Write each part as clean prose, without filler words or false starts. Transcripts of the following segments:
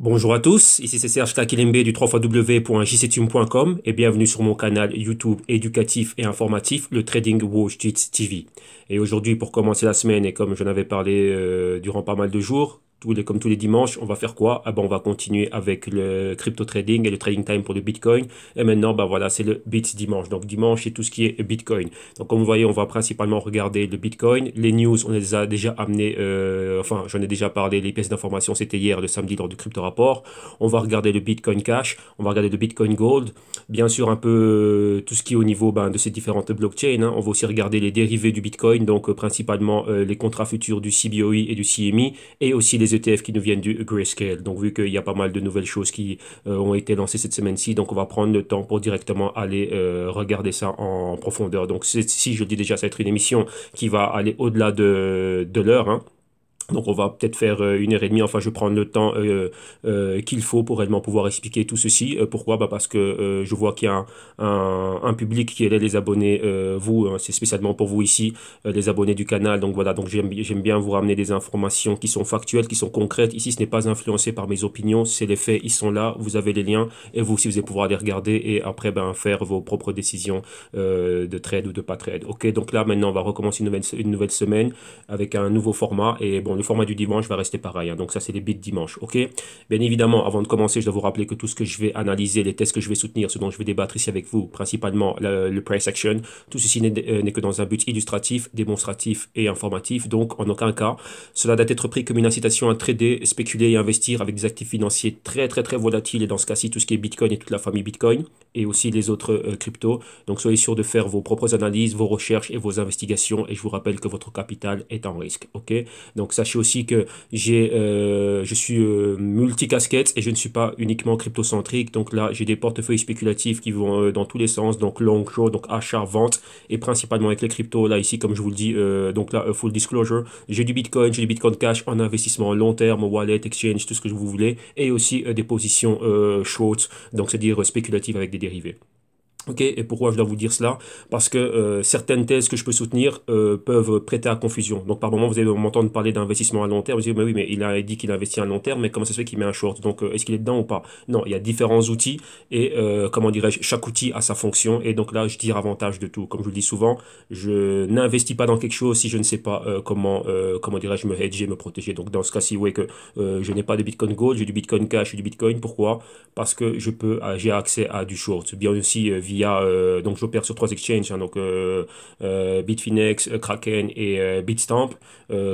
Bonjour à tous, ici c'est Serge Kakilembe du www.jctune.com et bienvenue sur mon canal YouTube éducatif et informatif, le Trading Wall Street TV. Et aujourd'hui, pour commencer la semaine, et comme j'en avais parlé durant pas mal de jours, comme tous les dimanches, on va faire quoi? On va continuer avec le crypto trading et le trading time pour le Bitcoin. Et maintenant, voilà, c'est le Bit dimanche. Donc dimanche, c'est tout ce qui est Bitcoin. Donc comme vous voyez, on va principalement regarder le Bitcoin. Les news, on les a déjà amenés, j'en ai déjà parlé, les pièces d'information, c'était hier, le samedi, lors du crypto rapport. On va regarder le Bitcoin Cash, on va regarder le Bitcoin Gold. Bien sûr, un peu tout ce qui est au niveau de ces différentes blockchains, hein. On va aussi regarder les dérivés du Bitcoin, donc principalement les contrats futurs du CBOE et du CME, et aussi les ETF qui nous viennent du Grayscale. Donc vu qu'il y a pas mal de nouvelles choses qui ont été lancées cette semaine-ci, donc on va prendre le temps pour directement aller regarder ça en profondeur. Donc si je le dis déjà, ça va être une émission qui va aller au-delà de l'heure, hein. Donc on va peut-être faire 1 heure et demie, enfin je vais prendre le temps qu'il faut pour réellement pouvoir expliquer tout ceci. Pourquoi? Parce que je vois qu'il y a un public qui est là, les abonnés, vous, hein, c'est spécialement pour vous ici, les abonnés du canal. Donc voilà, donc j'aime bien vous ramener des informations qui sont factuelles, qui sont concrètes. Ici ce n'est pas influencé par mes opinions, c'est les faits, ils sont là, vous avez les liens et vous aussi vous allez pouvoir les regarder et après faire vos propres décisions de trade ou de pas trade. Ok, donc là maintenant on va recommencer une nouvelle semaine avec un nouveau format et bon, le format du dimanche va rester pareil, hein. Donc ça, c'est les bits dimanche. OK? Bien évidemment, avant de commencer, je dois vous rappeler que tout ce que je vais analyser, les tests que je vais soutenir, ce dont je vais débattre ici avec vous, principalement le price action, tout ceci n'est que dans un but illustratif, démonstratif et informatif. Donc, en aucun cas, cela doit être pris comme une incitation à trader, spéculer et investir avec des actifs financiers très, très, très volatiles. Et dans ce cas-ci, tout ce qui est Bitcoin et toute la famille Bitcoin et aussi les autres cryptos. Donc, soyez sûr de faire vos propres analyses, vos recherches et vos investigations. Et je vous rappelle que votre capital est en risque. OK? Donc, sachez aussi que je suis multicasquette et je ne suis pas uniquement cryptocentrique. Donc là, j'ai des portefeuilles spéculatifs qui vont dans tous les sens, donc long, short, donc achat, vente, et principalement avec les cryptos. Là, ici, comme je vous le dis, donc là, full disclosure, j'ai du Bitcoin, j'ai du Bitcoin Cash en investissement long terme, wallet, exchange, tout ce que vous voulez, et aussi des positions short, donc c'est-à-dire spéculatives avec des dérivés. Ok, et pourquoi je dois vous dire cela? Parce que certaines thèses que je peux soutenir peuvent prêter à confusion. Donc par moment, vous allez m'entendre parler d'investissement à long terme. Vous dites, mais oui, mais il a dit qu'il investit à long terme, mais comment ça se fait qu'il met un short? Donc est-ce qu'il est dedans ou pas? Non, il y a différents outils et comment dirais-je, chaque outil a sa fonction. Et donc là, je tire avantage de tout. Comme je vous le dis souvent, je n'investis pas dans quelque chose si je ne sais pas comment dirais-je, me hedger, me protéger. Donc dans ce cas-ci, vous voyez que je n'ai pas de Bitcoin Gold, j'ai du Bitcoin Cash, j'ai du Bitcoin. Pourquoi? Parce que j'ai accès à du short. Bien aussi via, donc j'opère sur 3 exchanges, hein, donc Bitfinex, Kraken et Bitstamp.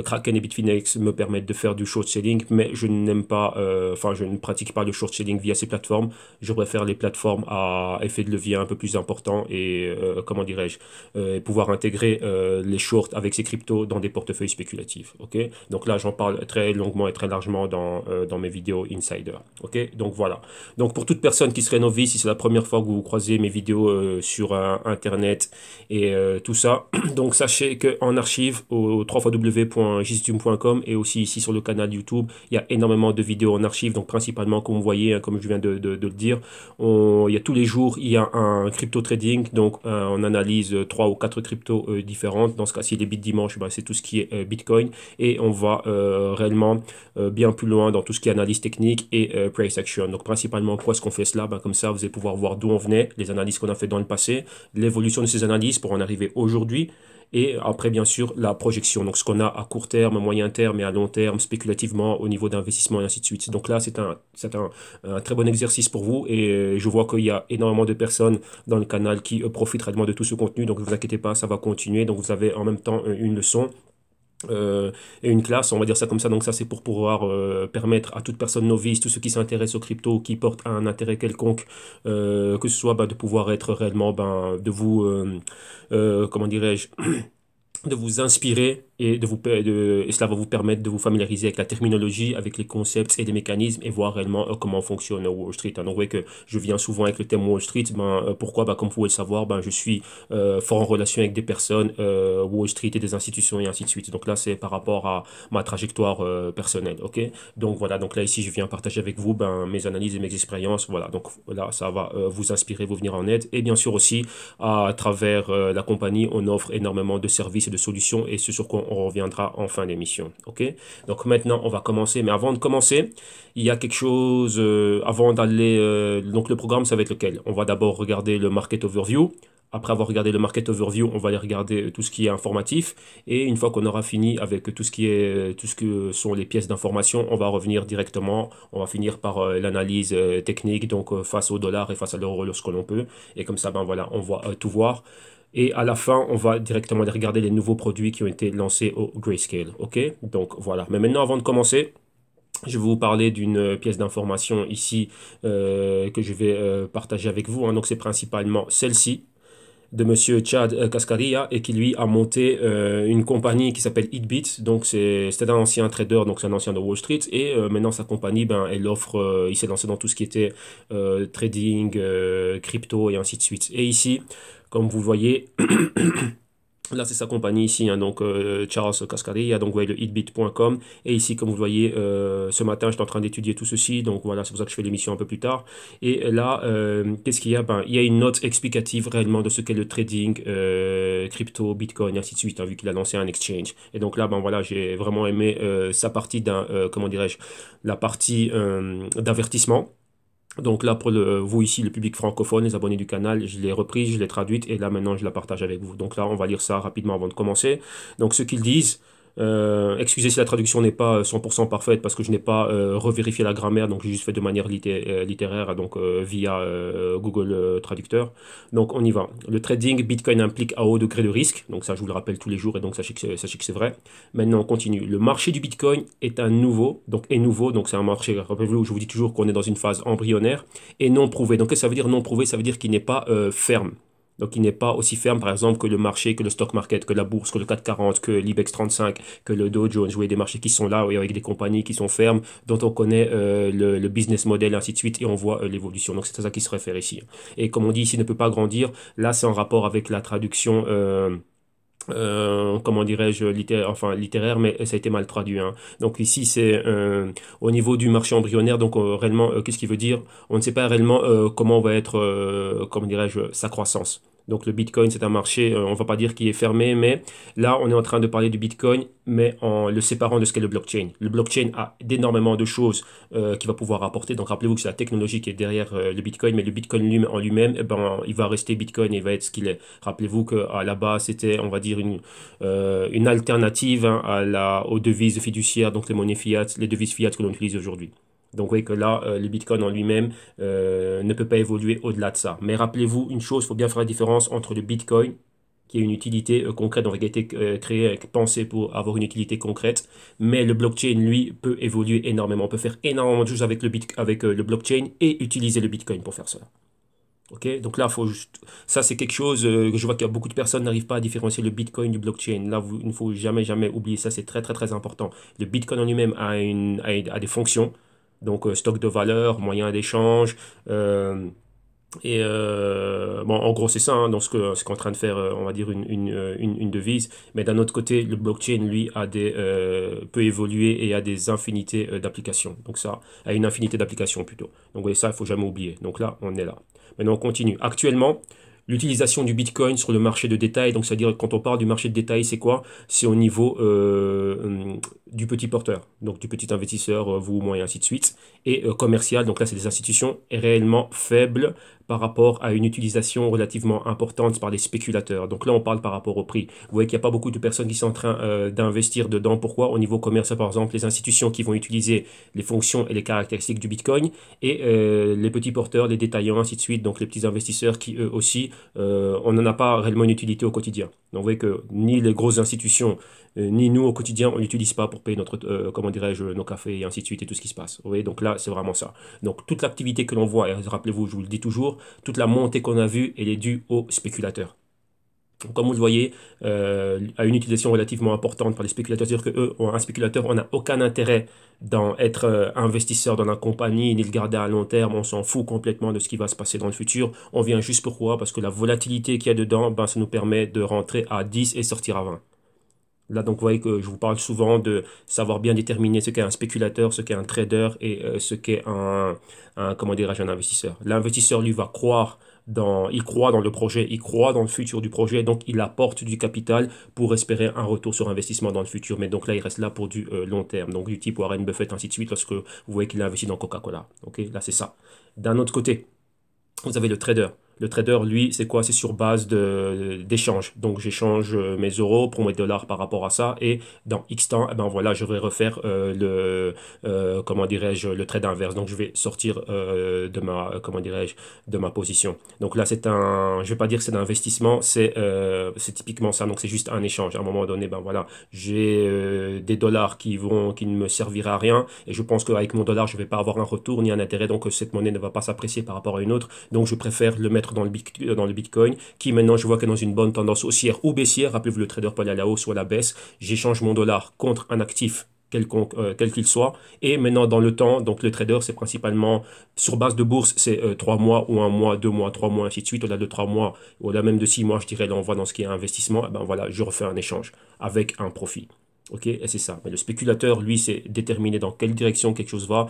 Kraken et Bitfinex me permettent de faire du short selling, mais je n'aime pas, je ne pratique pas le short selling via ces plateformes. Je préfère les plateformes à effet de levier un peu plus important et comment dirais-je, pouvoir intégrer les shorts avec ces cryptos dans des portefeuilles spéculatifs. Ok, donc là j'en parle très longuement et très largement dans mes vidéos Insider. Ok, donc voilà. Donc pour toute personne qui serait novice, si c'est la première fois que vous croisez mes vidéos sur Internet et tout ça, donc sachez qu'en archive au www.jctune.com et aussi ici sur le canal YouTube, il y a énormément de vidéos en archive, donc principalement comme vous voyez, hein, comme je viens de le dire, il y a tous les jours, il y a un crypto trading, donc on analyse 3 ou 4 cryptos différentes. Dans ce cas-ci, les bits dimanche, c'est tout ce qui est Bitcoin et on va réellement bien plus loin dans tout ce qui est analyse technique et price action. Donc principalement, pourquoi est-ce qu'on fait cela? Comme ça, vous allez pouvoir voir d'où on venait, les analyses qu'on a fait dans le passé, l'évolution de ces analyses pour en arriver aujourd'hui. Et après, bien sûr, la projection. Donc, ce qu'on a à court terme, moyen terme et à long terme, spéculativement, au niveau d'investissement et ainsi de suite. Donc là, c'est un très bon exercice pour vous. Et je vois qu'il y a énormément de personnes dans le canal qui profitent réellement de tout ce contenu. Donc, ne vous inquiétez pas, ça va continuer. Donc, vous avez en même temps une leçon euh, et une classe, on va dire ça comme ça. Donc ça, c'est pour pouvoir permettre à toute personne novice, tous ceux qui s'intéressent aux crypto, qui portent un intérêt quelconque, que ce soit de pouvoir être réellement, de vous, comment dirais-je, de vous inspirer et cela va vous permettre de vous familiariser avec la terminologie, avec les concepts et les mécanismes et voir réellement comment fonctionne Wall Street. Donc, vous voyez que je viens souvent avec le thème Wall Street. Pourquoi? Comme vous pouvez le savoir, je suis fort en relation avec des personnes, Wall Street et des institutions et ainsi de suite. Donc là, c'est par rapport à ma trajectoire personnelle. Ok? Donc voilà. Donc là, ici, je viens partager avec vous mes analyses et mes expériences. Voilà. Donc là, ça va vous inspirer, vous venir en aide. Et bien sûr aussi, à travers la compagnie, on offre énormément de services et de solutions et ce sur quoi on reviendra en fin d'émission. Ok? Donc maintenant, on va commencer. Mais avant de commencer, il y a quelque chose avant d'aller. Donc le programme, ça va être lequel? On va d'abord regarder le market overview. Après avoir regardé le market overview, on va aller regarder tout ce qui est informatif. Et une fois qu'on aura fini avec tout ce qui est, tout ce que sont les pièces d'information, on va revenir directement. On va finir par l'analyse technique, donc face au dollar et face à l'euro lorsque l'on peut. Et comme ça, ben voilà, on va tout voir. Et à la fin, on va directement aller regarder les nouveaux produits qui ont été lancés au Grayscale. OK? Donc voilà. Mais maintenant, avant de commencer, je vais vous parler d'une pièce d'information ici que je vais partager avec vous, hein. Donc c'est principalement celle-ci de Monsieur Chad Cascarilla et qui lui a monté une compagnie qui s'appelle Hitbit. Donc c'était un ancien trader, donc c'est un ancien de Wall Street et maintenant sa compagnie, ben elle offre, il s'est lancé dans tout ce qui était trading, crypto et ainsi de suite. Et ici, comme vous voyez, là, c'est sa compagnie ici, hein, donc Charles Cascarilla, donc vous voyez le hitbit.com. Et ici, comme vous voyez, ce matin, j'étais en train d'étudier tout ceci, donc voilà, c'est pour ça que je fais l'émission un peu plus tard. Et là, qu'est-ce qu'il y a? Ben, il y a une note explicative réellement de ce qu'est le trading, crypto, Bitcoin, et ainsi de suite, hein, vu qu'il a lancé un exchange. Et donc là, ben voilà, j'ai vraiment aimé sa partie comment dirais-je, la partie d'avertissement. Donc là, pour vous ici, le public francophone, les abonnés du canal, je l'ai reprise, je l'ai traduite et là maintenant je la partage avec vous. Donc là, on va lire ça rapidement avant de commencer. Donc ce qu'ils disent, excusez si la traduction n'est pas 100% parfaite parce que je n'ai pas revérifié la grammaire, donc j'ai juste fait de manière littéraire, donc via Google Traducteur. Donc on y va. Le trading Bitcoin implique à haut degré de risque, donc ça je vous le rappelle tous les jours et donc sachez que c'est vrai. Maintenant on continue. Le marché du Bitcoin est nouveau, donc c'est un marché, rappelez-vous, je vous dis toujours qu'on est dans une phase embryonnaire et non prouvé. Donc qu'est-ce que ça veut dire non prouvé? Ça veut dire qu'il n'est pas ferme. Donc, il n'est pas aussi ferme, par exemple, que le marché, que le stock market, que la bourse, que le CAC 40, que l'IBEX 35, que le Dow Jones. Vous voyez des marchés qui sont là, oui, avec des compagnies qui sont fermes, dont on connaît le business model, et ainsi de suite, et on voit l'évolution. Donc, c'est à ça qui se réfère ici. Et comme on dit ici, ne peut pas grandir. Là, c'est en rapport avec la traduction. Comment dirais-je, littéraire, mais ça a été mal traduit, hein. Donc ici, c'est au niveau du marché embryonnaire, donc réellement, qu'est-ce qui veut dire? On ne sait pas réellement comment va être, comment dirais-je, sa croissance. Donc le Bitcoin, c'est un marché, on ne va pas dire qu'il est fermé, mais là, on est en train de parler du Bitcoin, mais en le séparant de ce qu'est le blockchain. Le blockchain a énormément de choses qu'il va pouvoir apporter. Donc rappelez-vous que c'est la technologie qui est derrière le Bitcoin, mais le Bitcoin en lui-même, eh ben, il va rester Bitcoin et il va être ce qu'il est. Rappelez-vous qu'à la base, c'était, on va dire, une alternative, hein, aux devises fiduciaires, donc les monnaies fiat, les devises fiat que l'on utilise aujourd'hui. Donc, vous voyez que là, le Bitcoin en lui-même ne peut pas évoluer au-delà de ça. Mais rappelez-vous une chose, il faut bien faire la différence entre le Bitcoin, qui est une utilité concrète, donc qui a été créé, pensé pour avoir une utilité concrète, mais le blockchain, lui, peut évoluer énormément. On peut faire énormément de choses avec le blockchain et utiliser le Bitcoin pour faire ça. Ok, donc là, ça c'est quelque chose que je vois qu'il y a beaucoup de personnes n'arrivent pas à différencier le Bitcoin du blockchain. Là, il ne faut jamais, jamais oublier ça, c'est très, très, très important. Le Bitcoin en lui-même a des fonctions, donc stock de valeur, moyen d'échange, bon, en gros, c'est ça, hein, dans ce qu'est en train de faire, on va dire, une devise. Mais d'un autre côté, le blockchain, lui, peut évoluer et a des infinités d'applications. Donc ça, a une infinité d'applications plutôt. Donc vous voyez, ça, il faut jamais oublier. Donc là, on est là. Maintenant, on continue. Actuellement, l'utilisation du Bitcoin sur le marché de détail, donc c'est-à-dire quand on parle du marché de détail, c'est quoi? C'est au niveau du petit porteur, donc du petit investisseur, vous, moi, et ainsi de suite, et commercial, donc là c'est des institutions, est réellement faible par rapport à une utilisation relativement importante par les spéculateurs. Donc là, on parle par rapport au prix. Vous voyez qu'il n'y a pas beaucoup de personnes qui sont en train d'investir dedans. Pourquoi? Au niveau commercial, par exemple, les institutions qui vont utiliser les fonctions et les caractéristiques du Bitcoin et les petits porteurs, les détaillants, ainsi de suite, donc les petits investisseurs qui, eux aussi, on n'en a pas réellement une utilité au quotidien. Donc vous voyez que ni les grosses institutions, ni nous au quotidien, on l'utilise pas pour payer comment dirais-je, nos cafés et ainsi de suite et tout ce qui se passe. Vous voyez, donc là, c'est vraiment ça. Donc toute l'activité que l'on voit, et rappelez-vous, je vous le dis toujours, toute la montée qu'on a vue, elle est due aux spéculateurs. Comme vous le voyez, à une utilisation relativement importante par les spéculateurs, c'est-à-dire qu'eux, un spéculateur, on n'a aucun intérêt être investisseur dans la compagnie, ni le garder à long terme, on s'en fout complètement de ce qui va se passer dans le futur. On vient juste pourquoi? Parce que la volatilité qu'il y a dedans, ben, ça nous permet de rentrer à 10 et sortir à 20. Là, donc, vous voyez que je vous parle souvent de savoir bien déterminer ce qu'est un spéculateur, ce qu'est un trader et ce qu'est comment dirais-je, un investisseur. L'investisseur, lui, va croire il croit dans le projet, il croit dans le futur du projet, donc il apporte du capital pour espérer un retour sur investissement dans le futur. Mais donc là, il reste là pour du long terme, donc du type Warren Buffett, ainsi de suite, lorsque vous voyez qu'il a investi dans Coca-Cola. Ok, là, c'est ça. D'un autre côté, vous avez le trader. Le trader, lui, c'est quoi? C'est sur base d'échange. Donc, j'échange mes euros pour mes dollars par rapport à ça. Et dans X temps, eh ben voilà, je vais refaire comment dirais-je, le trade inverse. Donc, je vais sortir comment dirais-je, de ma position. Donc là, je vais pas dire que c'est un investissement, c'est typiquement ça. Donc, c'est juste un échange. À un moment donné, ben voilà, j'ai des dollars qui ne me serviraient à rien. Et je pense qu'avec mon dollar, je vais pas avoir un retour ni un intérêt. Donc, cette monnaie ne va pas s'apprécier par rapport à une autre. Donc, je préfère le mettre dans le Bitcoin, qui maintenant, je vois que dans une bonne tendance haussière ou baissière. Rappelez-vous, le trader peut aller à la hausse ou à la baisse. J'échange mon dollar contre un actif quelconque, quel qu'il soit. Et maintenant, dans le temps, donc le trader, c'est principalement sur base de bourse, c'est 3 mois ou 1 mois, 2 mois, 3 mois, ainsi de suite. Au-delà de 3 mois, au-delà même de 6 mois, je dirais, là, on voit dans ce qui est investissement, eh ben voilà, je refais un échange avec un profit. Ok, et c'est ça. Mais le spéculateur, lui, c'est déterminer dans quelle direction quelque chose va.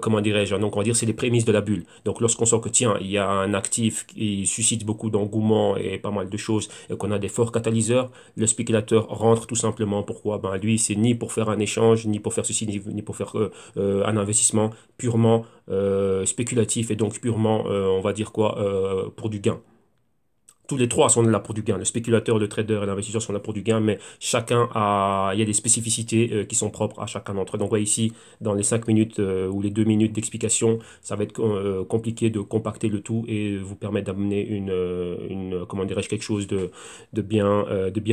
Comment dirais-je? Donc, on va dire c'est les prémices de la bulle. Donc, lorsqu'on sent que tiens, il y a un actif qui suscite beaucoup d'engouement et pas mal de choses, et qu'on a des forts catalyseurs, le spéculateur rentre tout simplement. Pourquoi? Ben, lui, c'est ni pour faire un échange, ni pour faire ceci, ni pour faire un investissement purement spéculatif et donc purement, on va dire quoi, pour du gain. Tous les trois sont là pour du gain. Le spéculateur, le trader et l'investisseur sont là pour du gain, mais il y a des spécificités qui sont propres à chacun d'entre eux. Donc, voyez ici, dans les 5 minutes ou les 2 minutes d'explication, ça va être compliqué de compacter le tout et vous permettre d'amener comment dirais-je, quelque chose de bien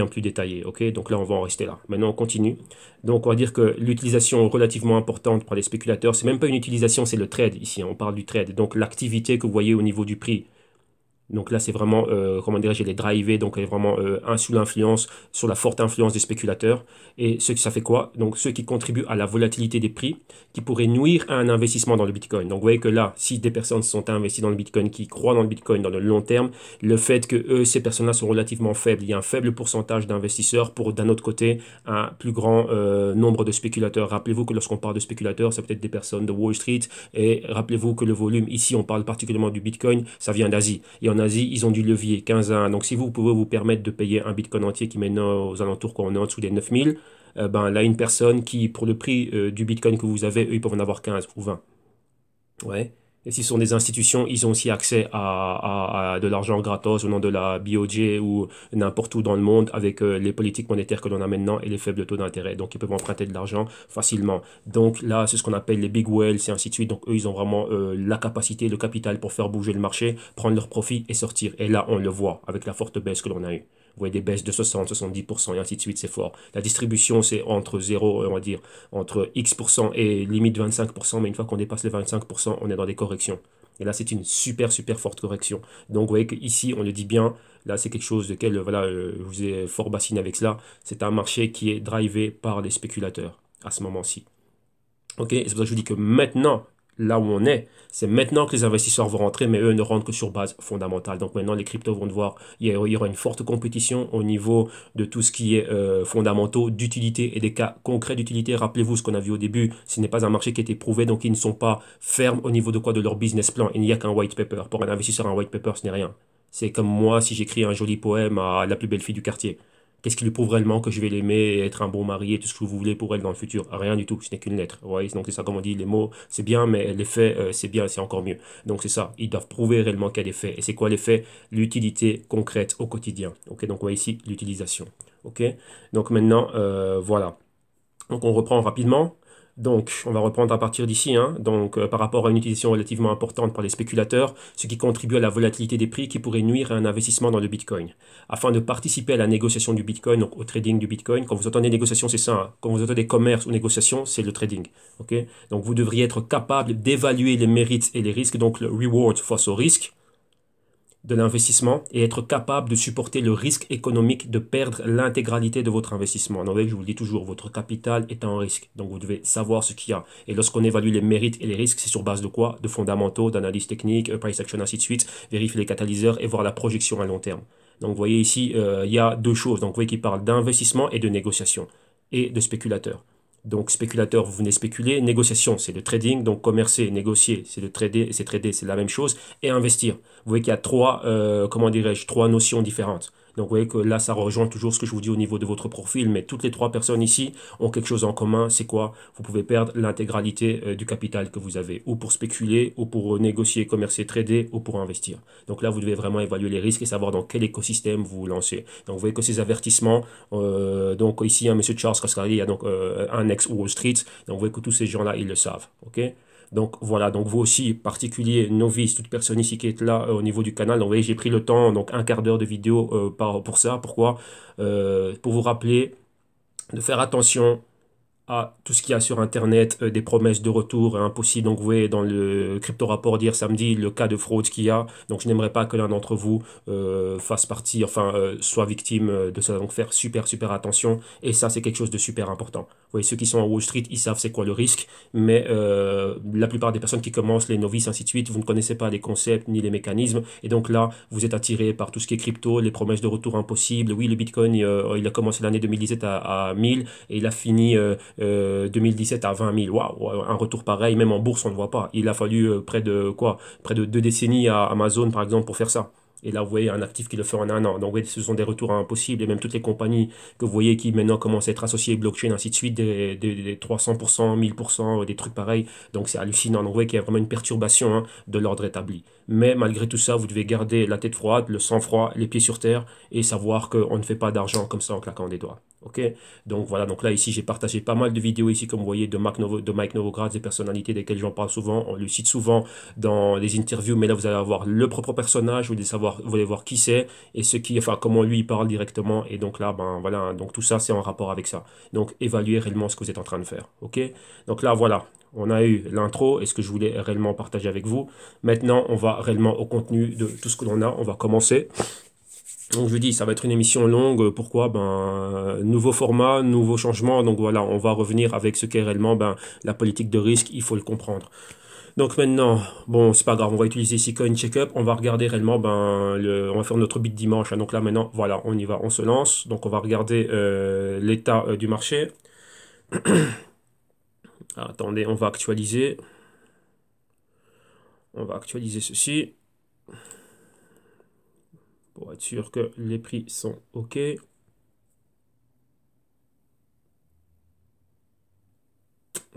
plus détaillé. Ok, donc là, on va en rester là. Maintenant, on continue. Donc, on va dire que l'utilisation relativement importante par les spéculateurs, c'est même pas une utilisation, c'est le trade ici. On parle du trade. Donc, l'activité que vous voyez au niveau du prix. Donc là, c'est vraiment, comment dirais-je, elle est drivée, donc elle est vraiment sous l'influence, sur la forte influence des spéculateurs. Et ça fait quoi? Donc ceux qui contribuent à la volatilité des prix, qui pourraient nuire à un investissement dans le Bitcoin. Donc vous voyez que là, si des personnes sont investies dans le Bitcoin, qui croient dans le Bitcoin dans le long terme, le fait que ces personnes-là sont relativement faibles, il y a un faible pourcentage d'investisseurs pour, d'un autre côté, un plus grand nombre de spéculateurs. Rappelez-vous que lorsqu'on parle de spéculateurs, ça peut être des personnes de Wall Street. Et rappelez-vous que le volume, ici, on parle particulièrement du Bitcoin, ça vient d'Asie. Et en Asie, ils ont du levier 15 à 1. Donc, si vous pouvez vous permettre de payer un Bitcoin entier qui maintenant aux alentours, quand on est en dessous des 9000, ben là, une personne qui, pour le prix du Bitcoin que vous avez, eux, ils peuvent en avoir 15 ou 20. Ouais. Et s'ils sont des institutions, ils ont aussi accès à de l'argent gratos au nom de la BOJ ou n'importe où dans le monde avec les politiques monétaires que l'on a maintenant et les faibles taux d'intérêt. Donc, ils peuvent emprunter de l'argent facilement. Donc, là, c'est ce qu'on appelle les big whales et ainsi de suite. Donc, eux, ils ont vraiment la capacité, le capital pour faire bouger le marché, prendre leurs profits et sortir. Et là, on le voit avec la forte baisse que l'on a eue. Vous voyez des baisses de 60, 70% et ainsi de suite, c'est fort. La distribution, c'est entre 0, on va dire, entre X% et limite 25%, mais une fois qu'on dépasse les 25%, on est dans des corrections. Et là, c'est une super, super forte correction. Donc, vous voyez qu'ici, on le dit bien, là, c'est quelque chose de quel, voilà, je vous ai fort bassiné avec cela. C'est un marché qui est drivé par les spéculateurs à ce moment-ci. Ok, et c'est pour ça que je vous dis que maintenant, là où on est, c'est maintenant que les investisseurs vont rentrer, mais eux ne rentrent que sur base fondamentale. Donc maintenant, les cryptos vont devoir, il y aura une forte compétition au niveau de tout ce qui est fondamentaux, d'utilité et des cas concrets d'utilité. Rappelez-vous ce qu'on a vu au début, ce n'est pas un marché qui a été prouvé, donc ils ne sont pas fermes au niveau de quoi de leur business plan. Il n'y a qu'un white paper. Pour un investisseur, un white paper, ce n'est rien. C'est comme moi si j'écris un joli poème à la plus belle fille du quartier. Qu'est-ce qui lui prouve réellement que je vais l'aimer et être un bon mari et tout ce que vous voulez pour elle dans le futur? Rien du tout, ce n'est qu'une lettre. Ouais, donc c'est ça comme on dit, les mots c'est bien, mais les faits c'est bien, c'est encore mieux. Donc c'est ça, ils doivent prouver réellement qu'il y a des faits. Et c'est quoi les faits? L'utilité concrète au quotidien. Ok, donc on voit ici l'utilisation. Ok, donc maintenant voilà. Donc on reprend rapidement. Donc, on va reprendre à partir d'ici, hein. Donc, par rapport à une utilisation relativement importante par les spéculateurs, ce qui contribue à la volatilité des prix qui pourrait nuire à un investissement dans le Bitcoin. Afin de participer à la négociation du Bitcoin, donc au trading du Bitcoin, quand vous entendez négociation, c'est ça, hein. Quand vous entendez commerce ou négociation, c'est le trading. Ok. Donc, vous devriez être capable d'évaluer les mérites et les risques, donc le reward face au risque de l'investissement et être capable de supporter le risque économique de perdre l'intégralité de votre investissement. Donc, je vous le dis toujours, votre capital est un risque. Donc, vous devez savoir ce qu'il y a. Et lorsqu'on évalue les mérites et les risques, c'est sur base de quoi? De fondamentaux, d'analyse technique, price action, ainsi de suite, vérifier les catalyseurs et voir la projection à long terme. Donc, vous voyez ici, il y a deux choses. Donc, vous voyez qu'il parle d'investissement et de négociation et de spéculateurs. Donc spéculateur, vous venez spéculer. Négociation, c'est le trading. Donc commercer, négocier, c'est le trader, c'est trader, c'est la même chose. Et investir. Vous voyez qu'il y a trois, comment dirais-je, trois notions différentes. Donc vous voyez que là, ça rejoint toujours ce que je vous dis au niveau de votre profil, mais toutes les trois personnes ici ont quelque chose en commun, c'est quoi? Vous pouvez perdre l'intégralité du capital que vous avez, ou pour spéculer, ou pour négocier, commercer, trader, ou pour investir. Donc là, vous devez vraiment évaluer les risques et savoir dans quel écosystème vous vous lancez. Donc vous voyez que ces avertissements, donc ici, un monsieur Charles Cascarelli, il y a donc un ex-Wall Street, donc vous voyez que tous ces gens-là, ils le savent, ok? Donc voilà, donc vous aussi, particulier, novice, toute personne ici qui est là au niveau du canal, donc vous voyez, j'ai pris le temps, donc un quart d'heure de vidéo pour ça. Pourquoi? Pour vous rappeler de faire attention à tout ce qu'il y a sur Internet, des promesses de retour impossibles. Donc, vous voyez, dans le crypto rapport d'hier samedi, le cas de fraude qu'il y a. Donc, je n'aimerais pas que l'un d'entre vous fasse partie, enfin, soit victime de ça. Donc, faire super, super attention. Et ça, c'est quelque chose de super important. Vous voyez, ceux qui sont à Wall Street, ils savent c'est quoi le risque. Mais la plupart des personnes qui commencent, les novices, ainsi de suite, vous ne connaissez pas les concepts ni les mécanismes. Et donc là, vous êtes attiré par tout ce qui est crypto, les promesses de retour impossibles. Oui, le Bitcoin, il a commencé l'année 2017 à 1000 et il a fini 2017 à 20 000. Waouh, un retour pareil, même en bourse, on ne le voit pas. Il a fallu près de quoi? Près de 2 décennies à Amazon, par exemple, pour faire ça. Et là, vous voyez un actif qui le fait en un an. Donc, vous voyez, ce sont des retours impossibles. Et même toutes les compagnies que vous voyez qui maintenant commencent à être associées blockchain, ainsi de suite, des 300%, 1000%, des trucs pareils. Donc, c'est hallucinant. Donc, vous voyez qu'il y a vraiment une perturbation de l'ordre établi. Mais malgré tout ça, vous devez garder la tête froide, le sang froid, les pieds sur terre et savoir qu'on ne fait pas d'argent comme ça en claquant des doigts. Ok? Donc voilà, donc là ici j'ai partagé pas mal de vidéos ici comme vous voyez de Mike Novogratz, des personnalités desquelles j'en parle souvent, on le cite souvent dans les interviews, mais là vous allez avoir le propre personnage, vous allez voir qui c'est et ce qui, enfin comment lui il parle directement et donc là ben voilà, hein, donc tout ça c'est en rapport avec ça. Donc évaluez réellement ce que vous êtes en train de faire. Ok? Donc là voilà. On a eu l'intro et ce que je voulais réellement partager avec vous. Maintenant, on va réellement au contenu de tout ce que l'on a. On va commencer. Donc je dis, ça va être une émission longue. Pourquoi? Ben, nouveau format, nouveau changement. Donc voilà, on va revenir avec ce qu'est réellement ben, la politique de risque. Il faut le comprendre. Donc maintenant, bon, c'est pas grave, on va utiliser ici Coin Checkup. On va regarder réellement, ben, on va faire notre bit dimanche. Hein. Donc là maintenant, voilà, on y va, on se lance. Donc on va regarder l'état du marché. Attendez, on va actualiser. On va actualiser ceci pour être sûr que les prix sont OK.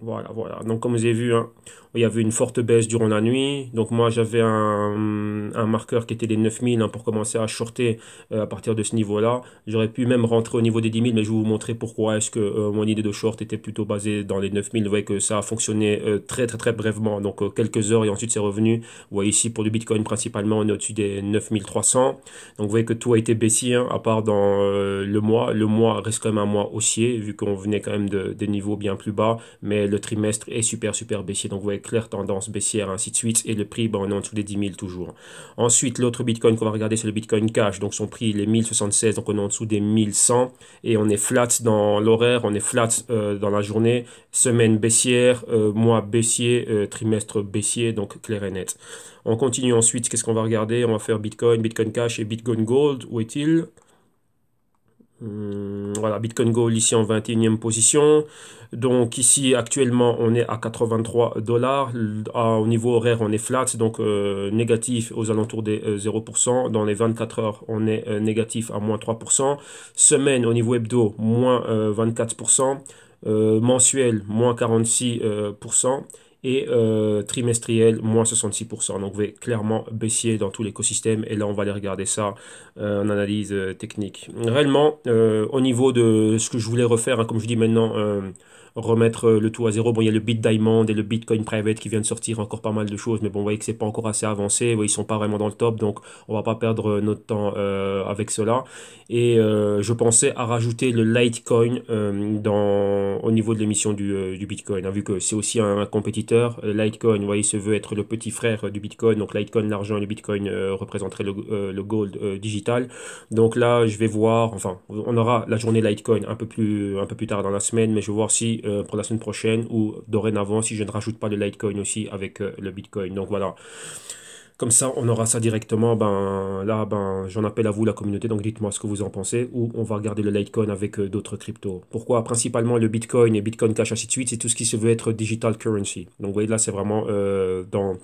Voilà, voilà. Donc, comme vous avez vu, hein, il y avait une forte baisse durant la nuit. Donc, moi, j'avais un marqueur qui était des 9000 hein, pour commencer à shorter à partir de ce niveau-là. J'aurais pu même rentrer au niveau des 10 000, mais je vais vous montrer pourquoi est-ce que mon idée de short était plutôt basée dans les 9000. Vous voyez que ça a fonctionné très, très, très brièvement. Donc, quelques heures et ensuite, c'est revenu. Vous voyez ici, pour le Bitcoin, principalement, on est au-dessus des 9300. Donc, vous voyez que tout a été baissier, hein, à part dans le mois. Le mois reste quand même un mois haussier, vu qu'on venait quand même des niveaux bien plus bas. Mais le trimestre est super, super baissier. Donc, vous voyez, claire tendance baissière, ainsi de suite. Et le prix, ben, on est en dessous des 10 000 toujours. Ensuite, l'autre Bitcoin qu'on va regarder, c'est le Bitcoin Cash. Donc, son prix, il est 1076. Donc, on est en dessous des 1100. Et on est flat dans l'horaire. On est flat dans la journée. Semaine baissière, mois baissier, trimestre baissier. Donc, clair et net. On continue ensuite. Qu'est-ce qu'on va regarder? On va faire Bitcoin, Bitcoin Cash et Bitcoin Gold. Où est-il? Voilà, Bitcoin Gold ici en 21e position. Donc ici actuellement on est à 83 dollars. Au niveau horaire on est flat, donc négatif aux alentours des 0%. Dans les 24 heures on est négatif à moins 3%. Semaine au niveau hebdo moins 24%. Mensuel moins 46%. Et trimestriel, moins 66%. Donc, vous voyez clairement baissier dans tout l'écosystème. Et là, on va aller regarder ça en analyse technique. Réellement, au niveau de ce que je voulais refaire, hein, comme je dis maintenant, remettre le tout à zéro. Bon, il y a le Bit Diamond et le Bitcoin Private qui viennent de sortir, encore pas mal de choses. Mais bon, vous voyez que c'est pas encore assez avancé. Ils sont pas vraiment dans le top. Donc, on va pas perdre notre temps avec cela. Et je pensais à rajouter le Litecoin au niveau de l'émission du Bitcoin, hein, vu que c'est aussi un compétiteur. Litecoin, vous voyez, se veut être le petit frère du Bitcoin. Donc Litecoin, l'argent et le Bitcoin représenteraient le gold digital. Donc là, je vais voir, enfin, on aura la journée Litecoin un peu plus tard dans la semaine, mais je vais voir si pour la semaine prochaine ou dorénavant, si je ne rajoute pas le Litecoin aussi avec le Bitcoin. Donc voilà. Comme ça, on aura ça directement. Ben, là, ben, j'en appelle à vous, la communauté. Donc, dites-moi ce que vous en pensez. Ou on va regarder le Litecoin avec d'autres cryptos. Pourquoi? Principalement le Bitcoin et Bitcoin Cash, ainsi de suite. C'est tout ce qui se veut être digital currency. Donc, vous voyez, là, c'est vraiment dans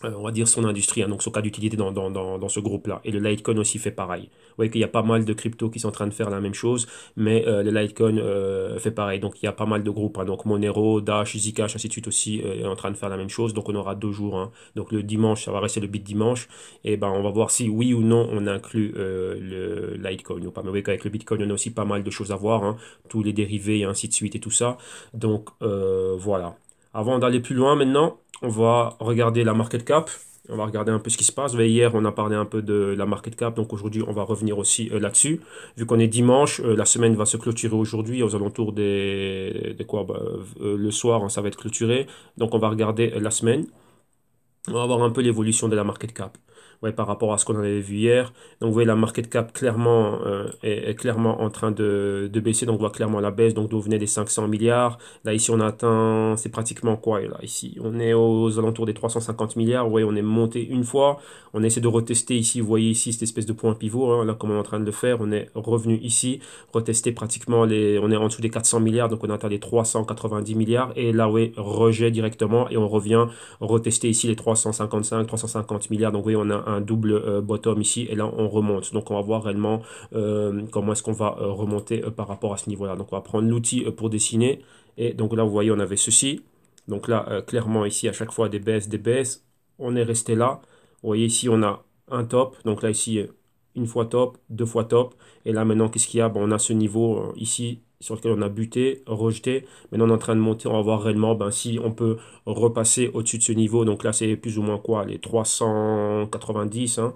on va dire son industrie, hein, donc son cas d'utilité dans ce groupe-là. Et le Litecoin aussi fait pareil. Vous voyez qu'il y a pas mal de cryptos qui sont en train de faire la même chose, mais le Litecoin fait pareil. Donc il y a pas mal de groupes, hein. Donc Monero, Dash, Zcash, ainsi de suite aussi est en train de faire la même chose. Donc on aura 2 jours, hein. Donc le dimanche, ça va rester le bit dimanche. Et ben on va voir si oui ou non on inclut le Litecoin ou pas. Mais vous voyez qu'avec le Bitcoin, on a aussi pas mal de choses à voir, hein. Tous les dérivés et ainsi de suite et tout ça. Donc voilà. Avant d'aller plus loin maintenant, on va regarder la market cap. On va regarder un peu ce qui se passe. Vous voyez, hier, on a parlé un peu de la market cap. Donc aujourd'hui, on va revenir aussi là-dessus. Vu qu'on est dimanche, la semaine va se clôturer aujourd'hui aux alentours des quoi le soir, hein, ça va être clôturé. Donc on va regarder la semaine. On va voir un peu l'évolution de la market cap. Ouais, par rapport à ce qu'on avait vu hier. Donc, vous voyez, la market cap clairement, est clairement en train de baisser. Donc, on voit clairement la baisse. Donc, d'où venait des 500 milliards. Là, ici, on a atteint, c'est pratiquement quoi? Là, ici, on est aux alentours des 350 milliards. Vous voyez, on est monté une fois. On essaie de retester ici. Vous voyez ici, cette espèce de point pivot, hein, là, comme on est en train de le faire. On est revenu ici, retester pratiquement on est en dessous des 400 milliards. Donc, on a atteint les 390 milliards. Et là, oui, rejet directement. Et on revient retester ici les 355, 350 milliards. Donc, vous voyez, on a un double bottom ici et là, on remonte. Donc, on va voir réellement comment est-ce qu'on va remonter par rapport à ce niveau-là. Donc, on va prendre l'outil pour dessiner. Et donc, là, vous voyez, on avait ceci. Donc, là, clairement, ici, à chaque fois, des baisses, des baisses. On est resté là. Vous voyez, ici, on a un top. Donc, là, ici, une fois top, 2 fois top. Et là, maintenant, qu'est-ce qu'il y a? Bon, on a ce niveau ici sur lequel on a buté, rejeté. Maintenant, on est en train de monter. On va voir réellement ben, si on peut repasser au-dessus de ce niveau. Donc là, c'est plus ou moins quoi? Les 390 hein,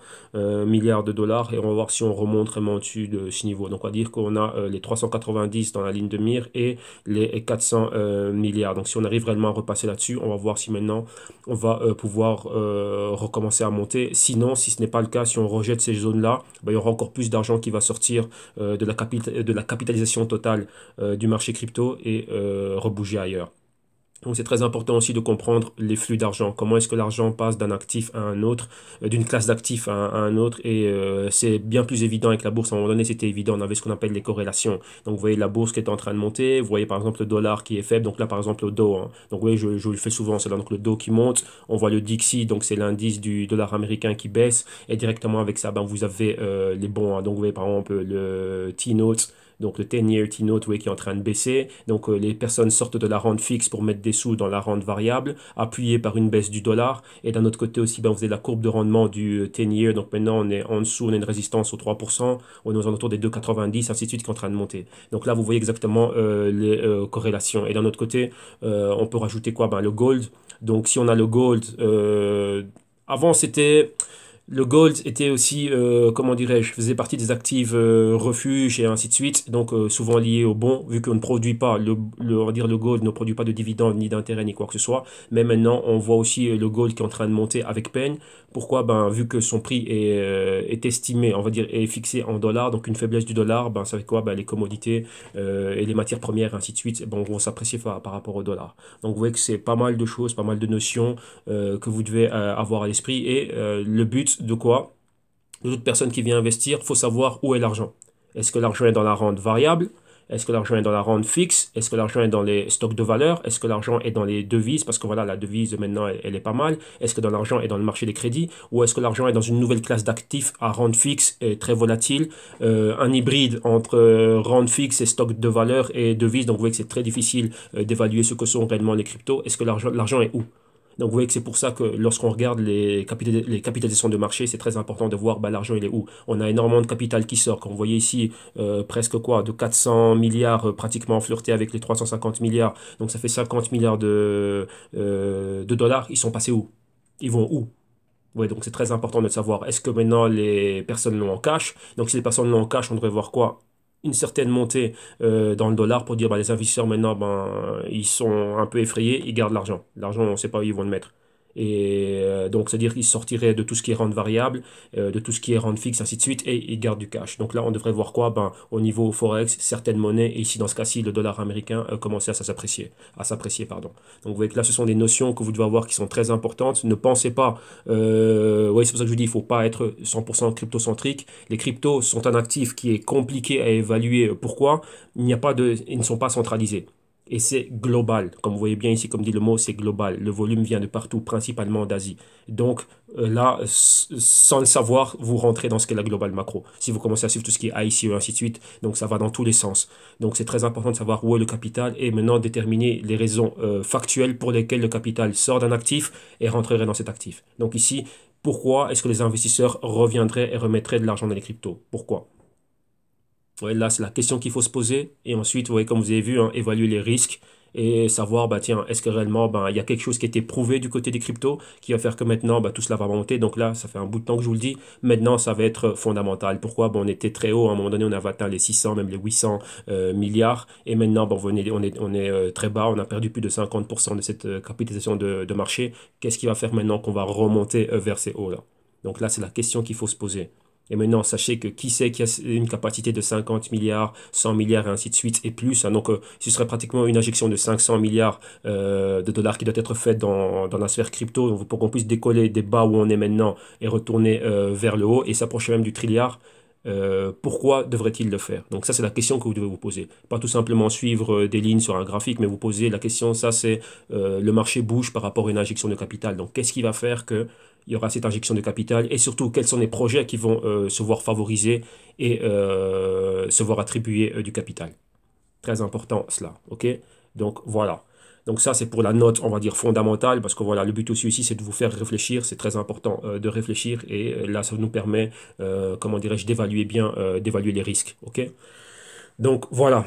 milliards de dollars. Et on va voir si on remonte vraiment au-dessus de ce niveau. Donc, on va dire qu'on a les 390 dans la ligne de mire et les 400 milliards. Donc, si on arrive réellement à repasser là-dessus, on va voir si maintenant on va pouvoir recommencer à monter. Sinon, si ce n'est pas le cas, si on rejette ces zones-là, ben, il y aura encore plus d'argent qui va sortir de la capitalisation totale du marché crypto et rebouger ailleurs. Donc c'est très important aussi de comprendre les flux d'argent. Comment est-ce que l'argent passe d'un actif à un autre, d'une classe d'actifs à un autre. Et c'est bien plus évident avec la bourse. À un moment donné, c'était évident. On avait ce qu'on appelle les corrélations. Donc vous voyez la bourse qui est en train de monter. Vous voyez par exemple le dollar qui est faible. Donc là par exemple le Dow, hein. Donc vous voyez, je le fais souvent. C'est là donc le Dow qui monte. On voit le Dixie. Donc c'est l'indice du dollar américain qui baisse. Et directement avec ça, ben, vous avez les bons, hein. Donc vous voyez par exemple le T-Note. Donc le 10-year T-Note qui est en train de baisser. Donc les personnes sortent de la rente fixe pour mettre des sous dans la rente variable, appuyée par une baisse du dollar. Et d'un autre côté aussi, ben, vous avez la courbe de rendement du 10-year. Donc maintenant, on est en dessous, on a une résistance aux 3%. On est aux alentours des 2,90, ainsi de suite, qui est en train de monter. Donc là, vous voyez exactement les corrélations. Et d'un autre côté, on peut rajouter quoi? Ben, le gold. Donc si on a le gold, avant c'était... Le gold était aussi, comment dirais-je, faisait partie des actifs refuges et ainsi de suite, donc souvent lié au bon, vu qu'on ne produit pas, on va dire le gold ne produit pas de dividendes, ni d'intérêt, ni quoi que ce soit. Mais maintenant, on voit aussi le gold qui est en train de monter avec peine. Pourquoi? Ben, vu que son prix est estimé, on va dire, est fixé en dollars, donc une faiblesse du dollar, ben, ça fait quoi? Ben, les commodités et les matières premières, ainsi de suite, ben, vont s'apprécier par rapport au dollar. Donc vous voyez que c'est pas mal de choses, pas mal de notions que vous devez avoir à l'esprit. Et le but de quoi? De toute personne qui vient investir, il faut savoir où est l'argent. Est-ce que l'argent est dans la rente variable? Est-ce que l'argent est dans la rente fixe? Est-ce que l'argent est dans les stocks de valeur? Est-ce que l'argent est dans les devises? Parce que voilà, la devise maintenant, elle est pas mal. Est-ce que dans l'argent est dans le marché des crédits? Ou est-ce que l'argent est dans une nouvelle classe d'actifs à rente fixe et très volatile? Un hybride entre rente fixe et stock de valeur et devises. Donc vous voyez que c'est très difficile d'évaluer ce que sont réellement les cryptos. Est-ce que l'argent est où? Donc vous voyez que c'est pour ça que lorsqu'on regarde les capitalisations de marché, c'est très important de voir bah, l'argent il est où. On a énormément de capital qui sort. Comme vous voyez ici, presque quoi, de 400 milliards pratiquement flirté avec les 350 milliards. Donc ça fait 50 milliards de dollars. Ils sont passés où? Ils vont où? Ouais, donc c'est très important de savoir, est-ce que maintenant les personnes l'ont en cash? Donc si les personnes l'ont en cash, on devrait voir quoi? Une certaine montée dans le dollar pour dire bah, les investisseurs maintenant ben, ils sont un peu effrayés, ils gardent l'argent. L'argent, on ne sait pas où ils vont le mettre. Et donc, c'est-à-dire qu'il sortirait de tout ce qui est rente variable, de tout ce qui est rente fixe, ainsi de suite, et il garde du cash. Donc là, on devrait voir quoi? Ben, au niveau Forex, certaines monnaies, et ici dans ce cas-ci, le dollar américain, commencer à s'apprécier, pardon. Donc vous voyez que là, ce sont des notions que vous devez avoir qui sont très importantes. Ne pensez pas, oui, c'est pour ça que je vous dis, il ne faut pas être 100% cryptocentrique. Les cryptos sont un actif qui est compliqué à évaluer. Pourquoi? Ils ne sont pas centralisés. Et c'est global. Comme vous voyez bien ici, comme dit le mot, c'est global. Le volume vient de partout, principalement d'Asie. Donc là, sans le savoir, vous rentrez dans ce qu'est la globale macro. Si vous commencez à suivre tout ce qui est ICE, ainsi de suite, donc ça va dans tous les sens. Donc c'est très important de savoir où est le capital et maintenant déterminer les raisons factuelles pour lesquelles le capital sort d'un actif et rentrerait dans cet actif. Donc ici, pourquoi est-ce que les investisseurs reviendraient et remettraient de l'argent dans les cryptos? Pourquoi? Ouais, là, c'est la question qu'il faut se poser. Et ensuite, vous voyez, comme vous avez vu, hein, évaluer les risques et savoir, bah, tiens, est-ce que réellement, bah, il y a quelque chose qui a été prouvé du côté des cryptos qui va faire que maintenant, bah, tout cela va monter. Donc là, ça fait un bout de temps que je vous le dis. Maintenant, ça va être fondamental. Pourquoi? Bon, on était très haut. À un moment donné, on avait atteint les 600, même les 800 milliards. Et maintenant, bon, on est très bas. On a perdu plus de 50% de cette capitalisation de marché. Qu'est-ce qui va faire maintenant qu'on va remonter vers ces hauts-là? Donc là, c'est la question qu'il faut se poser. Et maintenant, sachez que qui sait qui a une capacité de 50 milliards, 100 milliards et ainsi de suite et plus. Hein. Donc, ce serait pratiquement une injection de 500 milliards de dollars qui doit être faite dans la sphère crypto pour qu'on puisse décoller des bas où on est maintenant et retourner vers le haut et s'approcher même du trilliard. Pourquoi devrait-il le faire? Donc ça, c'est la question que vous devez vous poser. Pas tout simplement suivre des lignes sur un graphique, mais vous poser la question, ça c'est le marché bouge par rapport à une injection de capital. Donc qu'est-ce qui va faire que il y aura cette injection de capital et surtout quels sont les projets qui vont se voir favorisés et se voir attribuer du capital. Très important cela, ok? Donc voilà. Donc ça, c'est pour la note, on va dire, fondamentale, parce que voilà, le but aussi ici, c'est de vous faire réfléchir. C'est très important de réfléchir et là, ça nous permet, comment dirais-je, d'évaluer bien, d'évaluer les risques, ok? Donc voilà.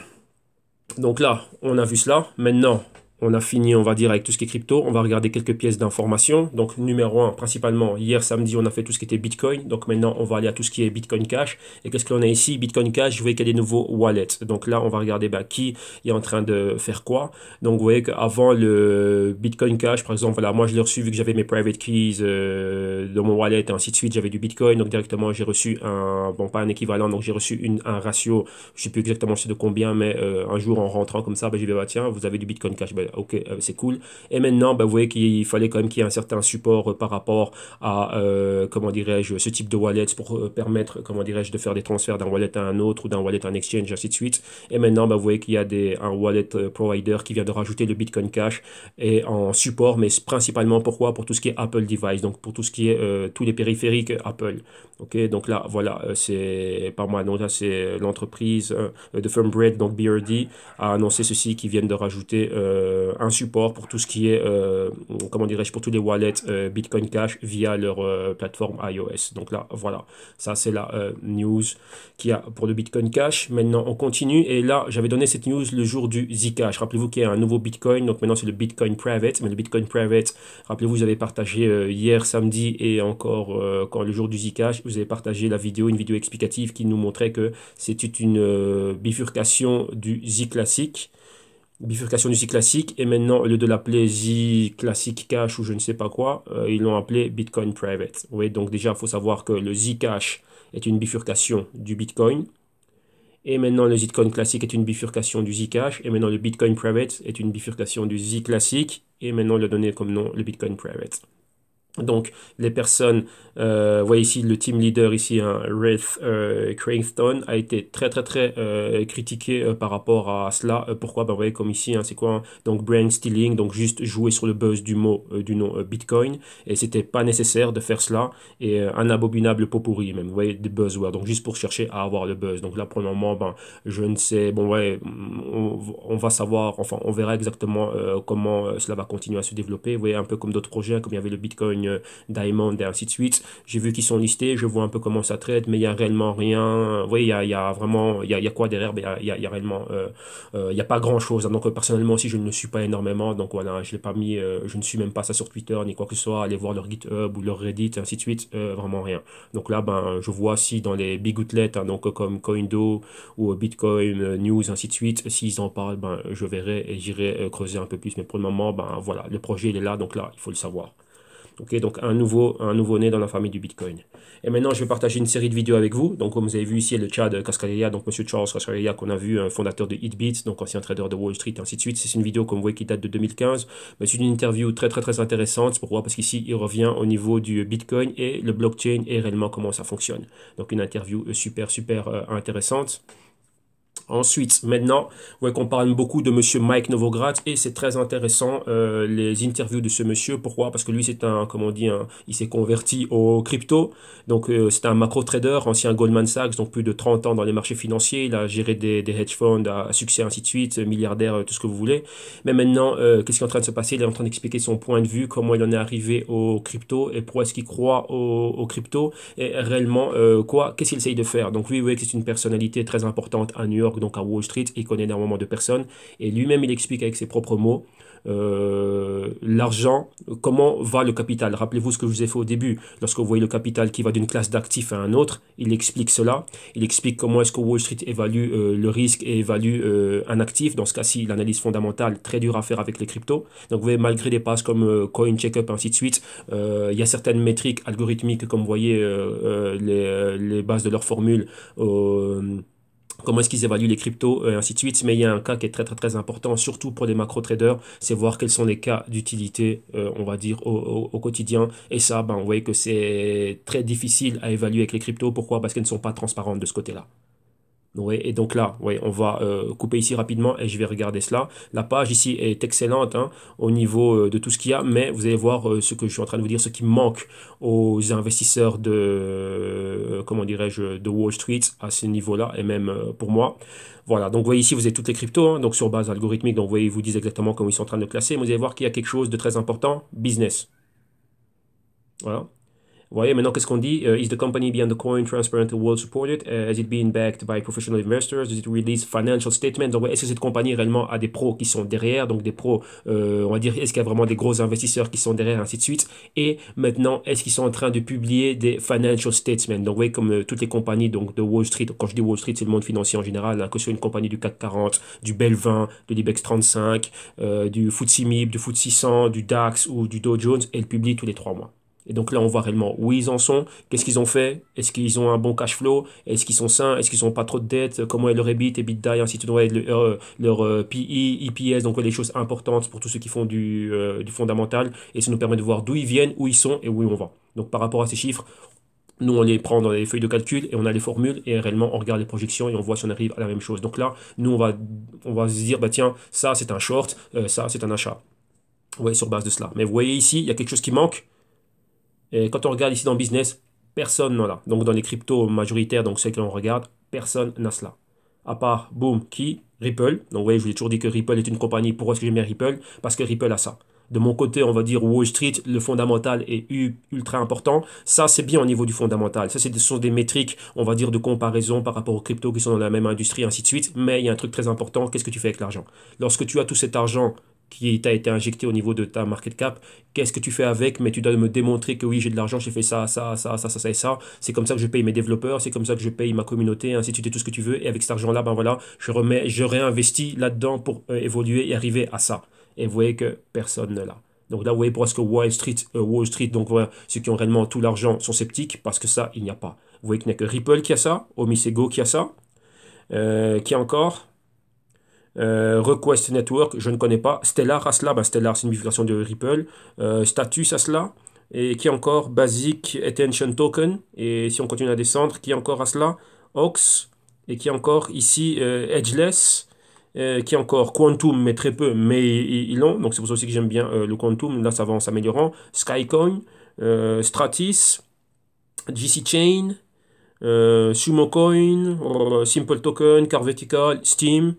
Donc là, on a vu cela. Maintenant, on a fini, on va dire, avec tout ce qui est crypto. On va regarder quelques pièces d'information. Donc, numéro un, principalement, hier samedi, on a fait tout ce qui était Bitcoin. Donc, maintenant, on va aller à tout ce qui est Bitcoin Cash. Et qu'est-ce qu'on a ici? Bitcoin Cash, vous voyez qu'il y a des nouveaux wallets. Donc là, on va regarder bah, qui est en train de faire quoi. Donc, vous voyez qu'avant le Bitcoin Cash, par exemple, voilà, moi, je l'ai reçu vu que j'avais mes private keys dans mon wallet et ainsi de suite. J'avais du Bitcoin. Donc, directement, j'ai reçu bon, pas un équivalent. Donc, j'ai reçu un ratio. Je sais plus exactement c'est de combien, mais un jour, en rentrant comme ça, bah, j'ai dit, bah, tiens, vous avez du Bitcoin Cash. Bah, ok, c'est cool. Et maintenant, bah, vous voyez qu'il fallait quand même qu'il y ait un certain support par rapport à, comment dirais-je, ce type de wallet pour permettre, comment dirais-je, de faire des transferts d'un wallet à un autre ou d'un wallet à un exchange, ainsi de suite. Et maintenant, bah, vous voyez qu'il y a un wallet provider qui vient de rajouter le Bitcoin Cash et en support, mais principalement pourquoi? Pour tout ce qui est Apple device, donc pour tout ce qui est tous les périphériques Apple. Ok, donc là, voilà, c'est pas moi, non, là, c'est l'entreprise de Firmbread, donc BRD, a annoncé ceci, qui viennent de rajouter un support pour tout ce qui est, comment dirais-je, pour tous les wallets Bitcoin Cash via leur plateforme iOS. Donc là, voilà, ça c'est la news qu'il y a pour le Bitcoin Cash. Maintenant, on continue et là, j'avais donné cette news le jour du Zcash. Rappelez-vous qu'il y a un nouveau Bitcoin, donc maintenant c'est le Bitcoin Private, mais le Bitcoin Private, rappelez-vous, vous avez partagé hier samedi et encore quand le jour du Zcash, vous avez partagé une vidéo explicative qui nous montrait que c'était une bifurcation du Z classique. Bifurcation du Z classique, et maintenant, au lieu de l'appeler Z Classic Cash ou je ne sais pas quoi, ils l'ont appelé Bitcoin Private. Oui, donc déjà, il faut savoir que le Zcash est une bifurcation du Bitcoin, et maintenant le Zcoin classique est une bifurcation du Zcash, et maintenant le Bitcoin Private est une bifurcation du Z classique, et maintenant on l'a donné comme nom le Bitcoin Private. Donc, les personnes, voyez ici le team leader ici, hein, Rafe Cranston, a été très très très critiqué par rapport à cela. Pourquoi? Ben, vous voyez comme ici, hein, c'est quoi? Hein? Donc, brain stealing, donc juste jouer sur le buzz du mot, du nom Bitcoin. Et c'était pas nécessaire de faire cela. Et un abominable pot pourri même, vous voyez, des buzzwords. Donc, juste pour chercher à avoir le buzz. Donc là, pour le moment, ben, je ne sais, bon ouais, on va savoir, enfin, on verra exactement comment cela va continuer à se développer. Vous voyez, un peu comme d'autres projets, comme il y avait le Bitcoin Diamond et ainsi de suite. J'ai vu qu'ils sont listés, je vois un peu comment ça traite, mais il n'y a réellement rien. Vous voyez, il y a vraiment, il y a quoi derrière? Ben, il y a réellement, il n'y a pas grand-chose. Donc personnellement aussi, je ne le suis pas énormément. Donc voilà, je l'ai pas mis, je ne suis même pas ça sur Twitter ni quoi que ce soit. Allez voir leur GitHub ou leur Reddit et ainsi de suite. Vraiment rien. Donc là, ben, je vois si dans les big outlets, hein, donc comme Coindo ou Bitcoin News, ainsi de suite, s'ils en parlent, ben, je verrai et j'irai creuser un peu plus. Mais pour le moment, ben voilà, le projet il est là, donc là, il faut le savoir. Ok, donc un nouveau-né dans la famille du Bitcoin. Et maintenant, je vais partager une série de vidéos avec vous. Donc, comme vous avez vu ici, le chat de Cascadeia, donc Monsieur Charles Cascadeia, qu'on a vu, un fondateur de Hitbit, donc ancien trader de Wall Street, et ainsi de suite. C'est une vidéo, comme vous voyez, qui date de 2015. Mais c'est une interview très intéressante. Pourquoi? Parce qu'ici, il revient au niveau du Bitcoin et le blockchain et réellement comment ça fonctionne. Donc, une interview super intéressante. Ensuite, maintenant, vous voyez qu'on parle beaucoup de Monsieur Mike Novogratz et c'est très intéressant les interviews de ce monsieur. Pourquoi? Parce que lui, c'est un, comment on dit, il s'est converti au crypto. Donc, c'est un macro trader, ancien Goldman Sachs, donc plus de 30 ans dans les marchés financiers. Il a géré des hedge funds à succès, ainsi de suite, milliardaire, tout ce que vous voulez. Mais maintenant, qu'est-ce qui est en train de se passer? Il est en train d'expliquer son point de vue, comment il en est arrivé au crypto et pourquoi est-ce qu'il croit au crypto et réellement qu'est-ce qu'il essaye de faire. Donc, lui, vous voyez que c'est une personnalité très importante à New York, donc à Wall Street, il connaît énormément de personnes et lui-même il explique avec ses propres mots l'argent, comment va le capital. Rappelez-vous ce que je vous ai fait au début, lorsque vous voyez le capital qui va d'une classe d'actifs à un autre, il explique cela, il explique comment est-ce que Wall Street évalue le risque et évalue un actif, dans ce cas-ci l'analyse fondamentale, très dure à faire avec les cryptos. Donc vous voyez, malgré des passes comme CoinCheckup, ainsi de suite, il y a certaines métriques algorithmiques, comme vous voyez les bases de leur formule, comment est-ce qu'ils évaluent les cryptos, et ainsi de suite. Mais il y a un cas qui est très important, surtout pour les macro-traders, c'est voir quels sont les cas d'utilité, on va dire, au quotidien. Et ça, ben, vous voyez que c'est très difficile à évaluer avec les cryptos. Pourquoi? Parce qu'elles ne sont pas transparentes de ce côté-là. Oui, et donc là, oui, on va couper ici rapidement et je vais regarder cela. La page ici est excellente hein, au niveau de tout ce qu'il y a, mais vous allez voir ce que je suis en train de vous dire, ce qui manque aux investisseurs de, comment dirais-je, de Wall Street à ce niveau-là, et même pour moi. Voilà, donc vous voyez ici, vous avez toutes les cryptos, hein, donc sur base algorithmique, donc vous voyez, ils vous disent exactement comment ils sont en train de classer, mais vous allez voir qu'il y a quelque chose de très important, business. Voilà. Vous voyez, maintenant, qu'est-ce qu'on dit? Is the company beyond the coin transparent and well supported? Has it been backed by professional investors? Does it release financial statements? Donc, est-ce que cette compagnie réellement a des pros qui sont derrière? Donc, des pros, on va dire, est-ce qu'il y a vraiment des gros investisseurs qui sont derrière, ainsi de suite? Et maintenant, est-ce qu'ils sont en train de publier des financial statements? Donc, vous voyez, comme toutes les compagnies donc, de Wall Street, quand je dis Wall Street, c'est le monde financier en général, hein, que ce soit une compagnie du CAC 40, du Bell 20, de l'IBEX 35, du FTSE MIB, du FTSE 100, du DAX ou du Dow Jones, elles publient tous les 3 mois. Et donc là, on voit réellement où ils en sont, qu'est-ce qu'ils ont fait, est-ce qu'ils ont un bon cash flow, est-ce qu'ils sont sains, est-ce qu'ils n'ont pas trop de dettes, comment est leur EBIT, EBITDA, et ainsi de suite, leur PE, EPS, donc les choses importantes pour tous ceux qui font du fondamental, et ça nous permet de voir d'où ils viennent, où ils sont et où on va. Donc par rapport à ces chiffres, nous, on les prend dans les feuilles de calcul et on a les formules et réellement, on regarde les projections et on voit si on arrive à la même chose. Donc là, nous, on va se dire, bah tiens, ça, c'est un short, ça, c'est un achat. Ouais, sur base de cela. Mais vous voyez ici, il y a quelque chose qui manque. Et quand on regarde ici dans business, personne n'en a. Donc dans les cryptos majoritaires, donc ceux que l'on regarde, personne n'a cela. À part, boom, qui? Ripple. Donc vous voyez, je vous ai toujours dit que Ripple est une compagnie. Pourquoi est-ce que j'aime bien Ripple? Parce que Ripple a ça. De mon côté, on va dire Wall Street, le fondamental est ultra important. Ça, c'est bien au niveau du fondamental. Ça, ce sont des métriques, on va dire, de comparaison par rapport aux cryptos qui sont dans la même industrie, ainsi de suite. Mais il y a un truc très important, qu'est-ce que tu fais avec l'argent? Lorsque tu as tout cet argent qui t'a été injecté au niveau de ta market cap, qu'est-ce que tu fais avec? Mais tu dois me démontrer que oui, j'ai de l'argent, j'ai fait ça et ça. C'est comme ça que je paye mes développeurs, c'est comme ça que je paye ma communauté, ainsi de suite et tout ce que tu veux. Et avec cet argent-là, ben voilà, je réinvestis là-dedans pour évoluer et arriver à ça. Et vous voyez que personne ne l'a. Donc là, vous voyez pourquoi est-ce que Wall Street, donc voilà, ceux qui ont réellement tout l'argent sont sceptiques, parce que ça, il n'y a pas. Vous voyez qu'il n'y a que Ripple qui a ça, Omisego qui a ça, qui a encore Request Network, je ne connais pas. Stellar a cela, ben Stellar c'est une bifurcation de Ripple. Status a cela. Et qui encore Basic Attention Token. Et si on continue à descendre, qui encore a cela? Ox. Et qui encore ici Edgeless. Qui encore Quantum, mais très peu, mais ils l'ont. Donc c'est pour ça aussi que j'aime bien le Quantum. Là ça va en s'améliorant. Skycoin, Stratis, GC Chain, Sumo Coin, Simple Token, Car Vertical, Steam.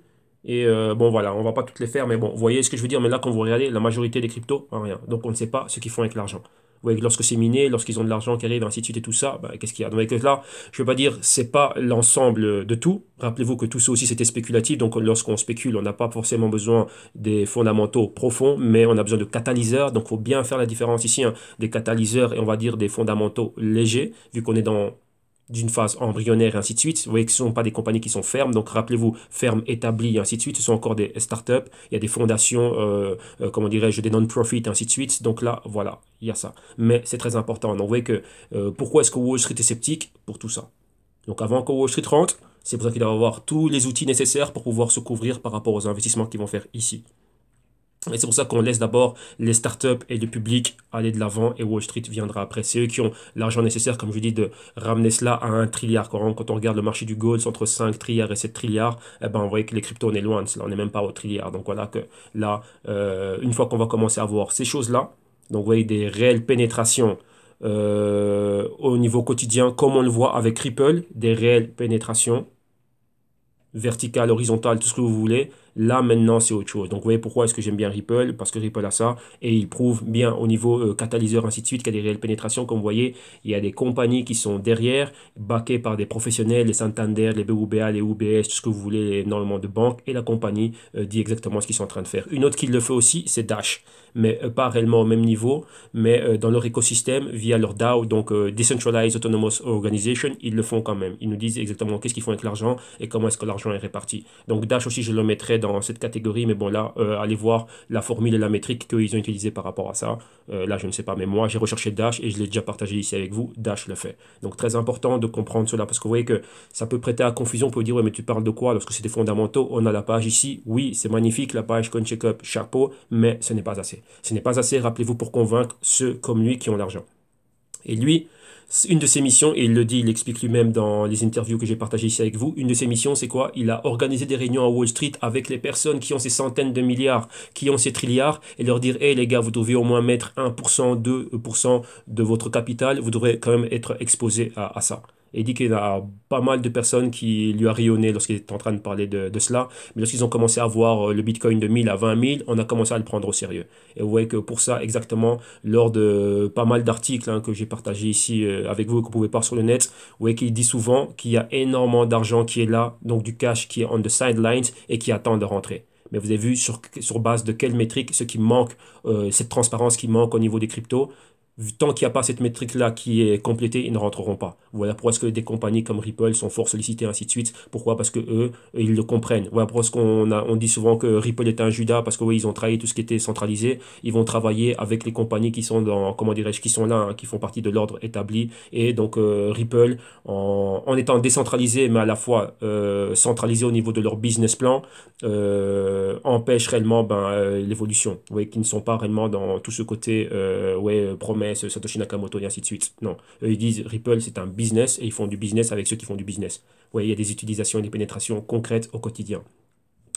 Et bon voilà, on va pas toutes les faire, mais bon, vous voyez ce que je veux dire, mais là quand vous regardez, la majorité des cryptos, rien. Donc on ne sait pas ce qu'ils font avec l'argent. Vous voyez que lorsque c'est miné, lorsqu'ils ont de l'argent qui arrive, ainsi de suite et tout ça, bah, qu'est-ce qu'il y a? Donc avec là, je ne veux pas dire, c'est pas l'ensemble de tout. Rappelez-vous que tout ça aussi c'était spéculatif, donc lorsqu'on spécule, on n'a pas forcément besoin des fondamentaux profonds, mais on a besoin de catalyseurs. Donc il faut bien faire la différence ici, hein, des catalyseurs et on va dire des fondamentaux légers, vu qu'on est dans d'une phase embryonnaire et ainsi de suite. Vous voyez que ce ne sont pas des compagnies qui sont fermes, donc rappelez-vous, fermes, établies et ainsi de suite, ce sont encore des startups, il y a des fondations, comment dirais-je, des non-profit et ainsi de suite, donc là, voilà, il y a ça. Mais c'est très important. Donc, vous voyez que pourquoi est-ce que Wall Street est sceptique pour tout ça? Donc, avant que Wall Street rentre, c'est pour ça qu'il doit avoir tous les outils nécessaires pour pouvoir se couvrir par rapport aux investissements qu'ils vont faire ici. Et c'est pour ça qu'on laisse d'abord les startups et le public aller de l'avant et Wall Street viendra après. C'est eux qui ont l'argent nécessaire, comme je dis, de ramener cela à 1 trilliard. Quand on regarde le marché du gold, c'est entre 5 trilliards et 7 trilliards, eh ben, on voit que les cryptos, on est loin de cela. On n'est même pas au trilliard. Donc voilà que là, une fois qu'on va commencer à voir ces choses-là, donc vous voyez des réelles pénétrations au niveau quotidien, comme on le voit avec Ripple, des réelles pénétrations verticale, horizontale, tout ce que vous voulez. Là, maintenant, c'est autre chose. Donc, vous voyez pourquoi est-ce que j'aime bien Ripple? Parce que Ripple a ça et il prouve bien au niveau catalyseur, ainsi de suite, qu'il y a des réelles pénétrations. Comme vous voyez, il y a des compagnies qui sont derrière, backées par des professionnels, les Santander, les BBVA, les UBS, tout ce que vous voulez, énormément de banques. Et la compagnie dit exactement ce qu'ils sont en train de faire. Une autre qui le fait aussi, c'est Dash. Mais pas réellement au même niveau, mais dans leur écosystème, via leur DAO, donc Decentralized Autonomous Organization, ils le font quand même. Ils nous disent exactement qu'est-ce qu'ils font avec l'argent et comment est-ce que l'argent est réparti. Donc Dash aussi, je le mettrais dans cette catégorie, mais bon là, allez voir la formule et la métrique qu'ils ont utilisée par rapport à ça. Là, je ne sais pas, mais moi, j'ai recherché Dash et je l'ai déjà partagé ici avec vous. Dash le fait. Donc très important de comprendre cela, parce que vous voyez que ça peut prêter à confusion. On peut dire, ouais, mais tu parles de quoi lorsque c'est des fondamentaux? On a la page ici. Oui, c'est magnifique, la page CoinCheckup, chapeau, mais ce n'est pas assez. Ce n'est pas assez, rappelez-vous, pour convaincre ceux comme lui qui ont l'argent. Et lui, une de ses missions, et il le dit, il l'explique lui-même dans les interviews que j'ai partagées ici avec vous, une de ses missions, c'est quoi? Il a organisé des réunions à Wall Street avec les personnes qui ont ces centaines de milliards, qui ont ces trilliards, et leur dire, hey les gars, vous devez au moins mettre 1%, 2% de votre capital, vous devrez quand même être exposé à ça. Et il dit qu'il y a pas mal de personnes qui lui a rayonné lorsqu'il était en train de parler de cela. Mais lorsqu'ils ont commencé à voir le Bitcoin de 1000 à 20 000, on a commencé à le prendre au sérieux. Et vous voyez que pour ça, exactement, lors de pas mal d'articles que j'ai partagés ici avec vous, que vous pouvez voir sur le net, vous voyez qu'il dit souvent qu'il y a énormément d'argent qui est là, donc du cash qui est on the sidelines et qui attend de rentrer. Mais vous avez vu sur base de quelle métrique, ce qui manque, cette transparence qui manque au niveau des cryptos, tant qu'il n'y a pas cette métrique-là qui est complétée, ils ne rentreront pas. Voilà pourquoi est-ce que des compagnies comme Ripple sont fort sollicitées, ainsi de suite. Pourquoi? Parce que eux, ils le comprennent. Voilà pourquoi est-ce on dit souvent que Ripple est un Judas, parce que oui, ils ont travaillé tout ce qui était centralisé. Ils vont travailler avec les compagnies qui sont dans, comment dirais-je, qui sont là, qui font partie de l'ordre établi. Et donc Ripple, en étant décentralisé, mais à la fois centralisé au niveau de leur business plan, empêche réellement l'évolution. Vous voyez qu'ils ne sont pas réellement dans tout ce côté promesse, Satoshi Nakamoto et ainsi de suite. Non, eux ils disent Ripple c'est un business et ils font du business avec ceux qui font du business. Vous voyez, il y a des utilisations et des pénétrations concrètes au quotidien.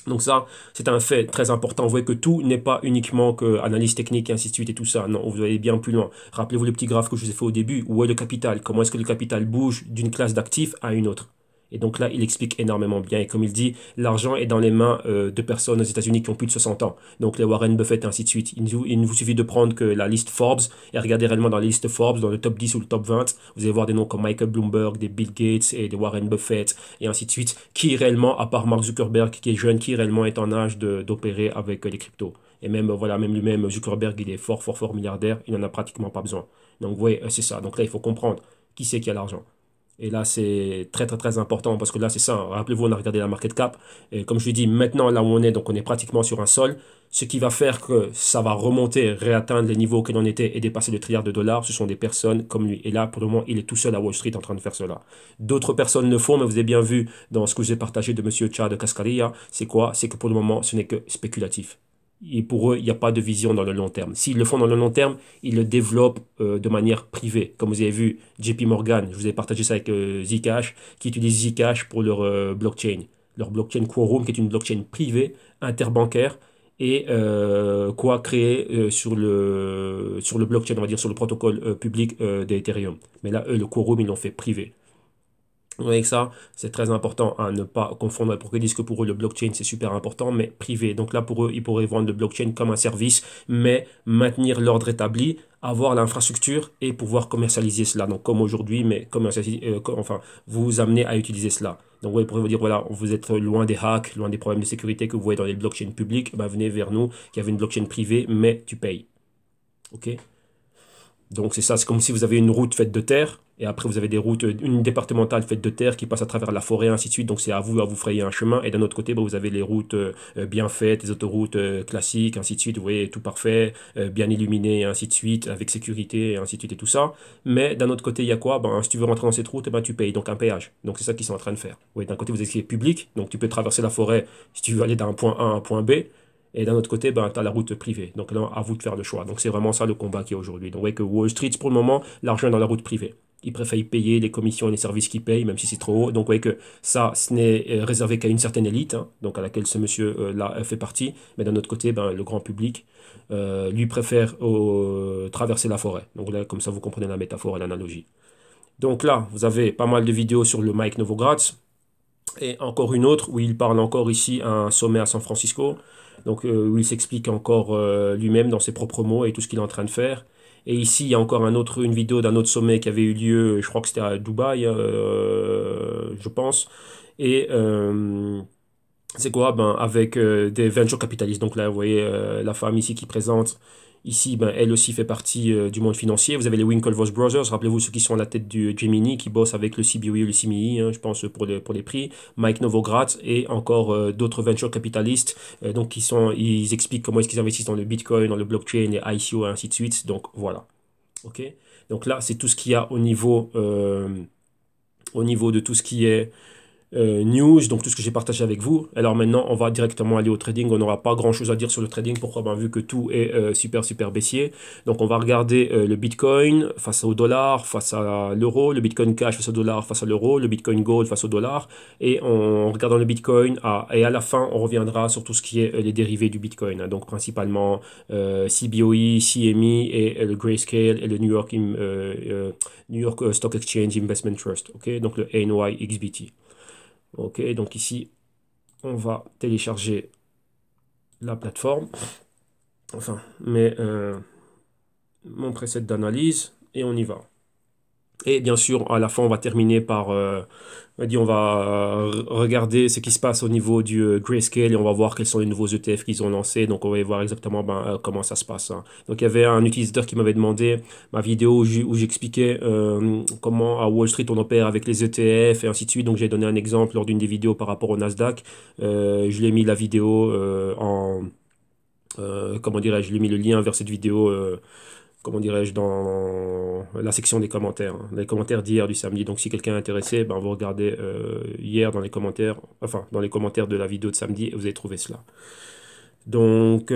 Donc ça, c'est un fait très important. Vous voyez que tout n'est pas uniquement que analyse technique et ainsi de suite et tout ça. Non, vous allez bien plus loin. Rappelez-vous le petit graphe que je vous ai fait au début. Où est le capital? Comment est-ce que le capital bouge d'une classe d'actifs à une autre? Et donc là, il explique énormément bien. Et comme il dit, l'argent est dans les mains de personnes aux États-Unis qui ont plus de 60 ans. Donc les Warren Buffett et ainsi de suite. Il ne vous suffit de prendre que la liste Forbes et regarder réellement dans la liste Forbes, dans le top 10 ou le top 20. Vous allez voir des noms comme Michael Bloomberg, des Bill Gates et des Warren Buffett et ainsi de suite. Qui réellement, à part Mark Zuckerberg qui est jeune, qui réellement est en âge d'opérer avec les cryptos. Et même, voilà, même lui-même, Zuckerberg, il est fort milliardaire. Il n'en a pratiquement pas besoin. Donc vous voyez, c'est ça. Donc là, il faut comprendre qui c'est qui a l'argent. Et là, c'est très important parce que là, c'est ça. Rappelez-vous, on a regardé la market cap. Et comme je l'ai dit, maintenant, là où on est, donc on est pratiquement sur un sol. Ce qui va faire que ça va remonter, réatteindre les niveaux que l'on était et dépasser le trilliard de dollars, ce sont des personnes comme lui. Et là, pour le moment, il est tout seul à Wall Street en train de faire cela. D'autres personnes le font, mais vous avez bien vu dans ce que j'ai partagé de M. Chad Cascarilla, c'est quoi? C'est que pour le moment, ce n'est que spéculatif. Et pour eux, il n'y a pas de vision dans le long terme. S'ils le font dans le long terme, ils le développent de manière privée. Comme vous avez vu, JP Morgan, je vous ai partagé ça avec Zcash, qui utilise Zcash pour leur blockchain. Leur blockchain Quorum, qui est une blockchain privée, interbancaire, et créée sur le blockchain, on va dire, sur le protocole public d'Ethereum. Mais là, eux, le Quorum, ils l'ont fait privé. Avec ça, c'est très important à ne pas confondre. Pour qu'ils disent que pour eux, le blockchain, c'est super important, mais privé. Donc là, pour eux, ils pourraient vendre le blockchain comme un service, mais maintenir l'ordre établi, avoir l'infrastructure et pouvoir commercialiser cela. Donc comme aujourd'hui, mais vous amener à utiliser cela. Donc vous pourrez vous dire, voilà, vous êtes loin des hacks, loin des problèmes de sécurité que vous voyez dans les blockchains publiques, venez vers nous, qui avez une blockchain privée, mais tu payes. OK? Donc c'est ça, c'est comme si vous avez une route faite de terre, et après vous avez des routes, une départementale faite de terre qui passe à travers la forêt, ainsi de suite. Donc c'est à vous frayer un chemin. Et d'un autre côté, bah, vous avez les routes bien faites, les autoroutes classiques, ainsi de suite. Vous voyez, tout parfait, bien illuminé, et ainsi de suite, avec sécurité, et ainsi de suite, et tout ça. Mais d'un autre côté, il y a quoi? Ben, si tu veux rentrer dans cette route, eh ben, tu payes, donc un péage. Donc c'est ça qu'ils sont en train de faire. Oui, d'un côté, vous avez ce qui est public, donc tu peux traverser la forêt si tu veux aller d'un point A à un point B. Et d'un autre côté, ben, tu as la route privée. Donc là, à vous de faire le choix. Donc c'est vraiment ça le combat qui est aujourd'hui. Donc vous voyez que Wall Street, pour le moment, l'argent est dans la route privée. Ils préfèrent payer les commissions et les services qu'ils payent, même si c'est trop haut. Donc vous voyez que ça, ce n'est réservé qu'à une certaine élite, hein, donc à laquelle ce monsieur-là fait partie. Mais d'un autre côté, ben, le grand public, lui préfère traverser la forêt. Donc là, comme ça, vous comprenez la métaphore et l'analogie. Donc là, vous avez pas mal de vidéos sur le Mike Novogratz. Et encore une autre où il parle encore ici à un sommet à San Francisco, donc où il s'explique encore lui-même dans ses propres mots et tout ce qu'il est en train de faire. Et ici, il y a encore une vidéo d'un autre sommet qui avait eu lieu, je crois que c'était à Dubaï, je pense. Et c'est quoi? Ben, avec des venture capitalistes. Donc là, vous voyez la femme ici qui présente. Ici, ben, elle aussi fait partie du monde financier. Vous avez les Winklevoss Brothers, rappelez-vous ceux qui sont à la tête du Gemini, qui bossent avec le CBOE et le CME, hein, je pense, pour les prix. Mike Novogratz et encore d'autres venture capitalistes. Donc, ils expliquent comment est-ce qu'ils investissent dans le Bitcoin, dans le blockchain, les ICO et ainsi de suite. Donc, voilà. OK? Donc là, c'est tout ce qu'il y a au niveau de tout ce qui est news, donc tout ce que j'ai partagé avec vous. Alors maintenant, on va directement aller au trading. On n'aura pas grand-chose à dire sur le trading. Pourquoi? Ben, vu que tout est super baissier. Donc on va regarder le Bitcoin face au dollar, face à l'euro, le Bitcoin Cash face au dollar, face à l'euro, le Bitcoin Gold face au dollar. Et en regardant le Bitcoin, et à la fin, on reviendra sur tout ce qui est les dérivés du Bitcoin, hein. Donc principalement CBOE, CME et le Grayscale et le New York Stock Exchange Investment Trust. Ok, donc le NYXBT. Ok, donc ici, on va télécharger la plateforme, enfin, mon preset d'analyse, et on y va. Et bien sûr, à la fin, on va terminer par, on va regarder ce qui se passe au niveau du Grayscale et on va voir quels sont les nouveaux ETF qu'ils ont lancés. Donc, on va voir exactement comment ça se passe, hein. Donc, il y avait un utilisateur qui m'avait demandé ma vidéo où j'expliquais comment à Wall Street on opère avec les ETF et ainsi de suite. Donc, j'ai donné un exemple lors d'une des vidéos par rapport au Nasdaq. Je l'ai mis la vidéo comment dirais-je, je lui ai mis le lien vers cette vidéo comment dirais-je, dans la section des commentaires, hein, les commentaires d'hier du samedi. Donc si quelqu'un est intéressé, ben, vous regardez hier dans les commentaires, enfin dans les commentaires de la vidéo de samedi et vous allez trouver cela. Donc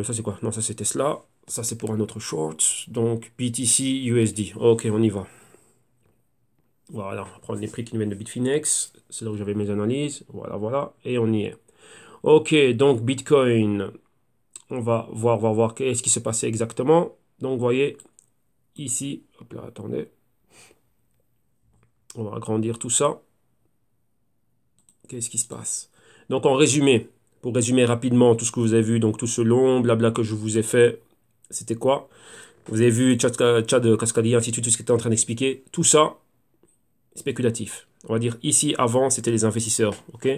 ça c'est quoi? Non, ça c'était cela. Ça c'est pour un autre short. Donc BTC USD. Ok, on y va. Voilà, on va prendre les prix qui nous viennent de Bitfinex. C'est là où j'avais mes analyses. Voilà. Et on y est. Ok, donc Bitcoin. On va voir qu'est-ce qui se passait exactement. Donc, vous voyez, ici, hop là, attendez. On va agrandir tout ça. Qu'est-ce qui se passe? Donc, en résumé, pour résumer rapidement tout ce que vous avez vu, donc tout ce long blabla que je vous ai fait, c'était quoi? Vous avez vu Chad Cascadi, ainsi de suite, tout ce qui était en train d'expliquer. Tout ça, spéculatif. On va dire ici, avant, c'était les investisseurs, ok?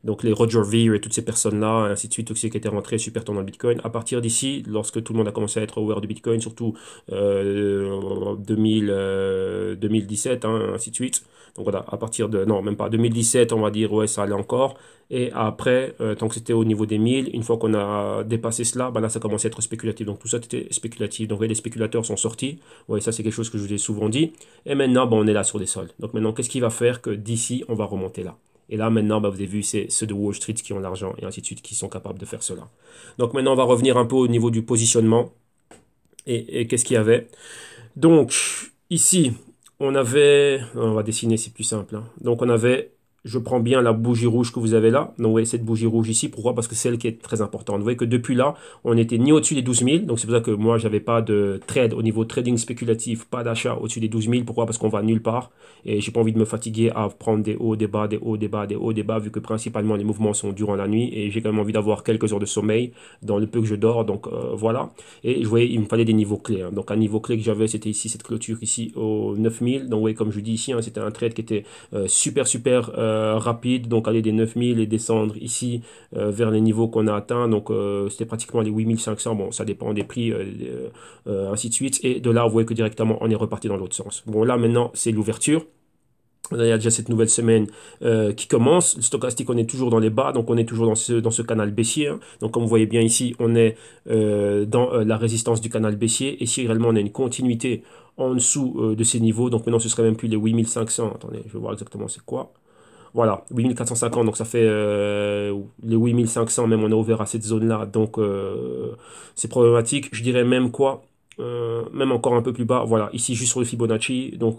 Donc les Roger Ver et toutes ces personnes-là, ainsi de suite, tout ce qui était rentré super tôt dans le Bitcoin. À partir d'ici, lorsque tout le monde a commencé à être aware du Bitcoin, surtout 2017, hein, ainsi de suite. Donc voilà, à partir de, non, même pas 2017, on va dire, ouais, ça allait encore. Et après, tant que c'était au niveau des 1000, une fois qu'on a dépassé cela, ben là, ça commençait à être spéculatif. Donc tout ça, c'était spéculatif. Donc les spéculateurs sont sortis. Ouais, ça, c'est quelque chose que je vous ai souvent dit. Et maintenant, ben, on est là sur les sols. Donc maintenant, qu'est-ce qui va faire que d'ici, on va remonter là? Et là, maintenant, bah, vous avez vu, c'est ceux de Wall Street qui ont l'argent et ainsi de suite qui sont capables de faire cela. Donc maintenant, on va revenir un peu au niveau du positionnement. Et qu'est-ce qu'il y avait? Donc, ici, on va dessiner, c'est plus simple, hein. Donc, on avait, je prends bien la bougie rouge que vous avez là. Donc, vous voyez cette bougie rouge ici. Pourquoi? Parce que c'est celle qui est très importante. Vous voyez que depuis là, on n'était ni au-dessus des 12 000. Donc, c'est pour ça que moi, j'avais pas de trade au niveau trading spéculatif, pas d'achat au-dessus des 12 000. Pourquoi? Parce qu'on va nulle part. Et j'ai pas envie de me fatiguer à prendre des hauts, des bas, des hauts, des bas, des hauts, des bas, vu que principalement les mouvements sont durant la nuit. Et j'ai quand même envie d'avoir quelques heures de sommeil dans le peu que je dors. Donc, voilà. Et je voyais, il me fallait des niveaux clés, hein. Donc, un niveau clé que j'avais, c'était ici, cette clôture ici au 9000. Donc, vous voyez, comme je dis ici, hein, c'était un trade qui était super rapide, donc aller des 9000 et descendre ici vers les niveaux qu'on a atteints. Donc c'était pratiquement les 8500. Bon, ça dépend des prix, ainsi de suite. Et de là, vous voyez que directement, on est reparti dans l'autre sens. Bon, là maintenant, c'est l'ouverture. Il y a déjà cette nouvelle semaine qui commence. Le stochastique, on est toujours dans les bas, donc on est toujours dans ce canal baissier, hein. Donc comme vous voyez bien ici, on est dans la résistance du canal baissier. Et si réellement on a une continuité en dessous de ces niveaux, donc maintenant ce serait même plus les 8500. Attendez, je vais voir exactement c'est quoi. Voilà, 8450, donc ça fait les 8500, même on est ouvert à cette zone-là, donc c'est problématique. Je dirais même quoi, même encore un peu plus bas, voilà, ici juste sur le Fibonacci, donc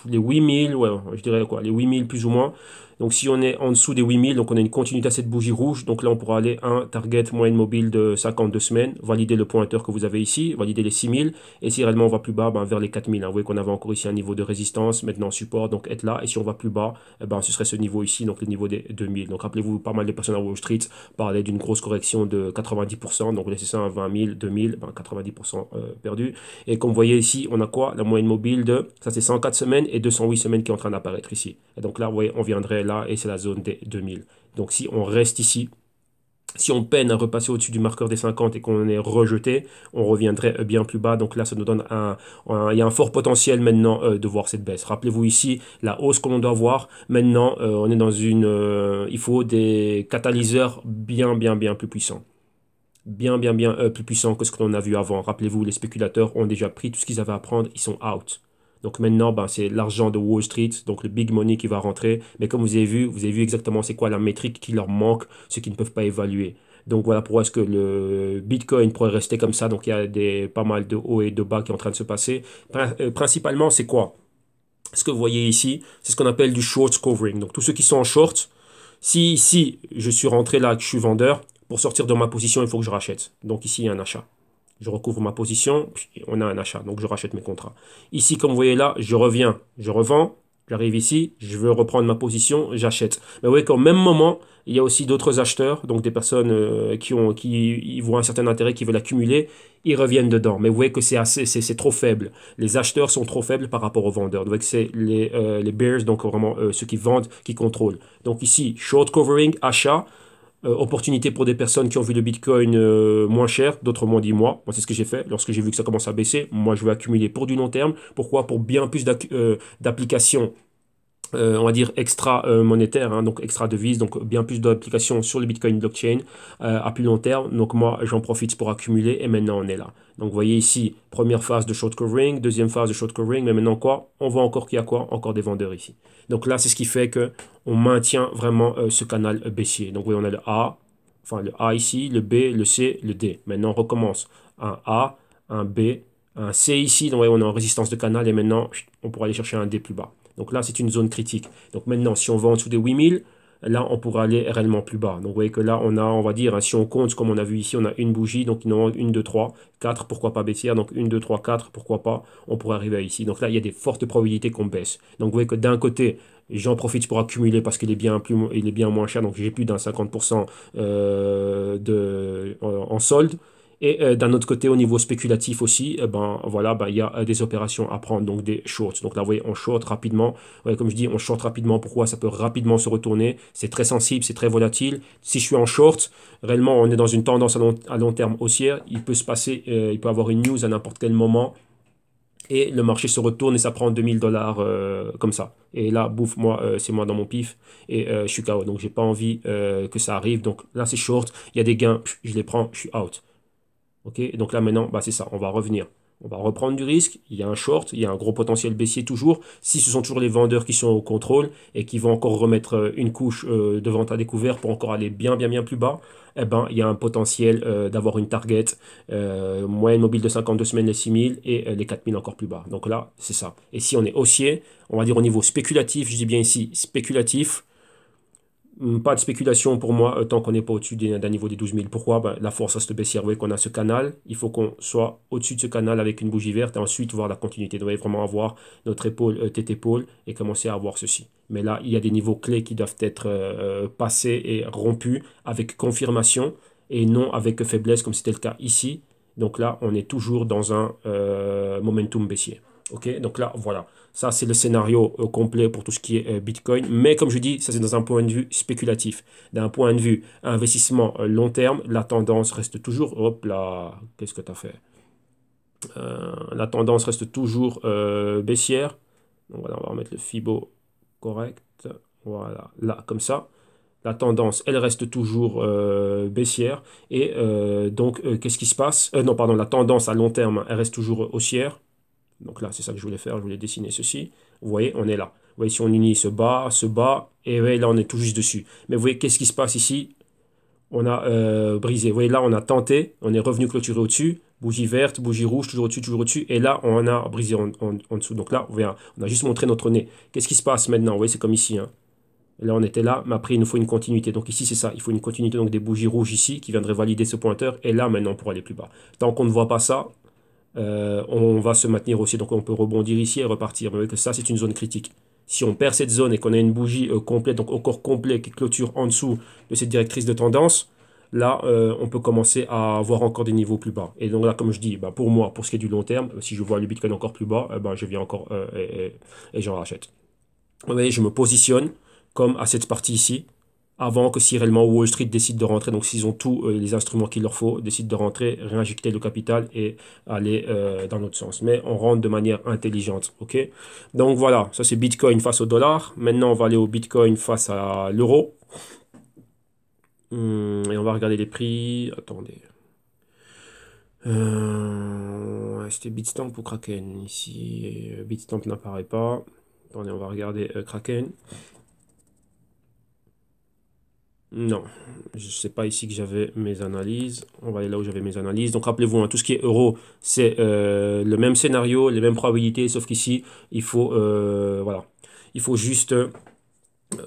les 8000, ouais, je dirais quoi, les 8000 plus ou moins. Donc si on est en dessous des 8000, donc on a une continuité à cette bougie rouge, donc là on pourra aller un target moyenne mobile de 52 semaines, valider le pointeur que vous avez ici, valider les 6000, et si réellement on va plus bas, ben, vers les 4000, hein. Vous voyez qu'on avait encore ici un niveau de résistance, maintenant support, donc être là, et si on va plus bas, eh ben, ce serait ce niveau ici, donc le niveau des 2000. Donc rappelez-vous, pas mal de personnes à Wall Street parlaient d'une grosse correction de 90%, donc laissez ça à 20 000, 2000, ben 90% perdu. Et comme vous voyez ici, on a quoi? La moyenne mobile de, ça c'est 104 semaines et 208 semaines qui est en train d'apparaître ici. Et donc là, vous voyez, on viendrait là et c'est la zone des 2000. Donc si on reste ici, si on peine à repasser au-dessus du marqueur des 50 et qu'on est rejeté, on reviendrait bien plus bas. Donc là, ça nous donne il y a un fort potentiel maintenant de voir cette baisse. Rappelez-vous ici, la hausse que l'on doit voir. Maintenant, on est dans il faut des catalyseurs bien plus puissants. Bien plus puissants que ce que l'on a vu avant. Rappelez-vous, les spéculateurs ont déjà pris tout ce qu'ils avaient à prendre. Ils sont out. Donc maintenant, ben, c'est l'argent de Wall Street, donc le big money qui va rentrer. Mais comme vous avez vu exactement c'est quoi la métrique qui leur manque, ce qu'ils ne peuvent pas évaluer. Donc voilà pourquoi est-ce que le Bitcoin pourrait rester comme ça. Donc il y a pas mal de hauts et de bas qui sont en train de se passer. Principalement, c'est quoi? Ce que vous voyez ici, c'est ce qu'on appelle du short covering. Donc tous ceux qui sont en short, si ici je suis rentré là, que je suis vendeur, pour sortir de ma position, il faut que je rachète. Donc ici, il y a un achat. Je recouvre ma position, puis on a un achat, donc je rachète mes contrats. Ici, comme vous voyez là, je reviens, je revends, j'arrive ici, je veux reprendre ma position, j'achète. Mais vous voyez qu'au même moment, il y a aussi d'autres acheteurs, donc des personnes qui voient un certain intérêt, qui veulent accumuler, ils reviennent dedans. Mais vous voyez que c'est trop faible. Les acheteurs sont trop faibles par rapport aux vendeurs. Vous voyez que c'est les bears, donc vraiment ceux qui vendent, qui contrôlent. Donc ici, short covering, achat. Opportunité pour des personnes qui ont vu le Bitcoin moins cher, d'autres m'ont dit moi. Moi, c'est ce que j'ai fait. Lorsque j'ai vu que ça commence à baisser, moi, je vais accumuler pour du long terme. Pourquoi? Pour bien plus d'applications, on va dire extra monétaire, hein, donc extra devise, donc bien plus d'applications sur le Bitcoin blockchain à plus long terme. Donc moi, j'en profite pour accumuler et maintenant on est là. Donc vous voyez ici, première phase de short covering, deuxième phase de short covering, mais maintenant quoi? On voit encore qu'il y a quoi? Encore des vendeurs ici. Donc là, c'est ce qui fait que on maintient vraiment ce canal baissier. Donc vous voyez, on a le A, enfin le A ici, le B, le C, le D. Maintenant, on recommence. Un A, un B, un C ici. Donc vous voyez, on est en résistance de canal et maintenant, on pourra aller chercher un D plus bas. Donc là, c'est une zone critique. Donc maintenant, si on va en dessous des 8000, là, on pourra aller réellement plus bas. Donc vous voyez que là, on va dire, hein, si on compte, comme on a vu ici, on a une bougie, donc il nous manque 1, 2, 3, 4, pourquoi pas baissière. Donc 1, 2, 3, 4, pourquoi pas, on pourrait arriver à ici. Donc là, il y a des fortes probabilités qu'on baisse. Donc vous voyez que d'un côté, j'en profite pour accumuler parce qu'il est il est bien moins cher, donc j'ai plus d'un 50% en solde. Et d'un autre côté, au niveau spéculatif aussi, ben, voilà, ben, il y a des opérations à prendre, donc des shorts. Donc là, vous voyez, on short rapidement. Ouais, comme je dis, on short rapidement. Pourquoi? Ça peut rapidement se retourner. C'est très sensible, c'est très volatile. Si je suis en short, réellement, on est dans une tendance à long terme haussière. Il peut se passer, il peut avoir une news à n'importe quel moment. Et le marché se retourne et ça prend 2000 $ comme ça. Et là, bouffe, moi, c'est moi dans mon pif. Et je suis KO. Donc, j'ai pas envie que ça arrive. Donc là, c'est short. Il y a des gains, je les prends, je suis out. Ok, donc là maintenant, bah c'est ça, on va revenir. On va reprendre du risque, il y a un short, il y a un gros potentiel baissier toujours. Si ce sont toujours les vendeurs qui sont au contrôle et qui vont encore remettre une couche de vente à découvert pour encore aller bien plus bas, eh ben, il y a un potentiel d'avoir une target moyenne mobile de 52 semaines, les 6000 et les 4000 encore plus bas. Donc là, c'est ça. Et si on est haussier, on va dire au niveau spéculatif, je dis bien ici spéculatif, pas de spéculation pour moi tant qu'on n'est pas au-dessus d'un niveau des 12 000. Pourquoi? Ben, la force reste baissière. Vous voyez qu'on a ce canal. Il faut qu'on soit au-dessus de ce canal avec une bougie verte et ensuite voir la continuité. Vous devez vraiment avoir notre épaule, tête épaule et commencer à avoir ceci. Mais là, il y a des niveaux clés qui doivent être passés et rompus avec confirmation et non avec faiblesse comme c'était le cas ici. Donc là, on est toujours dans un momentum baissier. Ok, donc là, voilà. Ça, c'est le scénario complet pour tout ce qui est Bitcoin. Mais comme je dis, ça, c'est dans un point de vue spéculatif. D'un point de vue investissement long terme, la tendance reste toujours. Hop là, qu'est-ce que tu as fait? La tendance reste toujours baissière. Donc voilà, on va remettre le Fibo correct. Voilà, là, comme ça. La tendance, elle reste toujours baissière. Et donc, qu'est-ce qui se passe? Non, pardon, la tendance à long terme, elle reste toujours haussière. Donc là, c'est ça que je voulais faire. Je voulais dessiner ceci. Vous voyez, on est là. Vous voyez, si on unit ce bas, et ouais, là, on est tout juste dessus. Mais vous voyez, qu'est-ce qui se passe ici? On a brisé. Vous voyez, là, on a tenté. On est revenu clôturer au-dessus. Bougie verte, bougie rouge, toujours au-dessus, toujours au-dessus. Et là, on a brisé en dessous. Donc là, vous voyez, on a juste montré notre nez. Qu'est-ce qui se passe maintenant? Vous voyez, c'est comme ici, hein. Et là, on était là, mais après, il nous faut une continuité. Donc ici, c'est ça. Il faut une continuité, donc des bougies rouges ici qui viendraient valider ce pointeur. Et là, maintenant, pour aller plus bas. Tant qu'on ne voit pas ça, on va se maintenir aussi. Donc on peut rebondir ici et repartir. Mais vous voyez que ça, c'est une zone critique. Si on perd cette zone et qu'on a une bougie complète, donc encore complet, qui clôture en dessous de cette directrice de tendance, là, on peut commencer à avoir encore des niveaux plus bas. Et donc là, comme je dis, bah, pour moi, pour ce qui est du long terme, si je vois le Bitcoin encore plus bas, bah, je viens encore et j'en rachète. Vous voyez, je me positionne comme à cette partie ici, avant que si réellement Wall Street décide de rentrer, donc s'ils ont tous les instruments qu'il leur faut, décident de rentrer, réinjecter le capital et aller dans l'autre sens. Mais on rentre de manière intelligente, ok? Donc voilà, ça c'est Bitcoin face au dollar. Maintenant, on va aller au Bitcoin face à l'euro. Et on va regarder les prix. Attendez. Ouais, c'était Bitstamp ou Kraken ici. Bitstamp n'apparaît pas. Attendez, on va regarder Kraken. Non, je sais pas ici que j'avais mes analyses. On va aller là où j'avais mes analyses. Donc rappelez-vous, hein, tout ce qui est euro, c'est le même scénario, les mêmes probabilités, sauf qu'ici, il faut, voilà, il faut juste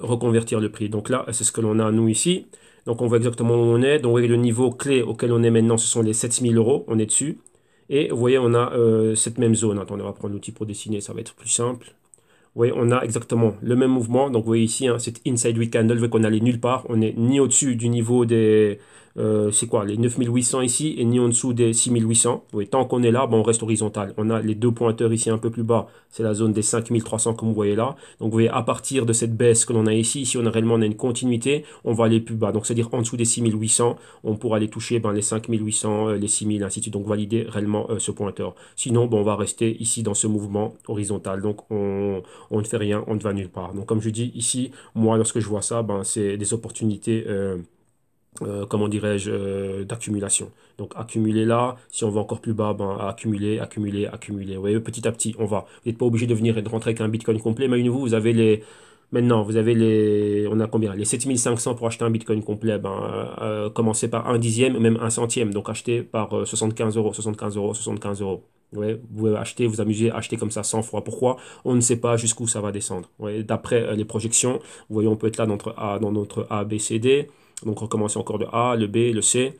reconvertir le prix. Donc là, c'est ce que l'on a nous ici. Donc on voit exactement où on est. Donc vous voyez le niveau clé auquel on est maintenant, ce sont les 7000 euros. On est dessus. Et vous voyez, on a cette même zone. Attendez, on va prendre l'outil pour dessiner, ça va être plus simple. Vous voyez, on a exactement le même mouvement. Donc, vous voyez ici, hein, cette inside week candle, vu qu'on allait nulle part. On n'est ni au-dessus du niveau des, c'est quoi, les 9800 ici, et ni en dessous des 6800. Vous voyez, tant qu'on est là, ben, on reste horizontal. On a les deux pointeurs ici un peu plus bas. C'est la zone des 5300, comme vous voyez là. Donc, vous voyez, à partir de cette baisse que l'on a ici, si on a réellement une continuité, on va aller plus bas. Donc, c'est-à-dire en dessous des 6800, on pourra aller toucher ben, les 5800, les 6000, ainsi de suite. Donc, valider réellement ce pointeur. Sinon, ben, on va rester ici dans ce mouvement horizontal. Donc, on ne fait rien, on ne va nulle part. Donc comme je dis ici, moi lorsque je vois ça, ben, c'est des opportunités, comment dirais-je, d'accumulation. Donc accumuler là, si on va encore plus bas, ben, accumuler, accumuler, accumuler. Vous voyez, petit à petit, on va. Vous n'êtes pas obligé de venir et de rentrer avec un Bitcoin complet. Imaginez-vous, vous avez les... Maintenant, vous avez les... On a combien? Les 7500 pour acheter un Bitcoin complet. Ben, commencez par un dixième, même un centième. Donc acheter par 75 euros, 75 euros, 75 euros. Ouais, vous pouvez acheter, vous amuser, acheter comme ça 100 fois. Pourquoi? On ne sait pas jusqu'où ça va descendre. Ouais, d'après les projections, vous voyez, on peut être là dans notre A, B, C, D. Donc, recommencer encore de A, le B, le C.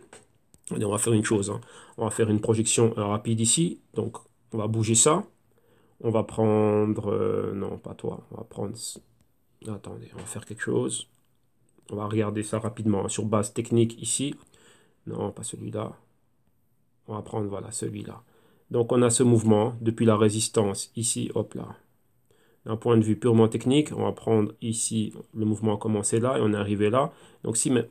Et on va faire une chose, hein. On va faire une projection rapide ici. Donc, on va bouger ça. On va prendre... non, pas toi. On va prendre... Attendez, on va faire quelque chose. On va regarder ça rapidement, hein, sur base technique ici. Non, pas celui-là. On va prendre, voilà, celui-là. Donc, on a ce mouvement depuis la résistance ici, hop là. D'un point de vue purement technique, on va prendre ici, le mouvement a commencé là et on est arrivé là. Donc, si... Aïe,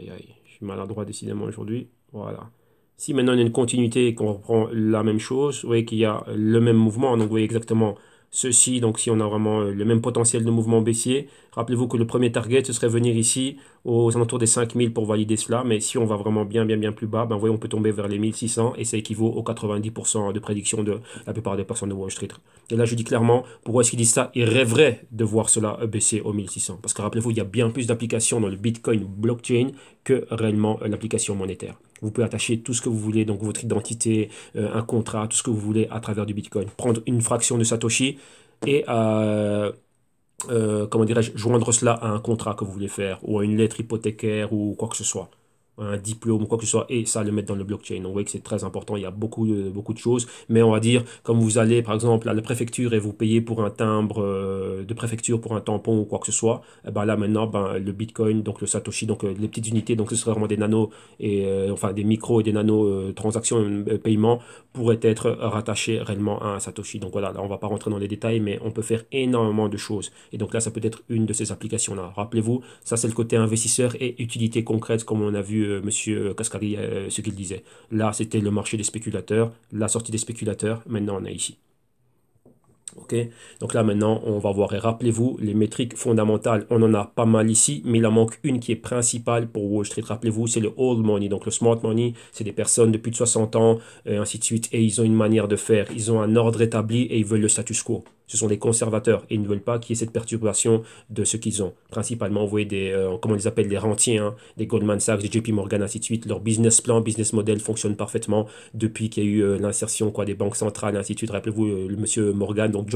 aïe, aïe, je suis maladroit décidément aujourd'hui. Voilà. Si maintenant on a une continuité et qu'on reprend la même chose, vous voyez qu'il y a le même mouvement. Donc vous voyez exactement ceci. Donc si on a vraiment le même potentiel de mouvement baissier, rappelez-vous que le premier target, ce serait venir ici aux alentours des 5000 pour valider cela. Mais si on va vraiment bien, bien, bien plus bas, ben, vous voyez, on peut tomber vers les 1600 et ça équivaut aux 90% de prédiction de la plupart des personnes de Wall Street. Et là, je dis clairement, pourquoi est-ce qu'ils disent ça? Ils rêveraient de voir cela baisser aux 1600. Parce que rappelez-vous, il y a bien plus d'applications dans le Bitcoin blockchain que réellement l'application monétaire. Vous pouvez attacher tout ce que vous voulez, donc votre identité, un contrat, tout ce que vous voulez à travers du Bitcoin. Prendre une fraction de Satoshi et, comment dirais-je, joindre cela à un contrat que vous voulez faire ou à une lettre hypothécaire ou quoi que ce soit. un diplôme ou quoi que ce soit, et ça le mettre dans le blockchain. Donc, vous voyez que c'est très important, il y a beaucoup de choses, mais on va dire, comme vous allez par exemple à la préfecture et vous payez pour un timbre de préfecture, pour un tampon ou quoi que ce soit, eh ben là maintenant, ben, le Bitcoin, donc le Satoshi, donc les petites unités, donc ce serait vraiment des nanos, et enfin des micros et des nanos transactions, paiements, pourraient être rattachés réellement à un Satoshi. Donc voilà, là on va pas rentrer dans les détails, mais on peut faire énormément de choses. Et donc là, ça peut être une de ces applications-là. Rappelez-vous, ça c'est le côté investisseur et utilité concrète, comme on a vu Monsieur Kaskari, ce qu'il disait. Là, c'était le marché des spéculateurs, la sortie des spéculateurs. Maintenant, on est ici. Ok, donc là maintenant on va voir et rappelez-vous les métriques fondamentales, on en a pas mal ici, mais il en manque une qui est principale pour Wall Street. Rappelez-vous, c'est le old money, donc le smart money, c'est des personnes de plus de 60 ans et ainsi de suite, et ils ont une manière de faire, ils ont un ordre établi et ils veulent le status quo. Ce sont des conservateurs et ils ne veulent pas qu'il y ait cette perturbation de ce qu'ils ont. Principalement, vous voyez comment on les appelle, des rentiers, hein, des Goldman Sachs, des JP Morgan, ainsi de suite. Leur business plan, business model fonctionne parfaitement depuis qu'il y a eu l'insertion des banques centrales, ainsi de suite. Rappelez-vous, le monsieur Morgan, donc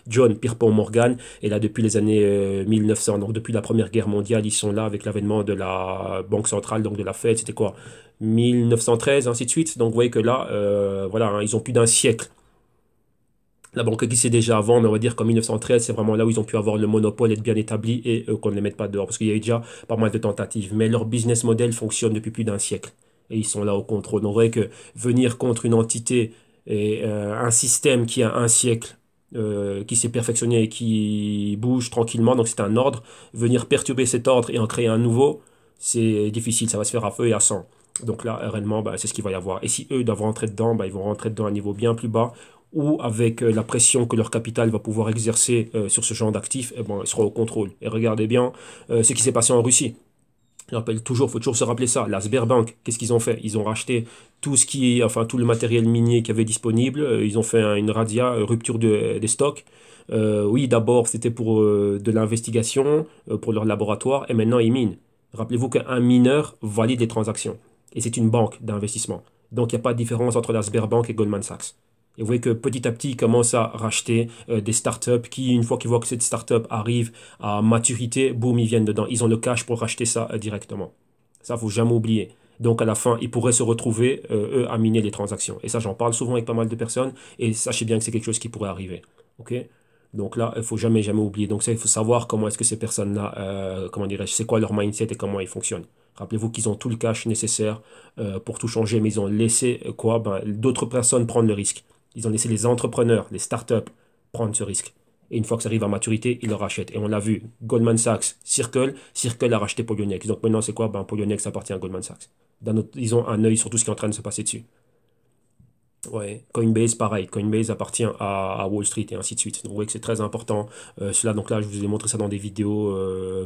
John Pierpont Morgan, est là depuis les années 1900. Donc depuis la Première Guerre mondiale, ils sont là avec l'avènement de la banque centrale, donc de la Fed, c'était quoi 1913, ainsi de suite. Donc vous voyez que là, voilà, hein, ils ont plus d'un siècle. La banque existait déjà avant, mais on va dire qu'en 1913, c'est vraiment là où ils ont pu avoir le monopole, être bien établi et qu'on ne les mette pas dehors. Parce qu'il y a eu déjà pas mal de tentatives. Mais leur business model fonctionne depuis plus d'un siècle. Et ils sont là au contrôle. Donc, vous voyez que venir contre une entité et un système qui a un siècle, qui s'est perfectionné et qui bouge tranquillement, donc c'est un ordre, venir perturber cet ordre et en créer un nouveau, c'est difficile. Ça va se faire à feu et à sang. Donc là, réellement, bah, c'est ce qu'il va y avoir. Et si eux doivent rentrer dedans, bah, ils vont rentrer dedans à un niveau bien plus bas ou avec la pression que leur capital va pouvoir exercer sur ce genre d'actifs, eh ben, ils seront au contrôle. Et regardez bien ce qui s'est passé en Russie. Je rappelle toujours, il faut toujours se rappeler ça. La Sberbank, qu'est-ce qu'ils ont fait? Ils ont racheté tout le matériel minier qu'il y avait disponible. Ils ont fait une razzia, rupture des stocks. Oui, d'abord, c'était pour de l'investigation, pour leur laboratoire, et maintenant, ils minent. Rappelez-vous qu'un mineur valide les transactions. Et c'est une banque d'investissement. Donc, il n'y a pas de différence entre la Sberbank et Goldman Sachs. Et vous voyez que petit à petit, ils commencent à racheter des startups qui, une fois qu'ils voient que cette startup arrive à maturité, boum, ils viennent dedans. Ils ont le cash pour racheter ça directement. Ça, il ne faut jamais oublier. Donc, à la fin, ils pourraient se retrouver, eux, à miner les transactions. Et ça, j'en parle souvent avec pas mal de personnes. Et sachez bien que c'est quelque chose qui pourrait arriver. OK? Donc là, il ne faut jamais oublier. Donc, ça, il faut savoir comment est-ce que ces personnes-là, comment dirais-je, c'est quoi leur mindset et comment ils fonctionnent. Rappelez-vous qu'ils ont tout le cash nécessaire pour tout changer, mais ils ont laissé d'autres personnes prendre le risque. Ils ont laissé les entrepreneurs, les startups prendre ce risque. Et une fois que ça arrive à maturité, ils le rachètent. Et on l'a vu, Goldman Sachs, Circle a racheté Poloniex. Donc maintenant, c'est quoi? Poloniex appartient à Goldman Sachs. Ils ont un œil sur tout ce qui est en train de se passer dessus. Ouais, Coinbase, pareil. Coinbase appartient à Wall Street et ainsi de suite. Donc, vous voyez que c'est très important. Cela, donc là, je vous ai montré ça dans des vidéos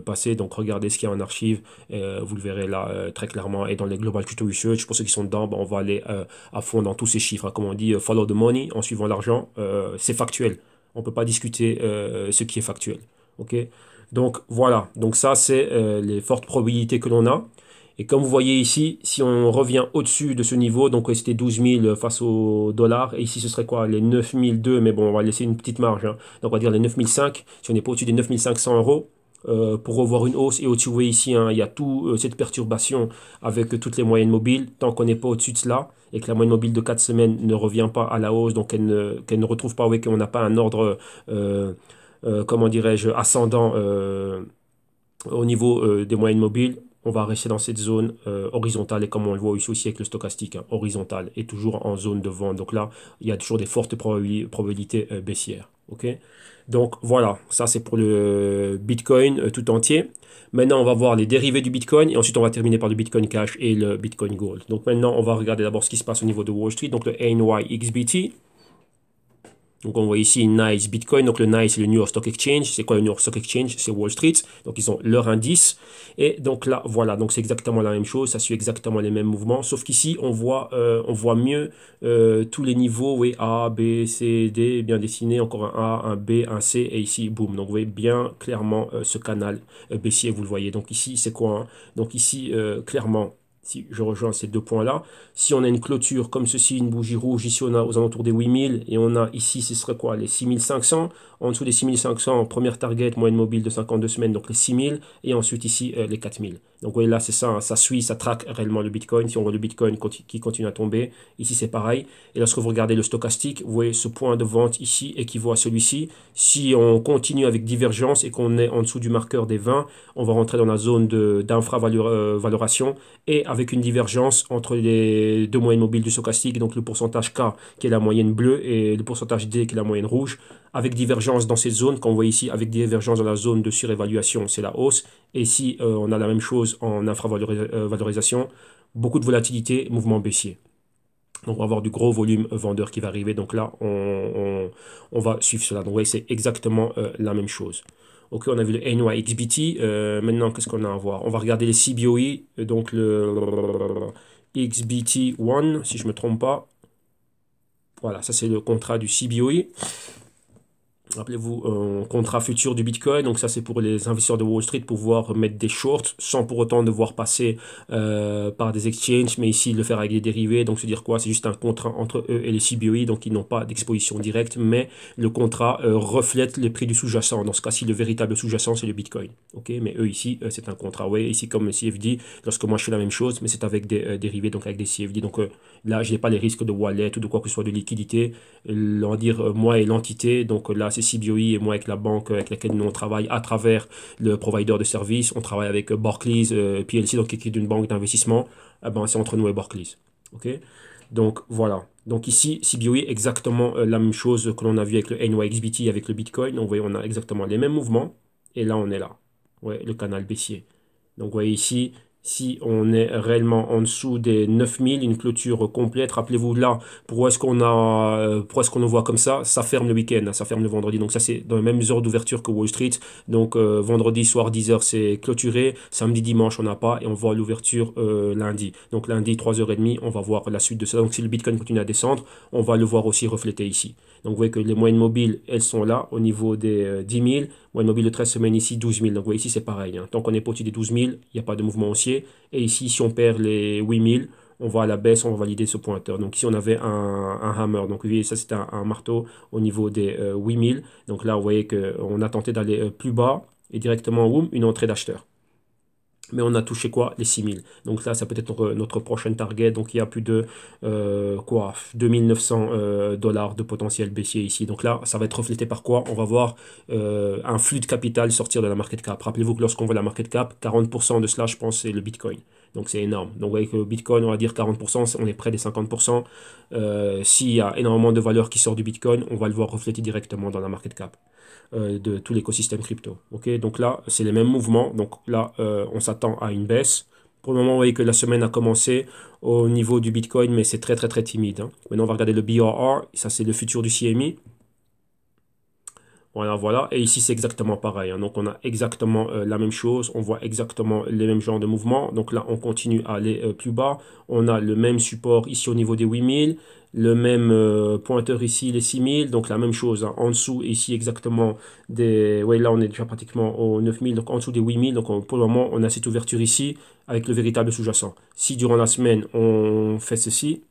passées. Donc, regardez ce qu'il y a en archive. Vous le verrez là très clairement. Et dans les Global Crypto Research, pour ceux qui sont dedans, on va aller à fond dans tous ces chiffres, hein. Comme on dit, follow the money en suivant l'argent. C'est factuel. On ne peut pas discuter ce qui est factuel. OK? Donc, voilà. Donc, ça, c'est les fortes probabilités que l'on a. Et comme vous voyez ici, si on revient au-dessus de ce niveau, donc c'était 12 000 face au dollar, et ici ce serait quoi? Les 9 002, mais bon, on va laisser une petite marge, hein. Donc on va dire les 9 500, si on n'est pas au-dessus des 9 500 euros, pour revoir une hausse. Et au-dessus, vous voyez ici, hein, il y a toute cette perturbation avec toutes les moyennes mobiles. Tant qu'on n'est pas au-dessus de cela, et que la moyenne mobile de 4 semaines ne revient pas à la hausse, donc qu'elle ne retrouve pas, oui, qu'on n'a pas un ordre, comment dirais-je, ascendant au niveau des moyennes mobiles, on va rester dans cette zone horizontale et comme on le voit ici aussi avec le stochastique, hein, horizontale et toujours en zone de vente. Donc là, il y a toujours des fortes probabilités baissières. Ok. Donc voilà, ça c'est pour le Bitcoin tout entier. Maintenant, on va voir les dérivés du Bitcoin et ensuite on va terminer par le Bitcoin Cash et le Bitcoin Gold. Donc maintenant, on va regarder d'abord ce qui se passe au niveau de Wall Street, donc le NYXBT. Donc on voit ici NICE Bitcoin, donc le NICE c'est le New York Stock Exchange. C'est quoi le New York Stock Exchange? C'est Wall Street, donc ils ont leur indice. Et donc là, voilà, donc c'est exactement la même chose, ça suit exactement les mêmes mouvements, sauf qu'ici on voit mieux tous les niveaux, oui, A, B, C, D, bien dessiné, encore un A, un B, un C, et ici, boum. Donc vous voyez bien clairement ce canal baissier, vous le voyez. Donc ici, c'est quoi, hein? Donc ici, clairement, si je rejoins ces deux points-là, si on a une clôture comme ceci, une bougie rouge, ici on a aux alentours des 8000 et on a ici, ce serait quoi, les 6500. En dessous des 6500, première target, moyenne mobile de 52 semaines, donc les 6000 et ensuite ici les 4000. Donc vous voyez là, c'est ça, hein, ça suit, ça traque réellement le Bitcoin. Si on voit le Bitcoin qui continue à tomber, ici c'est pareil. Et lorsque vous regardez le stochastique, vous voyez ce point de vente ici équivaut à celui-ci. Si on continue avec divergence et qu'on est en dessous du marqueur des 20, on va rentrer dans la zone d'infravaloration et avec une divergence entre les deux moyennes mobiles du stochastique, donc le pourcentage K qui est la moyenne bleue et le pourcentage D qui est la moyenne rouge, avec divergence dans cette zone, qu'on voit ici, avec divergence dans la zone de surévaluation, c'est la hausse, et ici on a la même chose en infravalorisation, beaucoup de volatilité, mouvement baissier. Donc on va avoir du gros volume vendeur qui va arriver, donc là on va suivre cela. Donc vous voyez, c'est exactement la même chose. Ok, on a vu le NYXBT. Maintenant, qu'est-ce qu'on a à voir? On va regarder les CBOE, donc le XBT1, si je ne me trompe pas. Voilà, ça c'est le contrat du CBOE. Rappelez-vous, un contrat futur du Bitcoin, donc ça c'est pour les investisseurs de Wall Street pour pouvoir mettre des shorts sans pour autant devoir passer par des exchanges, mais ici le faire avec des dérivés, donc se dire quoi, c'est juste un contrat entre eux et les CBOE, donc ils n'ont pas d'exposition directe, mais le contrat reflète le prix du sous-jacent. Dans ce cas-ci, le véritable sous-jacent c'est le Bitcoin, ok, mais eux ici c'est un contrat, ouais, ici comme le CFD, lorsque moi je fais la même chose, mais c'est avec des dérivés, donc avec des CFD, donc là je n'ai pas les risques de wallet ou de quoi que ce soit de liquidité, on va dire moi et l'entité, donc là c'est CBOE et moi avec la banque avec laquelle nous on travaille à travers le provider de services. On travaille avec Barclays PLC, donc qui est d'une banque d'investissement. Ben, c'est entre nous et Barclays. Ok. Donc voilà. Donc ici, CBOE, exactement la même chose que l'on a vu avec le NYXBT, avec le Bitcoin. Donc vous voyez, on a exactement les mêmes mouvements. Et là, on est là. Ouais, le canal baissier. Donc vous voyez ici, si on est réellement en dessous des 9000, une clôture complète, rappelez-vous là, pourquoi est-ce qu'on le voit comme ça ferme le week-end, ça ferme le vendredi. Donc ça c'est dans les mêmes heures d'ouverture que Wall Street. Donc vendredi soir 10h c'est clôturé, samedi dimanche on n'a pas et on voit l'ouverture lundi. Donc lundi 3h30 on va voir la suite de ça. Donc si le Bitcoin continue à descendre, on va le voir aussi reflété ici. Donc vous voyez que les moyennes mobiles elles sont là au niveau des 10 000. Moyenne mobile de 13 semaines ici, 12 000. Donc vous voyez ici c'est pareil. Hein. Tant qu'on est pas au-dessus des 12 000, il n'y a pas de mouvement haussier. Et ici, si on perd les 8 000, on va à la baisse, on va valider ce pointeur. Donc ici, on avait un hammer. Donc vous voyez, ça c'était un marteau au niveau des 8 000. Donc là, vous voyez qu'on a tenté d'aller plus bas et directement, boum, une entrée d'acheteur. Mais on a touché quoi? Les 6000. Donc là, ça peut être notre prochaine target. Donc il y a plus de 2900 dollars de potentiel baissier ici. Donc là, ça va être reflété par quoi? On va voir un flux de capital sortir de la market cap. Rappelez-vous que lorsqu'on voit la market cap, 40% de cela, je pense, c'est le Bitcoin. Donc c'est énorme. Donc vous voyez que le Bitcoin, on va dire 40%, on est près des 50%. S'il y a énormément de valeur qui sort du Bitcoin, on va le voir refléter directement dans la market cap de tout l'écosystème crypto. Ok, donc là, c'est les mêmes mouvements. Donc là, on s'attend à une baisse. Pour le moment, vous voyez que la semaine a commencé au niveau du Bitcoin, mais c'est très très très timide. Hein. Maintenant, on va regarder le BRR. Ça, c'est le futur du CME. Voilà, voilà. Et ici, c'est exactement pareil. Hein. Donc, on a exactement la même chose. On voit exactement les mêmes genres de mouvements. Donc là, on continue à aller plus bas. On a le même support ici au niveau des 8000. Le même pointeur ici, les 6000. Donc, la même chose. Hein. En dessous, ici, exactement des... Oui, là, on est déjà pratiquement aux 9000. Donc, en dessous des 8000. Donc, pour le moment, on a cette ouverture ici avec le véritable sous-jacent. Si durant la semaine, on fait ceci...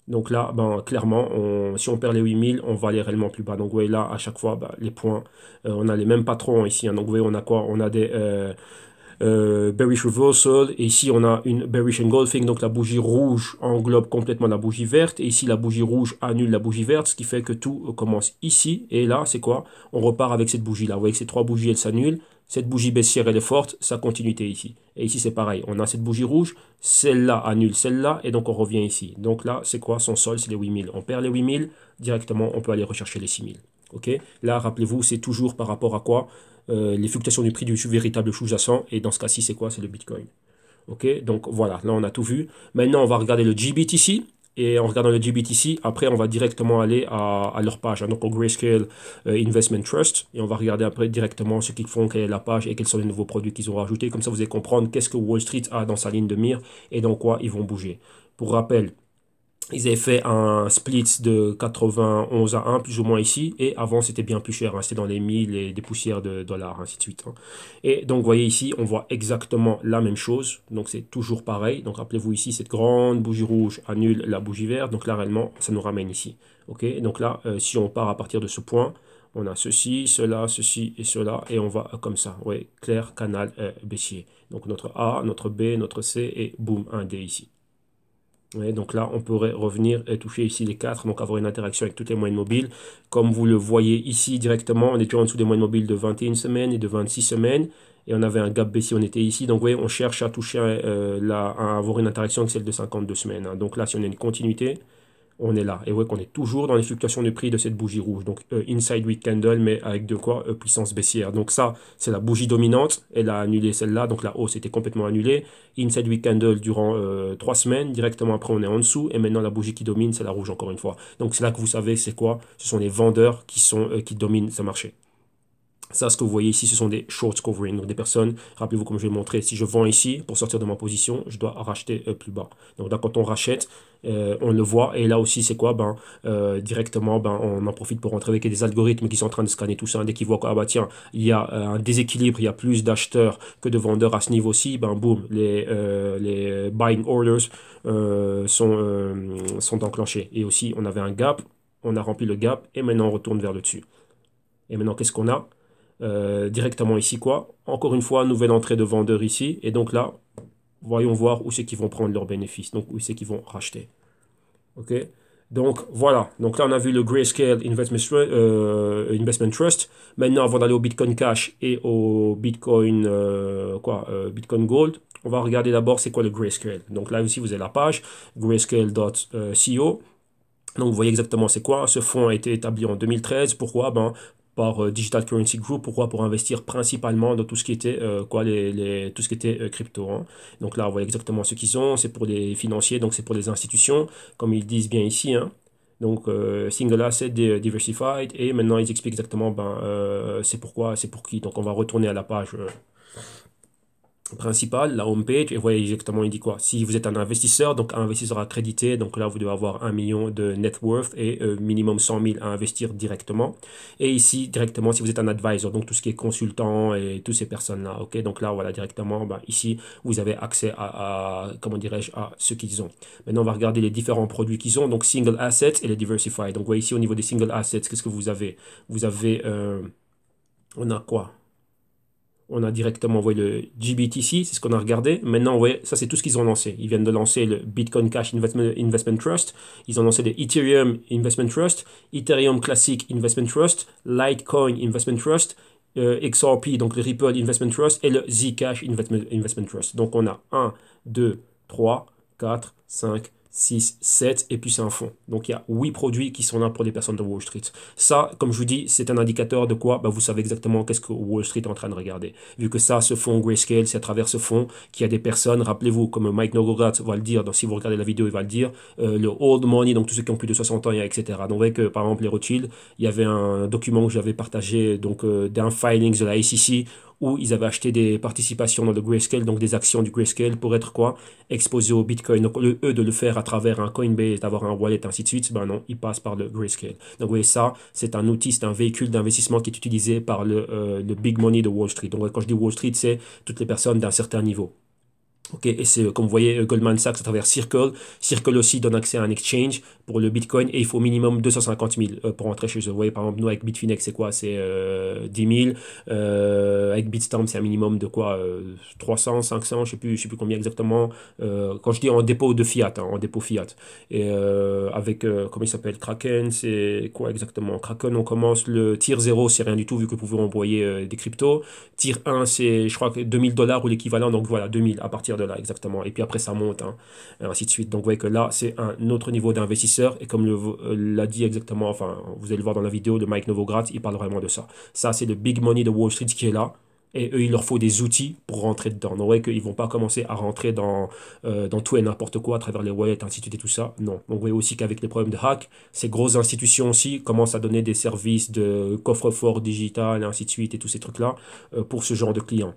Donc là, ben, clairement, si on perd les 8000, on va aller réellement plus bas. Donc vous voyez là, à chaque fois, ben, les points, on a les mêmes patrons ici. Hein. Donc vous voyez, on a quoi? On a des bearish reversal. Et ici, on a une bearish engulfing. Donc la bougie rouge englobe complètement la bougie verte. Et ici, la bougie rouge annule la bougie verte. Ce qui fait que tout commence ici. Et là, c'est quoi? On repart avec cette bougie-là. Vous voyez que ces trois bougies, elles s'annulent. Cette bougie baissière, elle est forte, sa continuité ici. Et ici, c'est pareil. On a cette bougie rouge, celle-là annule celle-là, et donc on revient ici. Donc là, c'est quoi? Son sol, c'est les 8000. On perd les 8000, directement, on peut aller rechercher les 6000. Ok? Là, rappelez-vous, c'est toujours par rapport à quoi? Les fluctuations du prix du véritable sous-jacent, et dans ce cas-ci, c'est quoi? C'est le Bitcoin. Ok? Donc voilà, là, on a tout vu. Maintenant, on va regarder le GBTC. Et en regardant le GBTC, après, on va directement aller à leur page, hein, donc au Grayscale Investment Trust. Et on va regarder après directement ce qu'ils font, quelle est la page et quels sont les nouveaux produits qu'ils ont rajoutés. Comme ça, vous allez comprendre qu'est-ce que Wall Street a dans sa ligne de mire et dans quoi ils vont bouger. Pour rappel, Ils avaient fait un split de 91 à 1, plus ou moins ici, et avant c'était bien plus cher, hein. C'était dans les 1000 et des poussières de dollars, ainsi de suite, hein. Et donc vous voyez ici, on voit exactement la même chose, donc c'est toujours pareil. Donc rappelez-vous ici, cette grande bougie rouge annule la bougie verte, donc là réellement, ça nous ramène ici. Ok, donc là, si on part à partir de ce point, on a ceci, ceci et cela, et on va comme ça, ouais, clair, canal, baissier. Donc notre A, notre B, notre C, et boum, un D ici. Ouais, donc là, on pourrait revenir et toucher ici les 4, donc avoir une interaction avec toutes les moyennes mobiles. Comme vous le voyez ici directement, on était en dessous des moyennes mobiles de 21 semaines et de 26 semaines. Et on avait un gap baissier, on était ici. Donc vous voyez, on cherche à toucher, à avoir une interaction avec celle de 52 semaines, hein. Donc là, si on a une continuité, on est là. Et ouais, qu'on est toujours dans les fluctuations de prix de cette bougie rouge. Donc inside week candle, mais avec de quoi puissance baissière. Donc ça, c'est la bougie dominante. Elle a annulé celle-là. Donc la hausse était complètement annulée. Inside week candle durant 3 semaines. Directement après, on est en dessous. Et maintenant, la bougie qui domine, c'est la rouge encore une fois. Donc c'est là que vous savez c'est quoi. Ce sont les vendeurs qui dominent ce marché. Ça, ce que vous voyez ici, ce sont des short covering. Donc des personnes, rappelez-vous comme je vais le montrer, si je vends ici, pour sortir de ma position, je dois racheter plus bas. Donc là, quand on rachète, on le voit. Et là aussi, c'est quoi? Directement, on en profite pour rentrer avec des algorithmes qui sont en train de scanner tout ça. Dès qu'ils voient que, ah bah tiens, il y a un déséquilibre, il y a plus d'acheteurs que de vendeurs à ce niveau-ci, boum, les buying orders sont enclenchés. Et aussi, on avait un gap, on a rempli le gap, et maintenant on retourne vers le dessus. Et maintenant, qu'est-ce qu'on a? Directement ici quoi. Encore une fois, nouvelle entrée de vendeurs ici. Et donc là, voyons voir où c'est qu'ils vont prendre leurs bénéfices. Donc où c'est qu'ils vont racheter. Ok. Donc voilà. Donc là, on a vu le Grayscale Investment Trust. Maintenant, avant d'aller au Bitcoin Cash et au Bitcoin Bitcoin Gold, on va regarder d'abord c'est quoi le Grayscale. Donc là aussi, vous avez la page grayscale.co. Donc vous voyez exactement c'est quoi. Ce fonds a été établi en 2013. Pourquoi? Par Digital Currency Group. Pourquoi? Pour investir principalement dans tout ce qui était tout ce qui était crypto, hein. Donc là, vous voyez exactement ce qu'ils ont. C'est pour les financiers, donc c'est pour les institutions, comme ils disent bien ici, hein. Donc single asset diversified. Et maintenant ils expliquent exactement c'est pourquoi, c'est pour qui. Donc on va retourner à la page principal, la home page, et vous voyez exactement, il dit quoi. Si vous êtes un investisseur, donc un investisseur accrédité, donc là vous devez avoir 1 million de net worth et minimum 100 000 à investir directement. Et ici, directement, si vous êtes un advisor, donc tout ce qui est consultant et toutes ces personnes-là, ok. Donc là, voilà, directement, ici, vous avez accès comment dirais-je, à ce qu'ils ont. Maintenant, on va regarder les différents produits qu'ils ont, donc single assets et les diversified. Donc, vous voyez ici, au niveau des single assets, qu'est-ce que vous avez? Vous avez, on a quoi? On a directement envoyé le GBTC, c'est ce qu'on a regardé. Maintenant, vous voyez, ça c'est tout ce qu'ils ont lancé. Ils viennent de lancer le Bitcoin Cash Investment Trust. Ils ont lancé le Ethereum Investment Trust, Ethereum Classic Investment Trust, Litecoin Investment Trust, XRP, donc le Ripple Investment Trust, et le Zcash Investment Trust. Donc on a 1, 2, 3, 4, 5, 6, 7, et puis c'est un fonds. Donc il y a 8 produits qui sont là pour les personnes de Wall Street. Ça, comme je vous dis, c'est un indicateur de quoi? Vous savez exactement qu'est-ce que Wall Street est en train de regarder. Vu que ça, ce fonds Grayscale, c'est à travers ce fonds qu'il y a des personnes, rappelez-vous, comme Mike Novogratz va le dire, donc si vous regardez la vidéo, il va le dire, le old money, donc tous ceux qui ont plus de 60 ans, etc. Donc vous voyez que par exemple les Rothschild, il y avait un document que j'avais partagé donc d'un filings de la SEC où ils avaient acheté des participations dans le Grayscale, donc des actions du Grayscale pour être quoi? Exposés au Bitcoin. Donc, eux, de le faire à travers un Coinbase, d'avoir un wallet, ainsi de suite, non, ils passent par le Grayscale. Donc, vous voyez, ça, c'est un outil, c'est un véhicule d'investissement qui est utilisé par le big money de Wall Street. Donc, quand je dis Wall Street, c'est toutes les personnes d'un certain niveau. Ok, et c'est comme vous voyez Goldman Sachs à travers Circle. Circle aussi donne accès à un exchange pour le Bitcoin et il faut minimum 250 000 pour entrer chez eux. Vous voyez par exemple nous avec Bitfinex c'est quoi? C'est 10 000. Avec Bitstamp c'est un minimum de quoi? 300, 500, je sais plus combien exactement. Quand je dis en dépôt de fiat, hein, en dépôt fiat. Et avec comment il s'appelle? Kraken, c'est quoi exactement? Kraken on commence le tier 0 c'est rien du tout vu que vous pouvez envoyer des cryptos. Tier 1 c'est je crois que 2000 $ ou l'équivalent donc voilà 2000 à partir de là exactement. Et puis après, ça monte, hein, et ainsi de suite. Donc, vous voyez que là, c'est un autre niveau d'investisseur. Et comme l'a dit exactement, enfin, vous allez le voir dans la vidéo de Mike Novogratz, il parle vraiment de ça. Ça, c'est le big money de Wall Street qui est là. Et eux, il leur faut des outils pour rentrer dedans. Donc, vous voyez qu'ils ne vont pas commencer à rentrer dans tout et n'importe quoi à travers les wallets, ainsi de suite et tout ça. Non. Donc, vous voyez aussi qu'avec les problèmes de hack, ces grosses institutions aussi commencent à donner des services de coffre-fort digital, et ainsi de suite, et tous ces trucs-là pour ce genre de clients.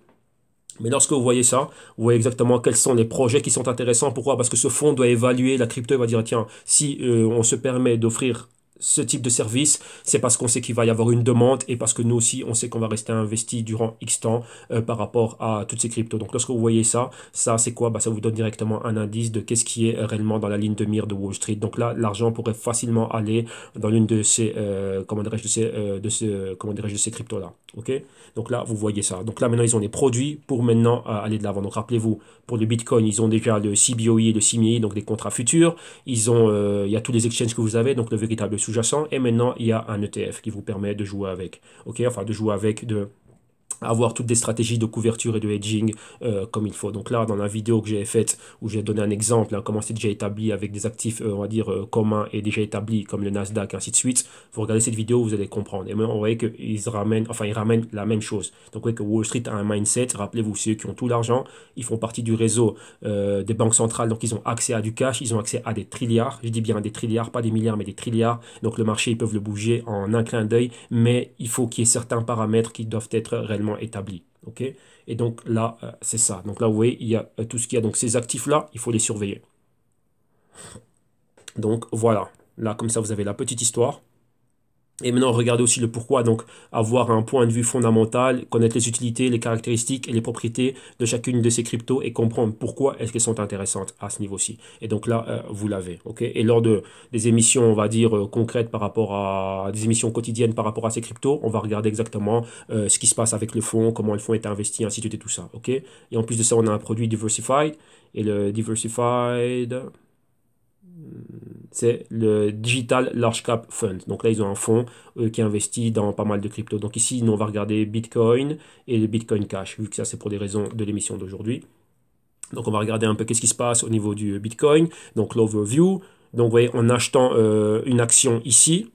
Mais lorsque vous voyez ça, vous voyez exactement quels sont les projets qui sont intéressants. Pourquoi? Parce que ce fonds doit évaluer la crypto et va dire, tiens, si on se permet d'offrir ce type de service, c'est parce qu'on sait qu'il va y avoir une demande et parce que nous aussi, on sait qu'on va rester investi durant X temps par rapport à toutes ces cryptos. Donc lorsque vous voyez ça, ça c'est quoi? Bah, ça vous donne directement un indice de qu'est-ce qui est réellement dans la ligne de mire de Wall Street. Donc là, l'argent pourrait facilement aller dans l'une de ces, comment dirais-je, comment dirais-je, de ces cryptos-là. Ok? Donc là, vous voyez ça. Donc là, maintenant, ils ont des produits pour maintenant aller de l'avant. Donc rappelez-vous, pour le Bitcoin, ils ont déjà le CBOE et le CME, donc des contrats futurs. Il y a tous les exchanges que vous avez, donc le véritable sous-jacent. Et maintenant, il y a un ETF qui vous permet de jouer avec. Ok, enfin, de jouer avec, de avoir toutes des stratégies de couverture et de hedging comme il faut. Donc là, dans la vidéo que j'ai faite, où j'ai donné un exemple, hein, comment c'est déjà établi avec des actifs, on va dire, communs et déjà établis, comme le Nasdaq, ainsi de suite, vous regardez cette vidéo, vous allez comprendre. Et maintenant, on voit ils ramènent la même chose. Donc, vous voyez que Wall Street a un mindset, rappelez-vous, ceux qui ont tout l'argent, ils font partie du réseau des banques centrales, donc ils ont accès à du cash, ils ont accès à des trilliards, je dis bien des trilliards, pas des milliards, mais des trilliards. Donc le marché, ils peuvent le bouger en un clin d'œil, mais il faut qu'il y ait certains paramètres qui doivent être réellement établi. Ok. Et donc là, c'est ça. Donc là, vous voyez, il y a tout ce qu'il y a. Donc ces actifs-là, il faut les surveiller. Donc voilà. Là, comme ça, vous avez la petite histoire. Et maintenant, regardez aussi le pourquoi. Donc, avoir un point de vue fondamental, connaître les utilités, les caractéristiques et les propriétés de chacune de ces cryptos et comprendre pourquoi est-ce qu'elles sont intéressantes à ce niveau-ci. Et donc là, vous l'avez. Ok. Et lors des émissions, on va dire, concrètes par rapport à des émissions quotidiennes par rapport à ces cryptos, on va regarder exactement ce qui se passe avec le fonds, comment le fonds est investi, ainsi de suite et tout ça. Ok. Et en plus de ça, on a un produit diversified. Et le diversified, c'est le Digital Large Cap Fund. Donc là, ils ont un fonds qui investit dans pas mal de cryptos. Donc ici, nous, on va regarder Bitcoin et le Bitcoin Cash, vu que ça, c'est pour des raisons de l'émission d'aujourd'hui. Donc on va regarder un peu qu'est-ce qui se passe au niveau du Bitcoin. Donc l'overview. Donc vous voyez, en achetant une action ici,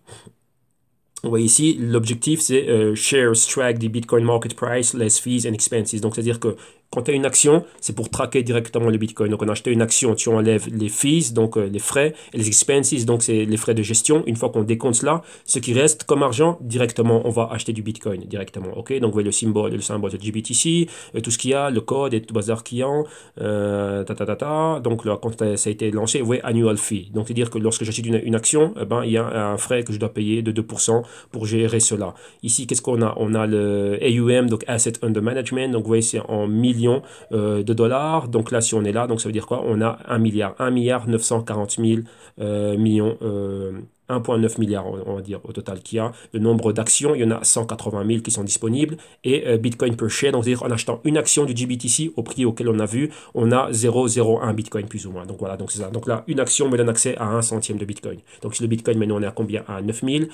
vous voyez ici, l'objectif c'est shares track the Bitcoin market price, less fees and expenses. Donc c'est-à-dire que quand tu as une action, c'est pour traquer directement le Bitcoin. Donc on a acheté une action, tu enlèves les fees, donc les frais, et les expenses, donc c'est les frais de gestion. Une fois qu'on décompte cela, ce qui reste comme argent, directement, on va acheter du Bitcoin directement. Ok, donc vous voyez le symbole de GBTC, tout ce qu'il y a, le code et tout le bazar qu'il y a. Donc là, quand ça a été lancé, vous voyez annual fee. Donc c'est-à-dire que lorsque j'achète une action, il y a un frais que je dois payer de 2% pour gérer cela. Ici, qu'est-ce qu'on a? On a le AUM, donc Asset Under Management. Donc, vous voyez, c'est en millions de dollars. Donc là, si on est là, donc ça veut dire quoi? On a 1 milliard 940 000 millions. 1,9 milliard, on va dire, au total qu'il y a. Le nombre d'actions, il y en a 180 000 qui sont disponibles. Et Bitcoin per share, donc c'est-à-dire en achetant une action du GBTC au prix auquel on a vu, on a 0,01 Bitcoin plus ou moins. Donc voilà, donc c'est ça. Donc là, une action me donne accès à 1 centime de Bitcoin. Donc si le Bitcoin, maintenant, on est à combien? À 9000.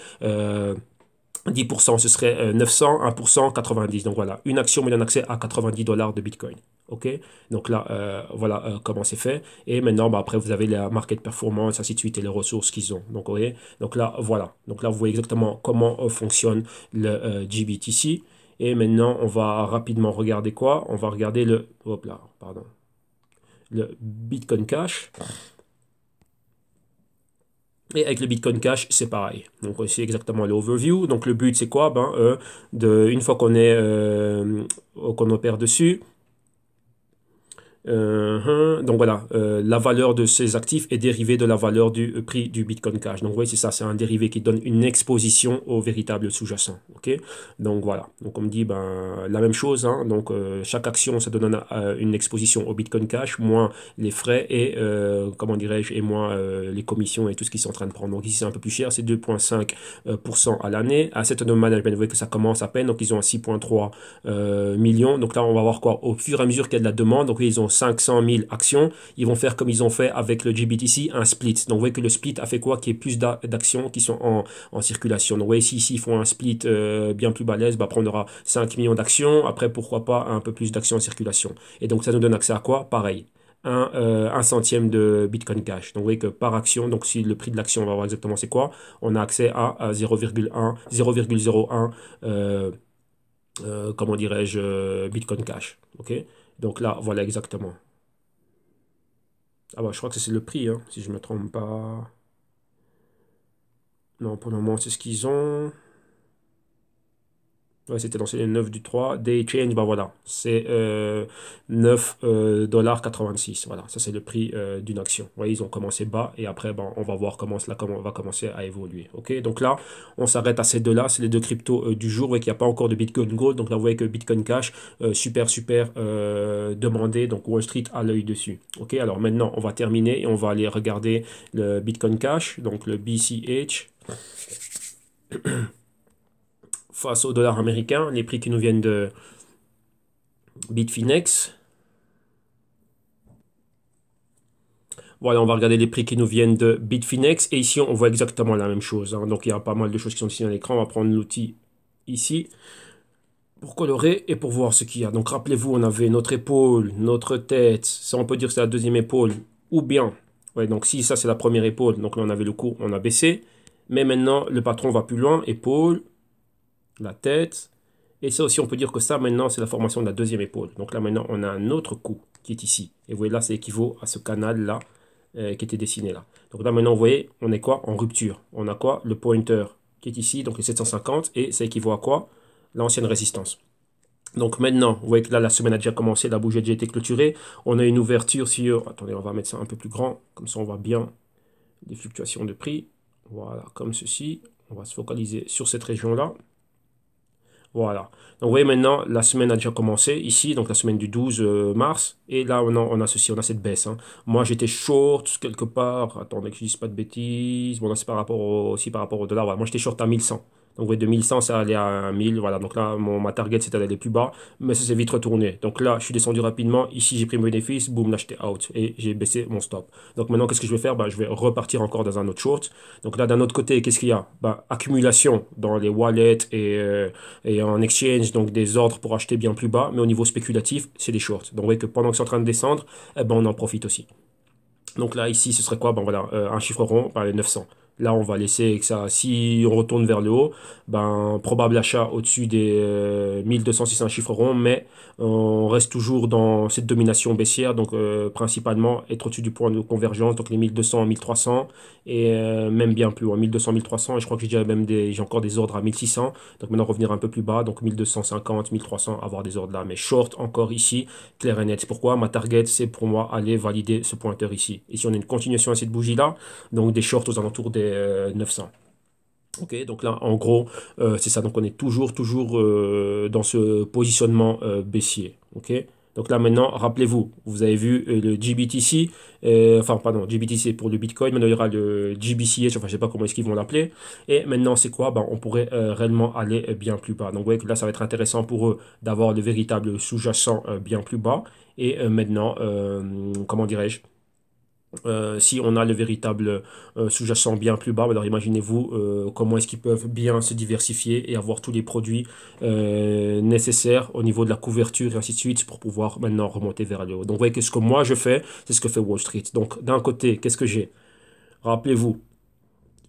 10%, ce serait 900, 1%, 90. Donc voilà, une action me donne accès à 90 dollars de Bitcoin. OK? Donc là, voilà comment c'est fait. Et maintenant, après, vous avez la market performance, ainsi de suite, et les ressources qu'ils ont. Donc, vous voyez? Donc là, voilà. Donc là, vous voyez exactement comment fonctionne le GBTC. Et maintenant, on va rapidement regarder quoi? On va regarder hop là, pardon. Le Bitcoin Cash. Et avec le Bitcoin Cash, c'est pareil. Donc c'est exactement l'overview. Donc le but c'est quoi? Une fois qu'on opère dessus, donc voilà, la valeur de ces actifs est dérivée de la valeur du prix du Bitcoin Cash. Donc oui, c'est ça, c'est un dérivé qui donne une exposition au véritable sous-jacent. Ok, donc voilà. Donc on me dit la même chose. Hein, donc chaque action, ça donne une exposition au Bitcoin Cash, moins les frais et comment dirais-je, et moins les commissions et tout ce qu'ils sont en train de prendre. Donc ici c'est un peu plus cher, c'est 2,5% à l'année. Asset Under Management, vous voyez que ça commence à peine. Donc ils ont 6,3 millions. Donc là on va voir quoi? Au fur et à mesure qu'il y a de la demande, donc ils ont 500 000 actions, ils vont faire comme ils ont fait avec le GBTC, un split. Donc vous voyez que le split a fait quoi? Qu'il y ait plus d'actions qui sont en circulation. Donc vous voyez ici, ils font un split bien plus balèze, après on aura 5 millions d'actions, après pourquoi pas un peu plus d'actions en circulation. Et donc ça nous donne accès à quoi? Pareil. Un centième de Bitcoin Cash. Donc vous voyez que par action, donc si le prix de l'action, on va voir exactement c'est quoi, on a accès à 0,01 comment dirais-je, Bitcoin Cash. Ok? Donc là, voilà exactement. Ah bah, je crois que c'est le prix, hein, si je ne me trompe pas. Non, pour le moment, c'est ce qu'ils ont. Ouais, c'était lancé le 9 du 3. Day change, bah voilà, c'est 9,86 $. Voilà, ça c'est le prix d'une action. Vous voyez, ils ont commencé bas et après, ben, on va voir comment on va commencer à évoluer. Ok, donc là, on s'arrête à ces deux-là. C'est les deux cryptos du jour. Vous voyez qu'il n'y a pas encore de Bitcoin Gold. Donc là, vous voyez que Bitcoin Cash, super demandé. Donc Wall Street a l'œil dessus. Ok, alors maintenant, on va terminer et on va aller regarder le Bitcoin Cash, donc le BCH face au dollar américain, les prix qui nous viennent de Bitfinex. Voilà, on va regarder les prix qui nous viennent de Bitfinex. Et ici, on voit exactement la même chose, hein. Donc, il y a pas mal de choses qui sont ici à l'écran. On va prendre l'outil ici pour colorer et pour voir ce qu'il y a. Donc, rappelez-vous, on avait notre épaule, notre tête. Ça, on peut dire que c'est la deuxième épaule. Ou bien, ouais, donc si ça, c'est la première épaule. Donc là, on avait le cours, on a baissé. Mais maintenant, le patron va plus loin. Épaule, la tête. Et ça aussi, on peut dire que ça, maintenant, c'est la formation de la deuxième épaule. Donc là, maintenant, on a un autre coup qui est ici. Et vous voyez, là, ça équivaut à ce canal-là qui était dessiné là. Donc là, maintenant, vous voyez, on est quoi? En rupture. On a quoi? Le pointer qui est ici, donc les 750. Et ça équivaut à quoi? L'ancienne résistance. Donc maintenant, vous voyez que là, la semaine a déjà commencé, la bougie a déjà été clôturée. On a une ouverture sur... Attendez, on va mettre ça un peu plus grand. Comme ça, on voit bien les fluctuations de prix. Voilà, comme ceci. On va se focaliser sur cette région-là. Voilà. Donc, vous voyez maintenant, la semaine a déjà commencé ici, donc la semaine du 12 mars. Et là, on a ceci, on a cette baisse, hein. Moi, j'étais short quelque part. Attendez que je ne dise pas de bêtises. Bon, là, c'est aussi par rapport au dollar. Voilà. Moi, j'étais short à 1100. Donc, vous voyez, de 1100, ça allait à 1000. Voilà. Donc là, ma target, c'était d'aller plus bas. Mais ça s'est vite retourné. Donc là, je suis descendu rapidement. Ici, j'ai pris mon bénéfice. Boum, là, j'étais out. Et j'ai baissé mon stop. Donc maintenant, qu'est-ce que je vais faire? Je vais repartir encore dans un autre short. Donc là, d'un autre côté, qu'est-ce qu'il y a? Accumulation dans les wallets et en exchange, donc des ordres pour acheter bien plus bas, mais au niveau spéculatif, c'est des shorts. Donc vous voyez que pendant que c'est en train de descendre, on en profite aussi. Donc là, ici, ce serait quoi? Voilà, un chiffre rond, les 900. Là, on va laisser que ça. Si on retourne vers le haut, probable achat au-dessus des 1200 si c'est un chiffre rond, mais on reste toujours dans cette domination baissière, donc principalement être au-dessus du point de convergence, donc les 1200, 1300 et même bien plus haut, 1200, 1300. Et je crois que j'ai encore des ordres à 1600. Donc maintenant revenir un peu plus bas, donc 1250, 1300, avoir des ordres là, mais short encore ici, clair et net. C'est pourquoi ma target, c'est pour moi aller valider ce pointeur ici. Ici, on a une continuation à cette bougie-là, donc des shorts aux alentours des 900. Ok, donc là, en gros, c'est ça. Donc on est toujours dans ce positionnement baissier. Ok. Donc là maintenant, rappelez-vous, vous avez vu le GBTC, pardon, GBTC pour le Bitcoin, maintenant il y aura le GBCH, enfin je sais pas comment est-ce qu'ils vont l'appeler. Et maintenant c'est quoi? On pourrait réellement aller bien plus bas. Donc vous voyez que là ça va être intéressant pour eux d'avoir le véritable sous-jacent bien plus bas. Et maintenant, comment dirais-je? Si on a le véritable sous-jacent bien plus bas, alors imaginez-vous comment est-ce qu'ils peuvent bien se diversifier et avoir tous les produits nécessaires au niveau de la couverture et ainsi de suite pour pouvoir maintenant remonter vers le haut. Donc vous voyez que ce que moi je fais, c'est ce que fait Wall Street. Donc d'un côté, qu'est-ce que j'ai? Rappelez-vous,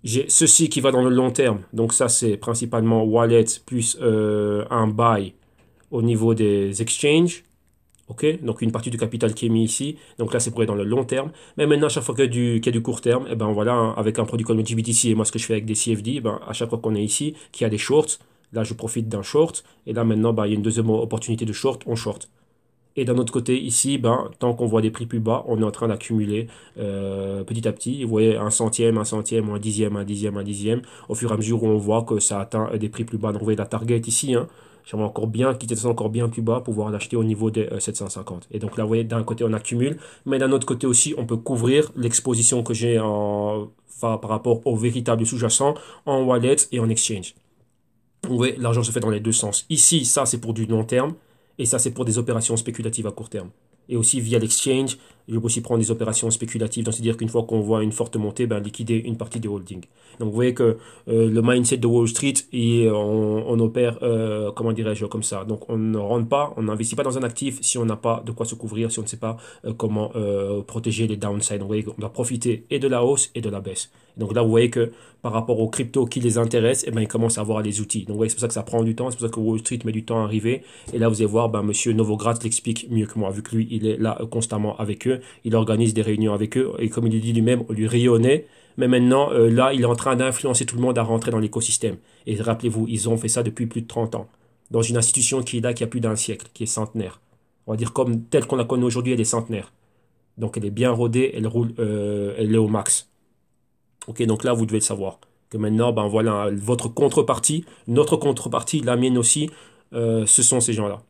j'ai ceci qui va dans le long terme. Donc ça c'est principalement wallet plus un buy au niveau des exchanges. Ok, donc une partie du capital qui est mis ici. Donc là, c'est pour être dans le long terme. Mais maintenant, à chaque fois qu'il y a du court terme, voilà, hein, avec un produit comme le GBTC et moi, ce que je fais avec des CFD, à chaque fois qu'on est ici, qu'il y a des shorts, là, je profite d'un short. Et là, maintenant, il y a une deuxième opportunité de short, on short. Et d'un autre côté, ici, tant qu'on voit des prix plus bas, on est en train d'accumuler petit à petit. Vous voyez, un centième, un dixième, un dixième, un dixième. Au fur et à mesure où on voit que ça atteint des prix plus bas. Donc, vous voyez la target ici, hein. J'aimerais encore bien quitter ça encore bien plus bas pour pouvoir l'acheter au niveau des 750. Et donc là, vous voyez, d'un côté, on accumule. Mais d'un autre côté aussi, on peut couvrir l'exposition que j'ai par rapport au véritable sous-jacent en wallet et en exchange. Vous voyez, l'argent se fait dans les deux sens. Ici, ça, c'est pour du long terme. Et ça, c'est pour des opérations spéculatives à court terme. Et aussi, via l'exchange, je peux aussi prendre des opérations spéculatives. Donc, c'est-à-dire qu'une fois qu'on voit une forte montée, liquider une partie des holdings. Donc, vous voyez que le mindset de Wall Street, on opère, comment dirais-je, comme ça. Donc, on ne rentre pas, on n'investit pas dans un actif si on n'a pas de quoi se couvrir, si on ne sait pas comment protéger les downsides. Donc, vous voyez qu'on doit profiter et de la hausse et de la baisse. Donc là, vous voyez que par rapport aux cryptos qui les intéressent, ils commencent à avoir les outils. Donc, vous voyez, c'est pour ça que ça prend du temps, c'est pour ça que Wall Street met du temps à arriver. Et là, vous allez voir, monsieur Novogratz l'explique mieux que moi, vu que lui, il est là constamment avec eux. Il organise des réunions avec eux. Et comme il le dit lui-même, on lui rayonnait. Mais maintenant, là, il est en train d'influencer tout le monde à rentrer dans l'écosystème. Et rappelez-vous, ils ont fait ça depuis plus de 30 ans. dans une institution qui est là, qui a plus d'un siècle, qui est centenaire. On va dire comme telle qu'on la connaît aujourd'hui, elle est centenaire. Donc elle est bien rodée, elle roule, elle est au max. Ok, donc là, vous devez le savoir. Que maintenant, ben voilà, votre contrepartie, notre contrepartie, la mienne aussi, ce sont ces gens-là.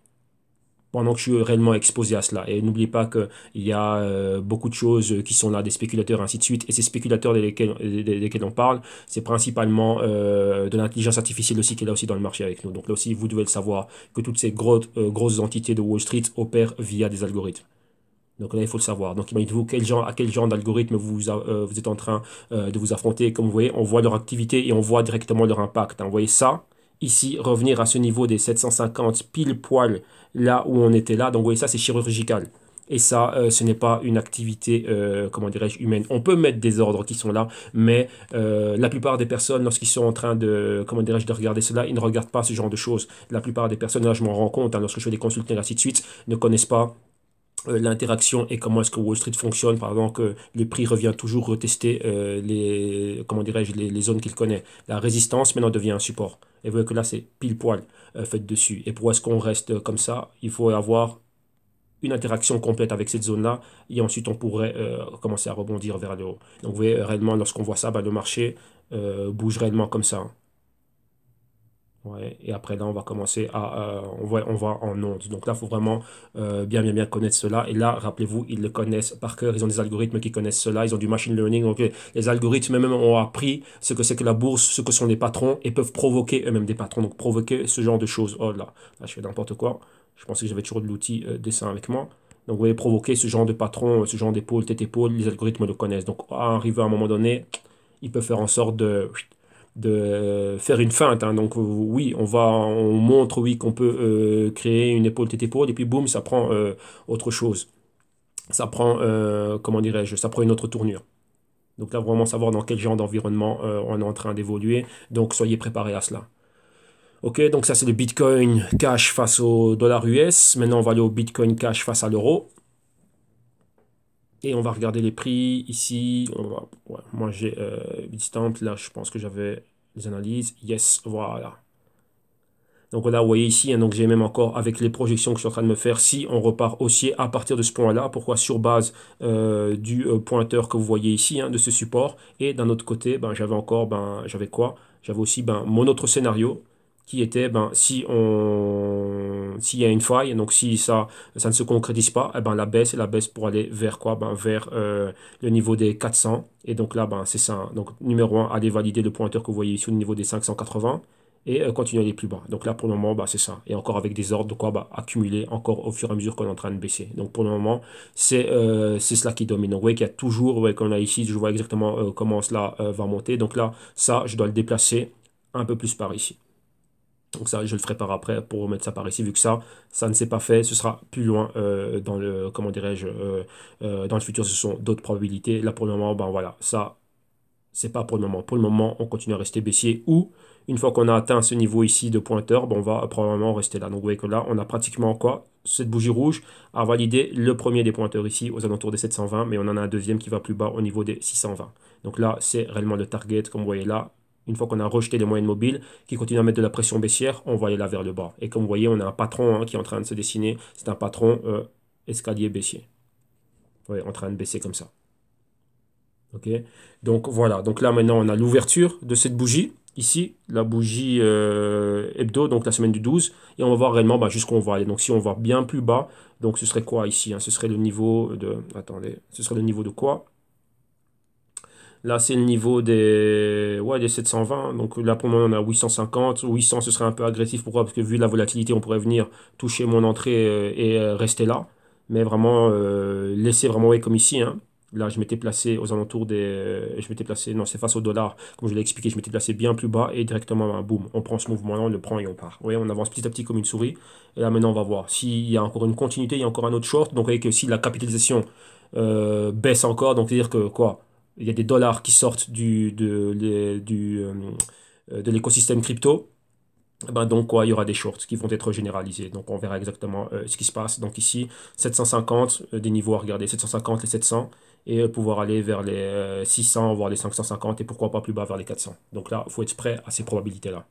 Pendant que je suis réellement exposé à cela. Et n'oubliez pas qu'il y a beaucoup de choses qui sont là, des spéculateurs, ainsi de suite. Et ces spéculateurs desquels on parle, c'est principalement de l'intelligence artificielle aussi qui est là aussi dans le marché avec nous. Donc là aussi, vous devez le savoir, que toutes ces grosses entités de Wall Street opèrent via des algorithmes. Donc là, il faut le savoir. Donc imaginez-vous à quel genre d'algorithme vous êtes en train de vous affronter. Comme vous voyez, on voit leur activité et on voit directement leur impact, hein. Vous voyez ça, ici, revenir à ce niveau des 750 pile poil là où on était là. Donc vous voyez ça, c'est chirurgical. Et ça, ce n'est pas une activité, comment dirais-je, humaine. On peut mettre des ordres qui sont là, mais la plupart des personnes, lorsqu'ils sont en train de, comment dirais-je, de regarder cela, ils ne regardent pas ce genre de choses. La plupart des personnes, là, je m'en rends compte, hein, lorsque je fais des consultations, ainsi de suite, ne connaissent pas l'interaction et comment est-ce que Wall Street fonctionne, par exemple, que le prix revient toujours retester comment dirais-je, les zones qu'il connaît. La résistance maintenant devient un support. Et vous voyez que là, c'est pile poil fait dessus. Et pour est-ce qu'on reste comme ça, il faut avoir une interaction complète avec cette zone-là, et ensuite on pourrait commencer à rebondir vers le haut. Donc vous voyez, réellement, lorsqu'on voit ça, bah, le marché bouge réellement comme ça, hein. Ouais, et après là, on va commencer on va en onde. Donc là, il faut vraiment bien connaître cela. Et là, rappelez-vous, ils le connaissent par cœur. Ils ont des algorithmes qui connaissent cela. Ils ont du machine learning. Donc les algorithmes même ont appris ce que c'est que la bourse, ce que sont les patrons, et peuvent provoquer eux-mêmes des patrons. Donc provoquer ce genre de choses. Oh là je fais n'importe quoi. Je pensais que j'avais toujours de l'outil dessin avec moi. Donc vous voyez, provoquer ce genre de patron, ce genre d'épaule, tête-épaule, les algorithmes le connaissent. Donc arrivé à un moment donné, ils peuvent faire en sorte de faire une feinte, hein. Donc oui, on montre oui qu'on peut créer une épaule tête épaule et puis boum, ça prend autre chose. Ça prend comment dirais-je, ça prend une autre tournure. Donc là, vraiment savoir dans quel genre d'environnement on est en train d'évoluer. Donc soyez préparés à cela. Ok, donc ça c'est le Bitcoin cash face au dollar US. Maintenant, on va aller au Bitcoin cash face à l'euro. Et on va regarder les prix ici. Ouais, moi j'ai Bitstamp. Là, je pense que j'avais les analyses. Yes, voilà. Donc là, vous voyez ici, hein, donc j'ai même encore avec les projections que je suis en train de me faire, si on repart haussier à partir de ce point-là, pourquoi sur base du pointeur que vous voyez ici, hein, de ce support. Et d'un autre côté, ben, j'avais quoi? J'avais aussi ben, mon autre scénario qui était ben, s'il y a une faille, donc si ça ne se concrétise pas, eh ben, la baisse pour aller vers quoi? Ben, vers le niveau des 400. Et donc là, ben, c'est ça, hein. Donc numéro un, allez valider le pointeur que vous voyez ici au niveau des 580 et continuer à aller plus bas. Donc là, pour le moment, bah, c'est ça. Et encore avec des ordres de quoi bah, accumuler encore au fur et à mesure qu'on est en train de baisser. Donc pour le moment, c'est cela qui domine. Donc vous voyez qu'il y a toujours, ouais, comme là ici, je vois exactement comment cela va monter. Donc là, ça, je dois le déplacer un peu plus par ici. Donc ça, je le ferai par après pour remettre ça par ici, vu que ça ne s'est pas fait, ce sera plus loin dans le, comment dirais-je, dans le futur, ce sont d'autres probabilités. Là, pour le moment, ben voilà, ça, c'est pas pour le moment. Pour le moment, on continue à rester baissier ou une fois qu'on a atteint ce niveau ici de pointeur, bon, on va probablement rester là. Donc vous voyez que là, on a pratiquement quoi? Cette bougie rouge a validé le premier des pointeurs ici aux alentours des 720, mais on en a un deuxième qui va plus bas au niveau des 620. Donc là, c'est réellement le target, comme vous voyez là. Une fois qu'on a rejeté les moyennes mobiles qui continuent à mettre de la pression baissière, on va aller là vers le bas. Et comme vous voyez, on a un patron hein, qui est en train de se dessiner. C'est un patron escalier baissier. Vous voyez, en train de baisser comme ça. Ok, donc voilà, donc là maintenant on a l'ouverture de cette bougie, ici, la bougie hebdo, donc la semaine du 12, et on va voir réellement bah, jusqu'où on va aller. Donc si on va bien plus bas, donc ce serait quoi ici, hein? Ce serait le niveau de, attendez, ce serait le niveau de quoi? Là c'est le niveau des, ouais, des 720, donc là pour le moment on a 850, 800 ce serait un peu agressif, pourquoi? Parce que vu la volatilité on pourrait venir toucher mon entrée et rester là, mais vraiment laisser vraiment ouais, comme ici, hein. Là, je m'étais placé aux alentours des. Je m'étais placé. Non, c'est face au dollar. Comme je l'ai expliqué, je m'étais placé bien plus bas et directement, ben, boum, on prend ce mouvement-là, on le prend et on part. Vous voyez, on avance petit à petit comme une souris. Et là, maintenant, on va voir. S'il y a encore une continuité, il y a encore un autre short. Donc, vous voyez que si la capitalisation baisse encore, donc c'est-à-dire que quoi? Il y a des dollars qui sortent de l'écosystème crypto. Eh ben donc quoi, il y aura des shorts qui vont être généralisés. Donc on verra exactement ce qui se passe. Donc ici, 750, des niveaux à regarder, 750, les 700, et pouvoir aller vers les 600, voire les 550, et pourquoi pas plus bas vers les 400. Donc là, il faut être prêt à ces probabilités-là.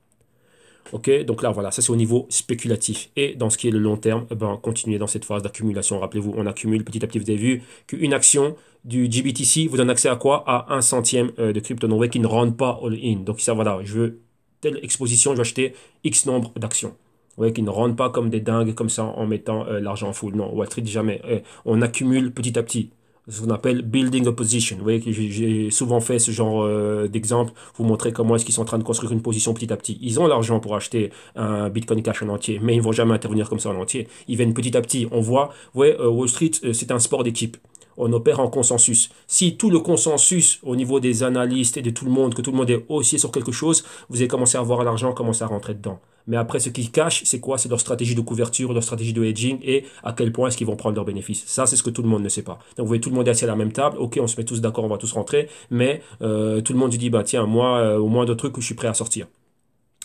Ok, donc là, voilà, ça c'est au niveau spéculatif. Et dans ce qui est le long terme, eh ben, continuez dans cette phase d'accumulation. Rappelez-vous, on accumule petit à petit. Vous avez vu qu'une action du GBTC vous donne accès à quoi? À un centième de crypto. Donc, vous voyez qui ne rentre pas all-in. Donc, ça, voilà, je veux telle exposition, je vais acheter X nombre d'actions. Vous voyez qu'ils ne rentrent pas comme des dingues, comme ça, en mettant l'argent en full. Non, Wall Street, jamais. On accumule petit à petit. Ce qu'on appelle building a position. Vous voyez que j'ai souvent fait ce genre d'exemple, vous montrer comment est-ce qu'ils sont en train de construire une position petit à petit. Ils ont l'argent pour acheter un Bitcoin Cash en entier, mais ils ne vont jamais intervenir comme ça en entier. Ils viennent petit à petit. On voit, vous voyez, Wall Street, c'est un sport d'équipe. On opère en consensus. Si tout le consensus au niveau des analystes et de tout le monde, que tout le monde est haussier sur quelque chose, vous allez commencer à voir l'argent commencer à rentrer dedans. Mais après, ce qu'ils cachent, c'est quoi? C'est leur stratégie de couverture, leur stratégie de hedging et à quel point est-ce qu'ils vont prendre leurs bénéfices. Ça, c'est ce que tout le monde ne sait pas. Donc, vous voyez, tout le monde est assis à la même table. Ok, on se met tous d'accord, on va tous rentrer. Mais tout le monde se dit, bah tiens, moi, au moins de trucs, je suis prêt à sortir.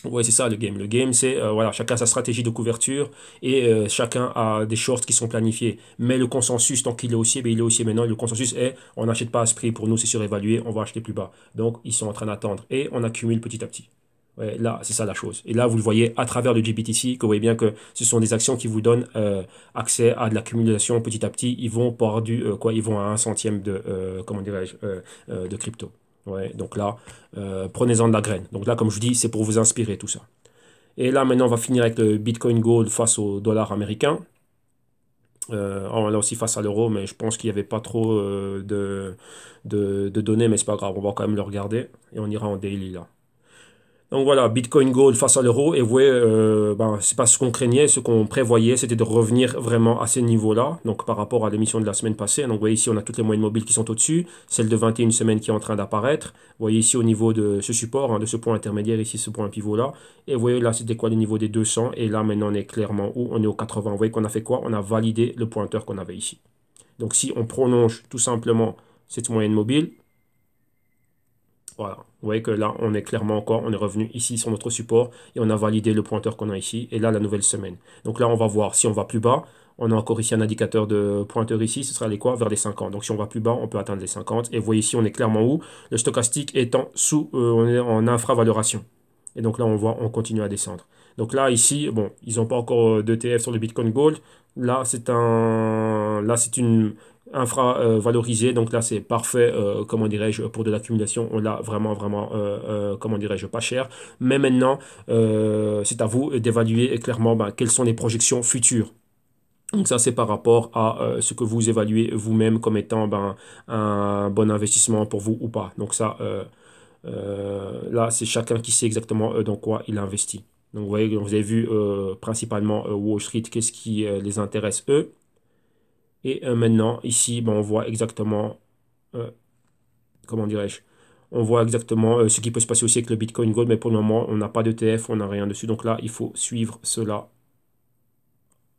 Ouais, c'est ça le game. Le game, c'est voilà, chacun a sa stratégie de couverture et chacun a des shorts qui sont planifiés. Mais le consensus, tant qu'il est haussier, ben, il est haussier maintenant. Le consensus est on n'achète pas à ce prix. Pour nous, c'est surévalué, on va acheter plus bas. Donc, ils sont en train d'attendre et on accumule petit à petit. Ouais, là, c'est ça la chose. Et là, vous le voyez à travers le GBTC, que vous voyez bien que ce sont des actions qui vous donnent accès à de l'accumulation petit à petit. Ils vont par du quoi? Ils vont à un centième de comment dirais-je de crypto. Ouais, donc là, prenez-en de la graine. Donc là, comme je vous dis, c'est pour vous inspirer tout ça. Et là, maintenant, on va finir avec le Bitcoin Gold face au dollar américain. Là aussi face à l'euro, mais je pense qu'il n'y avait pas trop de données, mais c'est pas grave, on va quand même le regarder et on ira en daily là. Donc voilà, Bitcoin Gold face à l'euro, et vous voyez, ben, c'est pas ce qu'on craignait, ce qu'on prévoyait, c'était de revenir vraiment à ces niveaux-là, donc par rapport à l'émission de la semaine passée. Donc vous voyez ici, on a toutes les moyennes mobiles qui sont au-dessus, celle de 21 semaines qui est en train d'apparaître. Vous voyez ici au niveau de ce support, hein, de ce point intermédiaire, ici ce point pivot-là. Et vous voyez là, c'était quoi le niveau des 200, et là maintenant on est clairement où? On est au 80. Vous voyez qu'on a fait quoi? On a validé le pointeur qu'on avait ici. Donc si on prolonge tout simplement cette moyenne mobile, voilà, vous voyez que là, on est clairement encore, on est revenu ici sur notre support et on a validé le pointeur qu'on a ici. Et là, la nouvelle semaine. Donc là, on va voir si on va plus bas. On a encore ici un indicateur de pointeur ici, ce sera les quoi? Vers les 50. Donc si on va plus bas, on peut atteindre les 50. Et vous voyez ici, on est clairement où? Le stochastique étant on est en infravaloration. Et donc là, on voit, on continue à descendre. Donc là, ici, bon, ils n'ont pas encore d'ETF sur le Bitcoin Gold. Là, c'est une infra-valorisé. Donc là, c'est parfait, comment dirais-je, pour de l'accumulation. On l'a vraiment, vraiment, comment dirais-je, pas cher. Mais maintenant, c'est à vous d'évaluer clairement ben, quelles sont les projections futures. Donc ça, c'est par rapport à ce que vous évaluez vous-même comme étant ben, un bon investissement pour vous ou pas. Donc ça, là, c'est chacun qui sait exactement dans quoi il investit. Donc vous voyez, vous avez vu principalement Wall Street, qu'est-ce qui les intéresse eux. Et maintenant, ici, ben, on voit exactement, euh, comment dirais-je, on voit exactement ce qui peut se passer aussi avec le Bitcoin Gold, mais pour le moment, on n'a pas d'ETF, on n'a rien dessus. Donc là, il faut suivre cela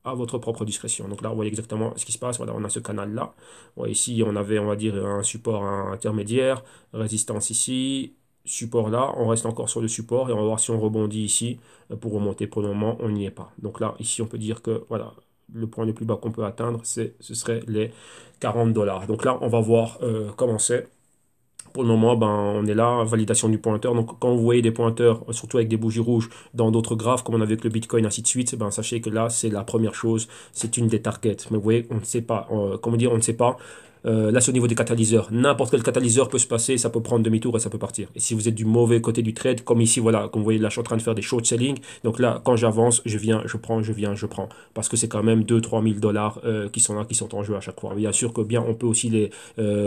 à votre propre discrétion. Donc là, vous voyez exactement ce qui se passe. Voilà, on a ce canal-là. Voilà, ici, on avait, on va dire, un support intermédiaire, résistance ici, support là. On reste encore sur le support et on va voir si on rebondit ici pour remonter. Pour le moment, on n'y est pas. Donc là, ici, on peut dire que, voilà, le point le plus bas qu'on peut atteindre, ce serait les 40 dollars. Donc là, on va voir comment c'est. Pour le moment, ben, on est là, validation du pointeur. Donc, quand vous voyez des pointeurs, surtout avec des bougies rouges, dans d'autres graphes, comme on avait avec le Bitcoin, ainsi de suite, ben, sachez que là, c'est la première chose, c'est une des targets. Mais vous voyez, on ne sait pas, comment dire, on ne sait pas. Là, c'est au niveau des catalyseurs. N'importe quel catalyseur peut se passer, ça peut prendre demi-tour et ça peut partir. Et si vous êtes du mauvais côté du trade, comme ici, voilà, comme vous voyez, là, je suis en train de faire des short selling. Donc là, quand j'avance, je viens, je prends, je viens, je prends. Parce que c'est quand même 2-3 000 dollars qui sont là, qui sont en jeu à chaque fois. Bien sûr que bien, on peut aussi les,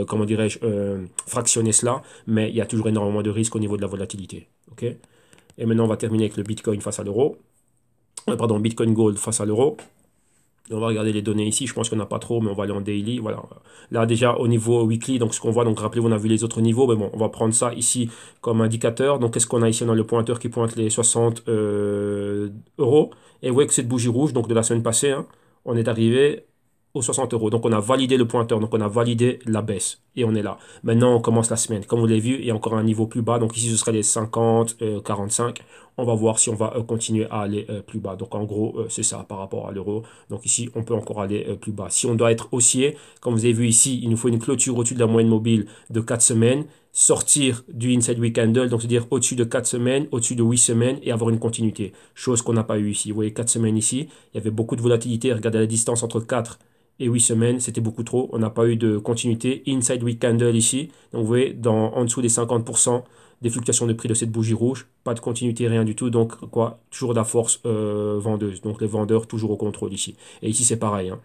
comment dirais-je, fractionner cela, mais il y a toujours énormément de risques au niveau de la volatilité. Ok. Et maintenant, on va terminer avec le Bitcoin face à l'euro. Pardon, Bitcoin Gold face à l'euro. On va regarder les données ici, je pense qu'on n'a pas trop, mais on va aller en daily. Voilà. Là, déjà, au niveau weekly, donc ce qu'on voit, donc rappelez-vous, on a vu les autres niveaux, mais bon, on va prendre ça ici comme indicateur. Donc, qu'est-ce qu'on a ici? On a le pointeur qui pointe les 60 euros. Et vous voyez que cette bougie rouge, donc de la semaine passée, hein, on est arrivé aux 60 euros. Donc, on a validé le pointeur, donc on a validé la baisse. Et on est là. Maintenant, on commence la semaine. Comme vous l'avez vu, il y a encore un niveau plus bas. Donc, ici, ce serait les 50, 45. on va voir si on va continuer à aller plus bas. Donc en gros, c'est ça par rapport à l'euro. Donc ici, on peut encore aller plus bas. Si on doit être haussier, comme vous avez vu ici, il nous faut une clôture au-dessus de la moyenne mobile de 4 semaines, sortir du inside week candle, donc c'est-à-dire au-dessus de 4 semaines, au-dessus de 8 semaines et avoir une continuité. Chose qu'on n'a pas eu ici. Vous voyez 4 semaines ici, il y avait beaucoup de volatilité. Regardez la distance entre 4 et 8 semaines, c'était beaucoup trop. On n'a pas eu de continuité. Inside week candle ici, donc vous voyez en dessous des 50% des fluctuations de prix de cette bougie rouge, pas de continuité, rien du tout. Donc quoi, toujours de la force vendeuse. Donc les vendeurs toujours au contrôle ici. Et ici c'est pareil, hein.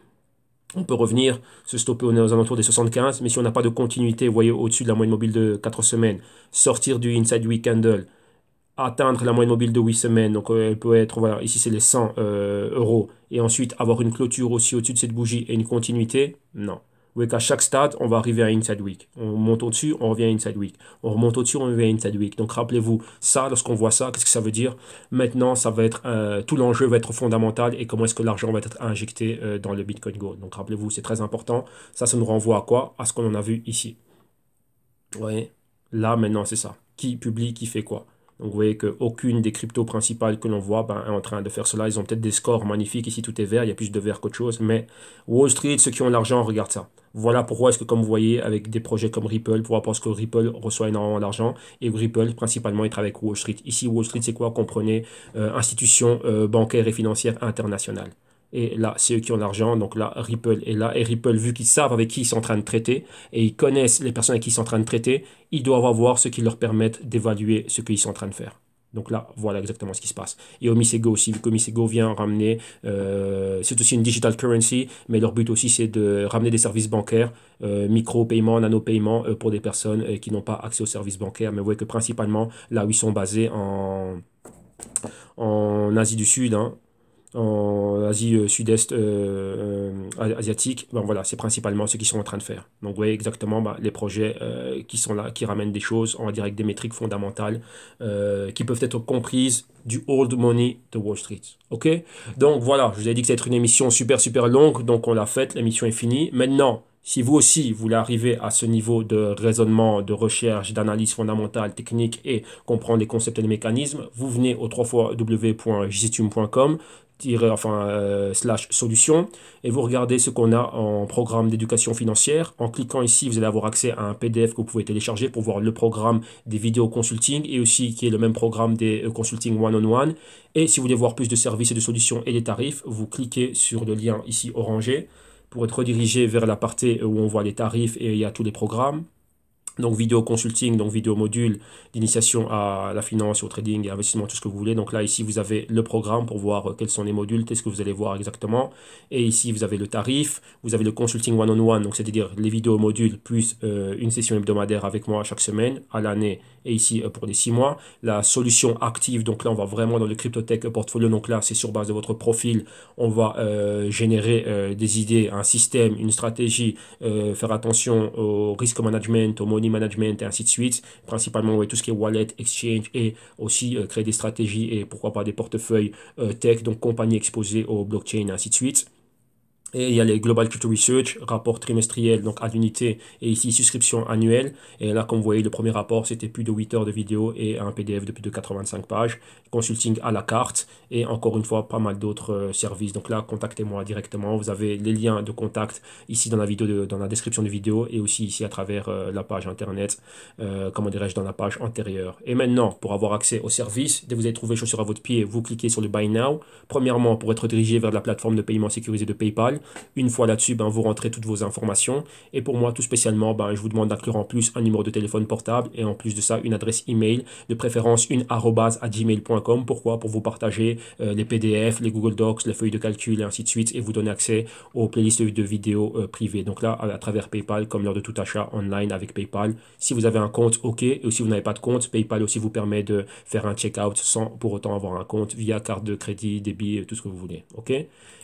On peut revenir, se stopper aux alentours des 75, mais si on n'a pas de continuité, vous voyez, au-dessus de la moyenne mobile de 4 semaines, sortir du inside week candle, atteindre la moyenne mobile de 8 semaines, donc elle peut être, voilà, ici c'est les 100 euros, et ensuite avoir une clôture aussi au-dessus de cette bougie et une continuité, non. Vous voyez qu'à chaque stade, on va arriver à Inside Week. On monte au-dessus, on revient à Inside Week. On remonte au-dessus, on revient à Inside Week. Donc rappelez-vous, ça, lorsqu'on voit ça, qu'est-ce que ça veut dire? Maintenant, ça va être, tout l'enjeu va être fondamental et comment est-ce que l'argent va être injecté dans le Bitcoin Gold. Donc rappelez-vous, c'est très important. Ça nous renvoie à quoi? À ce qu'on en a vu ici. Vous voyez? Là, maintenant, c'est ça. Qui publie, qui fait quoi? Donc, vous voyez qu'aucune des cryptos principales que l'on voit ben, est en train de faire cela. Ils ont peut-être des scores magnifiques. Ici, tout est vert. Il y a plus de vert qu'autre chose. Mais Wall Street, ceux qui ont l'argent, regardent ça. Voilà pourquoi est-ce que, comme vous voyez, avec des projets comme Ripple, pourquoi parce que Ripple reçoit énormément d'argent. Et Ripple, principalement, il travaille avec Wall Street. Ici, Wall Street, c'est quoi? Comprenez institutions bancaires et financières internationales. Et là, c'est eux qui ont l'argent. Donc là, Ripple est là. Et Ripple, vu qu'ils savent avec qui ils sont en train de traiter, et ils connaissent les personnes avec qui ils sont en train de traiter, ils doivent avoir ce qui leur permettent d'évaluer ce qu'ils sont en train de faire. Donc là, voilà exactement ce qui se passe. Et Omisego aussi, vu qu'Omisego vient ramener, c'est aussi une digital currency, mais leur but aussi c'est de ramener des services bancaires, micro-paiements, nano-paiements pour des personnes qui n'ont pas accès aux services bancaires. Mais vous voyez que principalement, là où ils sont basés en Asie du Sud, hein, en Asie sud-est asiatique, ben voilà, c'est principalement ce qu'ils sont en train de faire. Donc vous voyez exactement ben, les projets qui sont là, qui ramènent des choses, on va dire avec des métriques fondamentales qui peuvent être comprises du old money de Wall Street. Ok? Donc voilà, je vous ai dit que c'était une émission super super longue, donc on l'a faite, l'émission est finie. Maintenant, si vous aussi voulez arriver à ce niveau de raisonnement, de recherche, d'analyse fondamentale, technique et comprendre les concepts et les mécanismes, vous venez au www.jctube.com slash solution et vous regardez ce qu'on a en programme d'éducation financière. En cliquant ici, vous allez avoir accès à un PDF que vous pouvez télécharger pour voir le programme des vidéos consulting et aussi qui est le même programme des consulting one-on-one. Et si vous voulez voir plus de services et de solutions et des tarifs, vous cliquez sur le lien ici orangé pour être redirigé vers la partie où on voit les tarifs et il y a tous les programmes. Donc vidéo consulting, donc vidéo module d'initiation à la finance, au trading et investissement, tout ce que vous voulez. Donc là, ici, vous avez le programme pour voir quels sont les modules, qu'est-ce que vous allez voir exactement. Et ici, vous avez le tarif, vous avez le consulting one-on-one, donc c'est-à-dire les vidéos modules plus une session hebdomadaire avec moi chaque semaine, à l'année, et ici pour les 6 mois. La solution active, donc là, on va vraiment dans le CryptoTech portfolio. Donc là, c'est sur base de votre profil, on va générer des idées, un système, une stratégie, faire attention au risk management, au money management et ainsi de suite. Principalement, ouais, tout ce qui est wallet, exchange et aussi créer des stratégies et pourquoi pas des portefeuilles tech, donc compagnies exposées au blockchain et ainsi de suite. Et il y a les Global Crypto Research, rapport trimestriel, donc à l'unité, et ici souscription annuelle. Et là, comme vous voyez, le premier rapport, c'était plus de 8 heures de vidéo et un PDF de plus de 85 pages. Consulting à la carte, et encore une fois, pas mal d'autres services. Donc là, contactez-moi directement. Vous avez les liens de contact ici dans la vidéo, dans la description de vidéo, et aussi ici à travers la page internet, comment dirais-je, dans la page antérieure. Et maintenant, pour avoir accès au service, dès que vous avez trouvé chaussure à votre pied, vous cliquez sur le Buy Now. Premièrement, pour être dirigé vers la plateforme de paiement sécurisé de PayPal. Une fois là-dessus, ben, vous rentrez toutes vos informations. Et pour moi, tout spécialement, ben, je vous demande d'inclure en plus un numéro de téléphone portable et en plus de ça, une adresse email, de préférence une @gmail.com. Pourquoi? Pour vous partager les PDF, les Google Docs, les feuilles de calcul et ainsi de suite et vous donner accès aux playlists de vidéos privées. Donc là, à travers PayPal, comme lors de tout achat online avec PayPal. Si vous avez un compte, OK. Et si vous n'avez pas de compte, PayPal aussi vous permet de faire un check-out sans pour autant avoir un compte via carte de crédit, débit, tout ce que vous voulez. OK?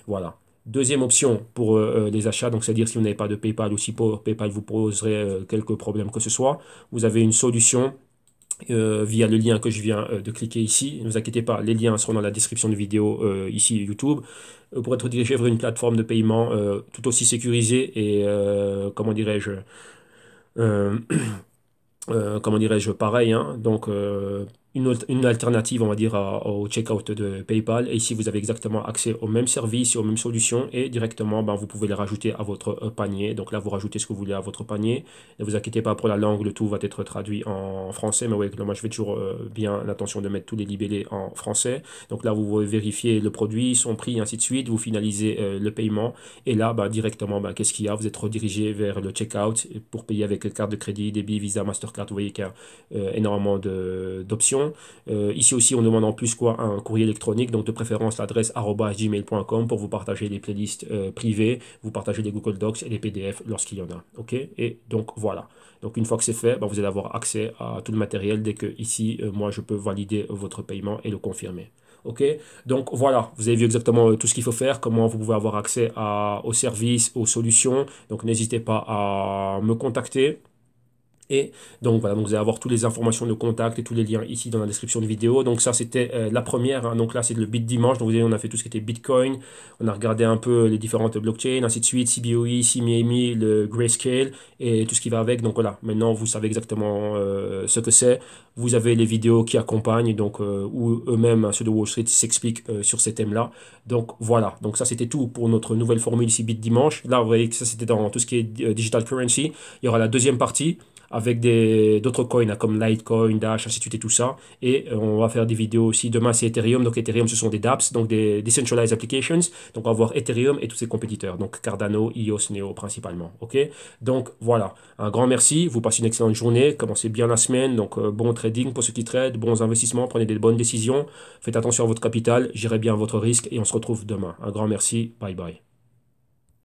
Voilà. Deuxième option pour les achats, donc c'est-à-dire si vous n'avez pas de PayPal ou si PayPal vous poserait quelques problèmes que ce soit, vous avez une solution via le lien que je viens de cliquer ici. Ne vous inquiétez pas, les liens seront dans la description de vidéo ici YouTube pour être dirigé vers une plateforme de paiement tout aussi sécurisée et comment dirais-je euh, comment dirais-je pareil, hein, donc une alternative, on va dire, au checkout de PayPal. Et ici, vous avez exactement accès aux mêmes services et aux mêmes solutions. Et directement, ben, vous pouvez les rajouter à votre panier. Donc là, vous rajoutez ce que vous voulez à votre panier. Ne vous inquiétez pas pour la langue, le tout va être traduit en français. Mais oui, moi, je fais toujours bien l'attention de mettre tous les libellés en français. Donc là, vous vérifiez le produit, son prix, ainsi de suite. Vous finalisez le paiement. Et là, ben, directement, ben, qu'est-ce qu'il y a? Vous êtes redirigé vers le checkout pour payer avec carte de crédit, débit, Visa, Mastercard. Vous voyez qu'il y a énormément d'options. Ici aussi, on demande en plus quoi? Un courrier électronique, donc de préférence l'adresse @gmail.com pour vous partager les playlists privées, vous partager les Google Docs et les PDF lorsqu'il y en a. Ok? Et donc voilà. Donc une fois que c'est fait, ben, vous allez avoir accès à tout le matériel dès que ici, moi, je peux valider votre paiement et le confirmer. Ok, donc voilà, vous avez vu exactement tout ce qu'il faut faire, comment vous pouvez avoir accès aux services, aux solutions. Donc n'hésitez pas à me contacter. Et donc voilà, donc vous allez avoir toutes les informations de contact et tous les liens ici dans la description de vidéo. Donc ça c'était la première, hein. Donc là c'est le Bit Dimanche. Donc vous voyez, on a fait tout ce qui était Bitcoin, on a regardé un peu les différentes blockchains, ainsi de suite, CBOE, CMEME, le Grayscale et tout ce qui va avec. Donc voilà, maintenant vous savez exactement ce que c'est. Vous avez les vidéos qui accompagnent, donc où eux-mêmes, ceux de Wall Street, s'expliquent sur ces thèmes-là. Donc voilà, donc ça c'était tout pour notre nouvelle formule ici Bit Dimanche. Là vous voyez que ça c'était dans tout ce qui est digital currency. Il y aura la deuxième partie avec d'autres coins hein, comme Litecoin, Dash, ainsi de suite et tout ça. Et on va faire des vidéos aussi. Demain, c'est Ethereum. Donc, Ethereum, ce sont des dApps, donc des Decentralized Applications. Donc, on va voir Ethereum et tous ses compétiteurs. Donc, Cardano, EOS, Neo principalement. OK? Donc, voilà. Un grand merci. Vous passez une excellente journée. Commencez bien la semaine. Donc, bon trading pour ceux qui tradent, bons investissements. Prenez des bonnes décisions. Faites attention à votre capital. Gérez bien votre risque et on se retrouve demain. Un grand merci. Bye bye.